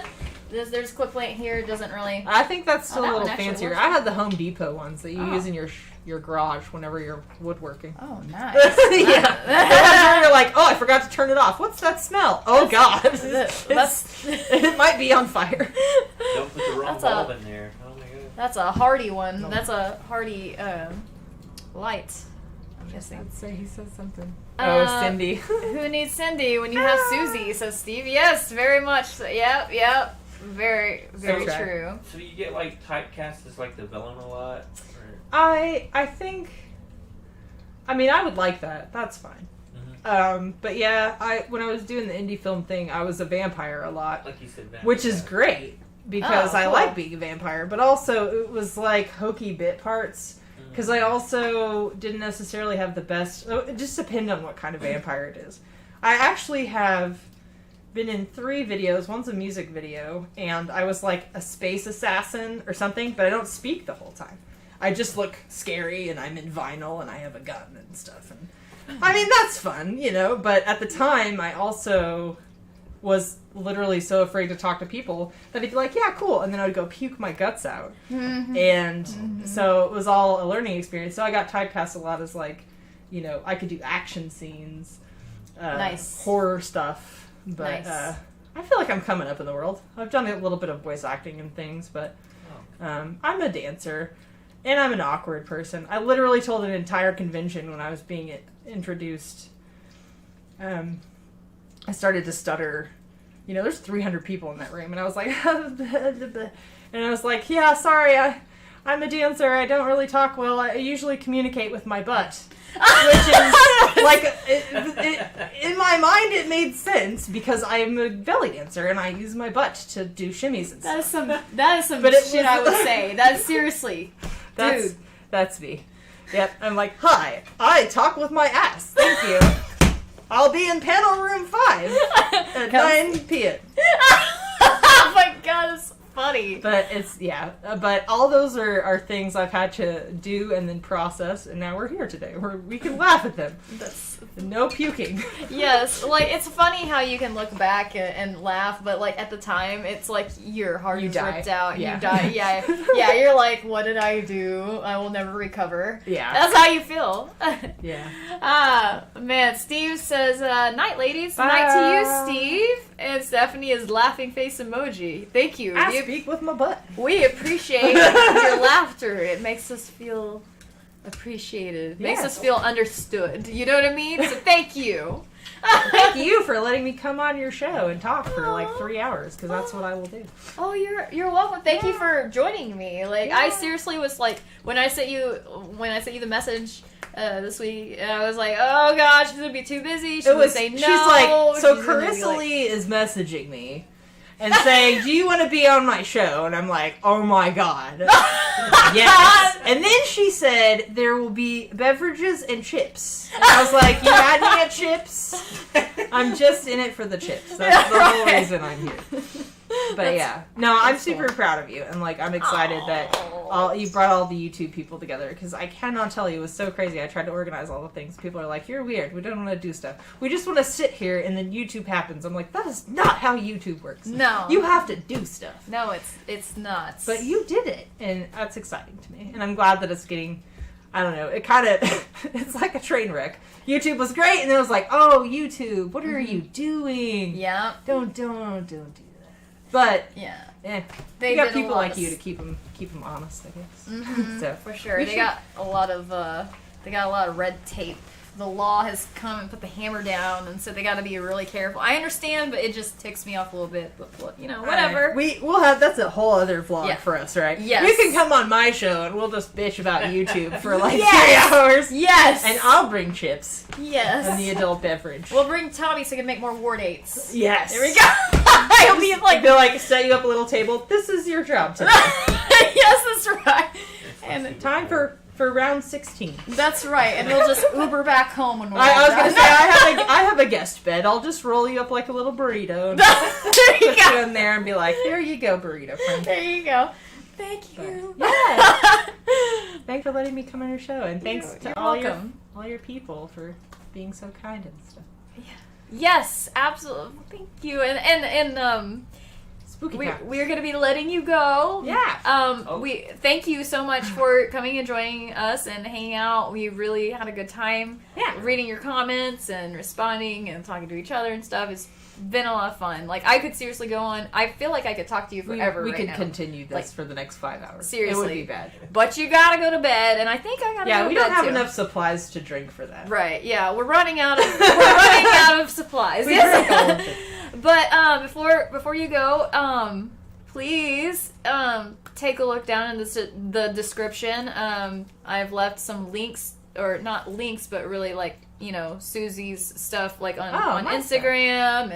Speaker 1: There's a clip lamp here. It doesn't really.
Speaker 2: I think that's still
Speaker 1: that
Speaker 2: a
Speaker 1: one
Speaker 2: little
Speaker 1: actually
Speaker 2: fancier.
Speaker 1: works.
Speaker 2: I had the Home Depot ones that you
Speaker 1: Oh.
Speaker 2: use in your garage whenever you're woodworking.
Speaker 1: Oh, nice.
Speaker 2: Yeah. It has very
Speaker 5: like, oh, I forgot to turn it off. What's that smell? Oh God, it might be on fire.
Speaker 3: Don't put the wrong bulb in there. Oh my god.
Speaker 1: That's a hearty one.
Speaker 2: No.
Speaker 1: That's a hearty light. I'm guessing.
Speaker 2: I'd say he said something.
Speaker 1: Cindy.
Speaker 2: Cindy.
Speaker 1: Who needs Cindy when you have Suzy? Says Steve. Yes, very much. So. Yep. Very
Speaker 2: Okay.
Speaker 1: true.
Speaker 3: So you get like typecast as like the villain a lot? Or...
Speaker 2: I think. I mean, I would like that. That's fine. But yeah, when I was doing the indie film thing, I was a vampire a lot,
Speaker 3: Like you said, vampire.
Speaker 2: which is great because
Speaker 1: Oh,
Speaker 2: I
Speaker 1: cool.
Speaker 2: like being a vampire. But also, it was like hokey bit parts because I also didn't necessarily have the best. It just depends on what kind of vampire it is. I actually have been in 3 videos. One's a music video, and I was like a space assassin or something, but I don't speak the whole time. I just look scary, and I'm in vinyl, and I have a gun and stuff. And I mean, that's fun, you know, but at the time, I also was literally so afraid to talk to people that I'd be like, yeah, cool, and then I would go puke my guts out. And so it was all a learning experience. So I got typecast a lot as like, you know, I could do action scenes,
Speaker 1: Nice.
Speaker 2: horror stuff, but
Speaker 1: Nice.
Speaker 2: I feel like I'm coming up in the world. I've done a little bit of voice acting and things, but I'm a dancer, and I'm an awkward person. I literally told an entire convention when I was being introduced, I started to stutter. You know, there's 300 people in that room, and I was like, and I was like, yeah, sorry, I'm a dancer. I don't really talk well. I usually communicate with my butt. Which is, like, in my mind, it made sense because I'm a belly dancer and I use my butt to do shimmies and stuff.
Speaker 1: That is some
Speaker 2: But it
Speaker 1: shit
Speaker 2: was-
Speaker 1: I would say. That's seriously. Dude.
Speaker 2: That's me. Yep, I'm like, hi, I talk with my ass. Thank you. I'll be in panel room 5 at 9 p.m.
Speaker 1: Oh my god, it's funny.
Speaker 2: But but all those are things I've had to do and then process, and now we're here today where we can laugh at them.
Speaker 1: That's
Speaker 2: No puking.
Speaker 1: yes, like it's funny how you can look back and laugh, but like at the time, it's like your heart
Speaker 2: You
Speaker 1: is
Speaker 2: die.
Speaker 1: ripped out.
Speaker 2: Yeah.
Speaker 1: You die. Yeah. You're like, what did I do? I will never recover.
Speaker 2: Yeah.
Speaker 1: That's how you feel.
Speaker 2: Yeah.
Speaker 1: Man, Steve says, night, ladies.
Speaker 2: Bye.
Speaker 1: Night to you, Steve. And Stephanie is laughing face emoji. Thank you.
Speaker 2: I speak with my butt.
Speaker 1: We appreciate your laughter. It makes us feel appreciated. Makes
Speaker 2: Yes.
Speaker 1: us feel understood. You know what I mean? So thank you.
Speaker 2: Thank you for letting me come on your show and talk for like 3 hours, because that's what I will do.
Speaker 1: Oh, you're welcome. Thank you for joining me. Like I seriously was like when I sent you the message this week, and I was like, oh gosh, she's gonna be too busy. She's gonna say no.
Speaker 2: She's like, so
Speaker 1: She's gonna be
Speaker 2: Carissa
Speaker 1: like-
Speaker 2: Lee is messaging me and saying, do you want to be on my show? And I'm like, oh my god. Yes. And then she said, there will be beverages and chips. And I was like, you had me at chips? I'm just in it for the chips. That's the whole reason I'm here. But yeah. No, I'm super proud of you. And like, I'm excited that you brought all the YouTube people together, because I cannot tell you, it was so crazy. I tried to organize all the things. People are like, you're weird. We don't want to do stuff. We just want to sit here and then YouTube happens. I'm like, that is not how YouTube works.
Speaker 1: No.
Speaker 2: You have to do stuff.
Speaker 1: No, it's not.
Speaker 2: But you did it, and that's exciting to me. And I'm glad that it's getting, I don't know, it kind of, it's like a train wreck. YouTube was great, and then it was like, oh, YouTube, what are you doing?
Speaker 1: Yeah.
Speaker 2: Don't do that. But,
Speaker 1: Yeah.
Speaker 2: they you got
Speaker 1: did a
Speaker 2: people
Speaker 1: lot
Speaker 2: like
Speaker 1: of
Speaker 2: you to keep them honest, I guess.
Speaker 1: Mhm,
Speaker 2: So,
Speaker 1: for sure.
Speaker 2: we
Speaker 1: They
Speaker 2: should-
Speaker 1: got a lot of red tape. The law has come and put the hammer down, and so they got to be really careful. I understand, but it just ticks me off a little bit. But you know, whatever.
Speaker 2: We'll have, that's a whole other vlog
Speaker 1: Yeah.
Speaker 2: for us, right?
Speaker 1: Yes.
Speaker 2: You can come on my show and we'll just bitch about YouTube for like
Speaker 1: Yes.
Speaker 2: 3 hours.
Speaker 1: Yes.
Speaker 2: And I'll bring chips
Speaker 1: yes.
Speaker 2: and the adult beverage.
Speaker 1: We'll bring Tommy so he can make more war dates.
Speaker 2: Yes.
Speaker 1: There we go. He'll be like,
Speaker 2: They'll like set you up a little table. This is your job today.
Speaker 1: yes, that's right. And
Speaker 2: Time for round 16.
Speaker 1: that's right. And we'll just Uber back home when we're
Speaker 2: I was
Speaker 1: all
Speaker 2: gonna
Speaker 1: done.
Speaker 2: say I have a guest bed. I'll just roll you up like a little burrito and
Speaker 1: there you
Speaker 2: put you
Speaker 1: go.
Speaker 2: in there and be like, here you go, burrito friend.
Speaker 1: There you go. Thank you.
Speaker 2: Yeah. Thanks for letting me come on your show, and thanks to
Speaker 1: You're
Speaker 2: all
Speaker 1: welcome.
Speaker 2: your people for being so kind and stuff.
Speaker 1: Yes, absolutely. Thank you. And
Speaker 5: Spooky times.
Speaker 1: we're gonna be letting you go.
Speaker 5: Yeah.
Speaker 1: We thank you so much for coming and joining us and hanging out. We really had a good time.
Speaker 5: Yeah.
Speaker 1: Reading your comments and responding and talking to each other and stuff. It's been a lot of fun. Like, I could seriously go on. I feel like I could talk to you forever.
Speaker 5: We
Speaker 1: right
Speaker 5: could
Speaker 1: now.
Speaker 5: continue this
Speaker 1: Like,
Speaker 5: for the next 5 hours.
Speaker 1: seriously.
Speaker 5: It would be bad.
Speaker 1: But you gotta go to bed, and I think I gotta go to
Speaker 5: Yeah, we
Speaker 1: bed
Speaker 5: don't have
Speaker 1: too.
Speaker 5: enough supplies to drink for that.
Speaker 1: Right, yeah, we're running out of supplies.
Speaker 5: We
Speaker 1: Yes.
Speaker 5: drank all of it.
Speaker 1: But before you go, please take a look down in the description. I've left some links, or not links, but really like, you know, Suzy's stuff, like on
Speaker 5: my
Speaker 1: Instagram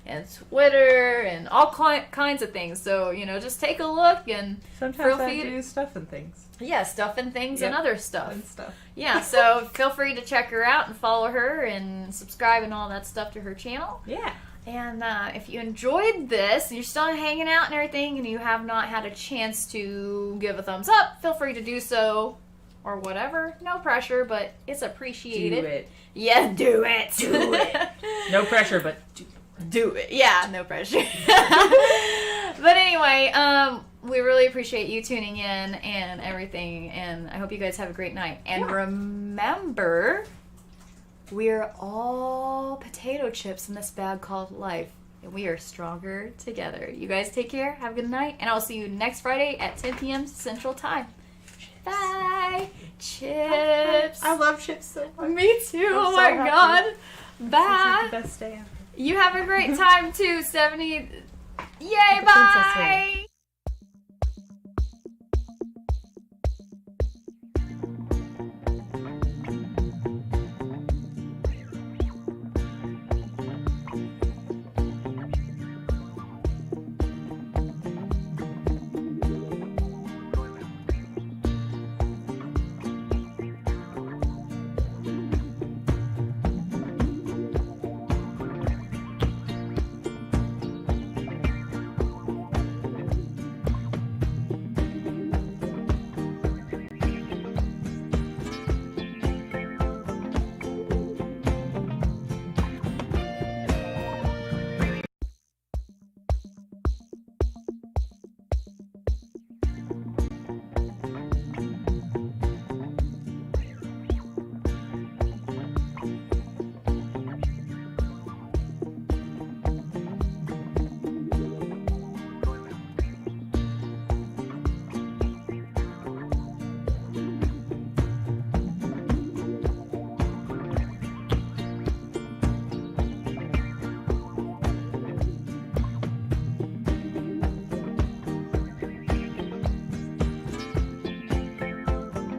Speaker 1: and Twitter and all kinds of things. So, you know, just take a look and
Speaker 5: Sometimes I
Speaker 1: feed-
Speaker 5: do stuff and things.
Speaker 1: yeah, stuff and things and
Speaker 5: Yep.
Speaker 1: other stuff.
Speaker 5: And stuff.
Speaker 1: Yeah, so feel free to check her out and follow her and subscribe and all that stuff to her channel.
Speaker 5: Yeah.
Speaker 1: And if you enjoyed this and you're still hanging out and everything and you have not had a chance to give a thumbs up, feel free to do so. Or whatever. No pressure, but it's appreciated.
Speaker 5: Do it.
Speaker 1: Yeah, do it.
Speaker 5: Do it. No pressure, but
Speaker 1: Do it. Yeah, no pressure. But anyway, we really appreciate you tuning in and everything, and I hope you guys have a great night. And remember, we're all potato chips in this bag called life, and we are stronger together. You guys take care, have a good night, and I'll see you next Friday at 10 p.m. Central Time. Bye. Chips.
Speaker 5: I love chips so much.
Speaker 1: Me too.
Speaker 5: I'm
Speaker 1: Oh
Speaker 5: so
Speaker 1: my
Speaker 5: happy.
Speaker 1: god.
Speaker 5: This is
Speaker 1: Bye.
Speaker 5: like the best day ever.
Speaker 1: You have a great time too, 70. Yay,
Speaker 5: The princess
Speaker 1: bye.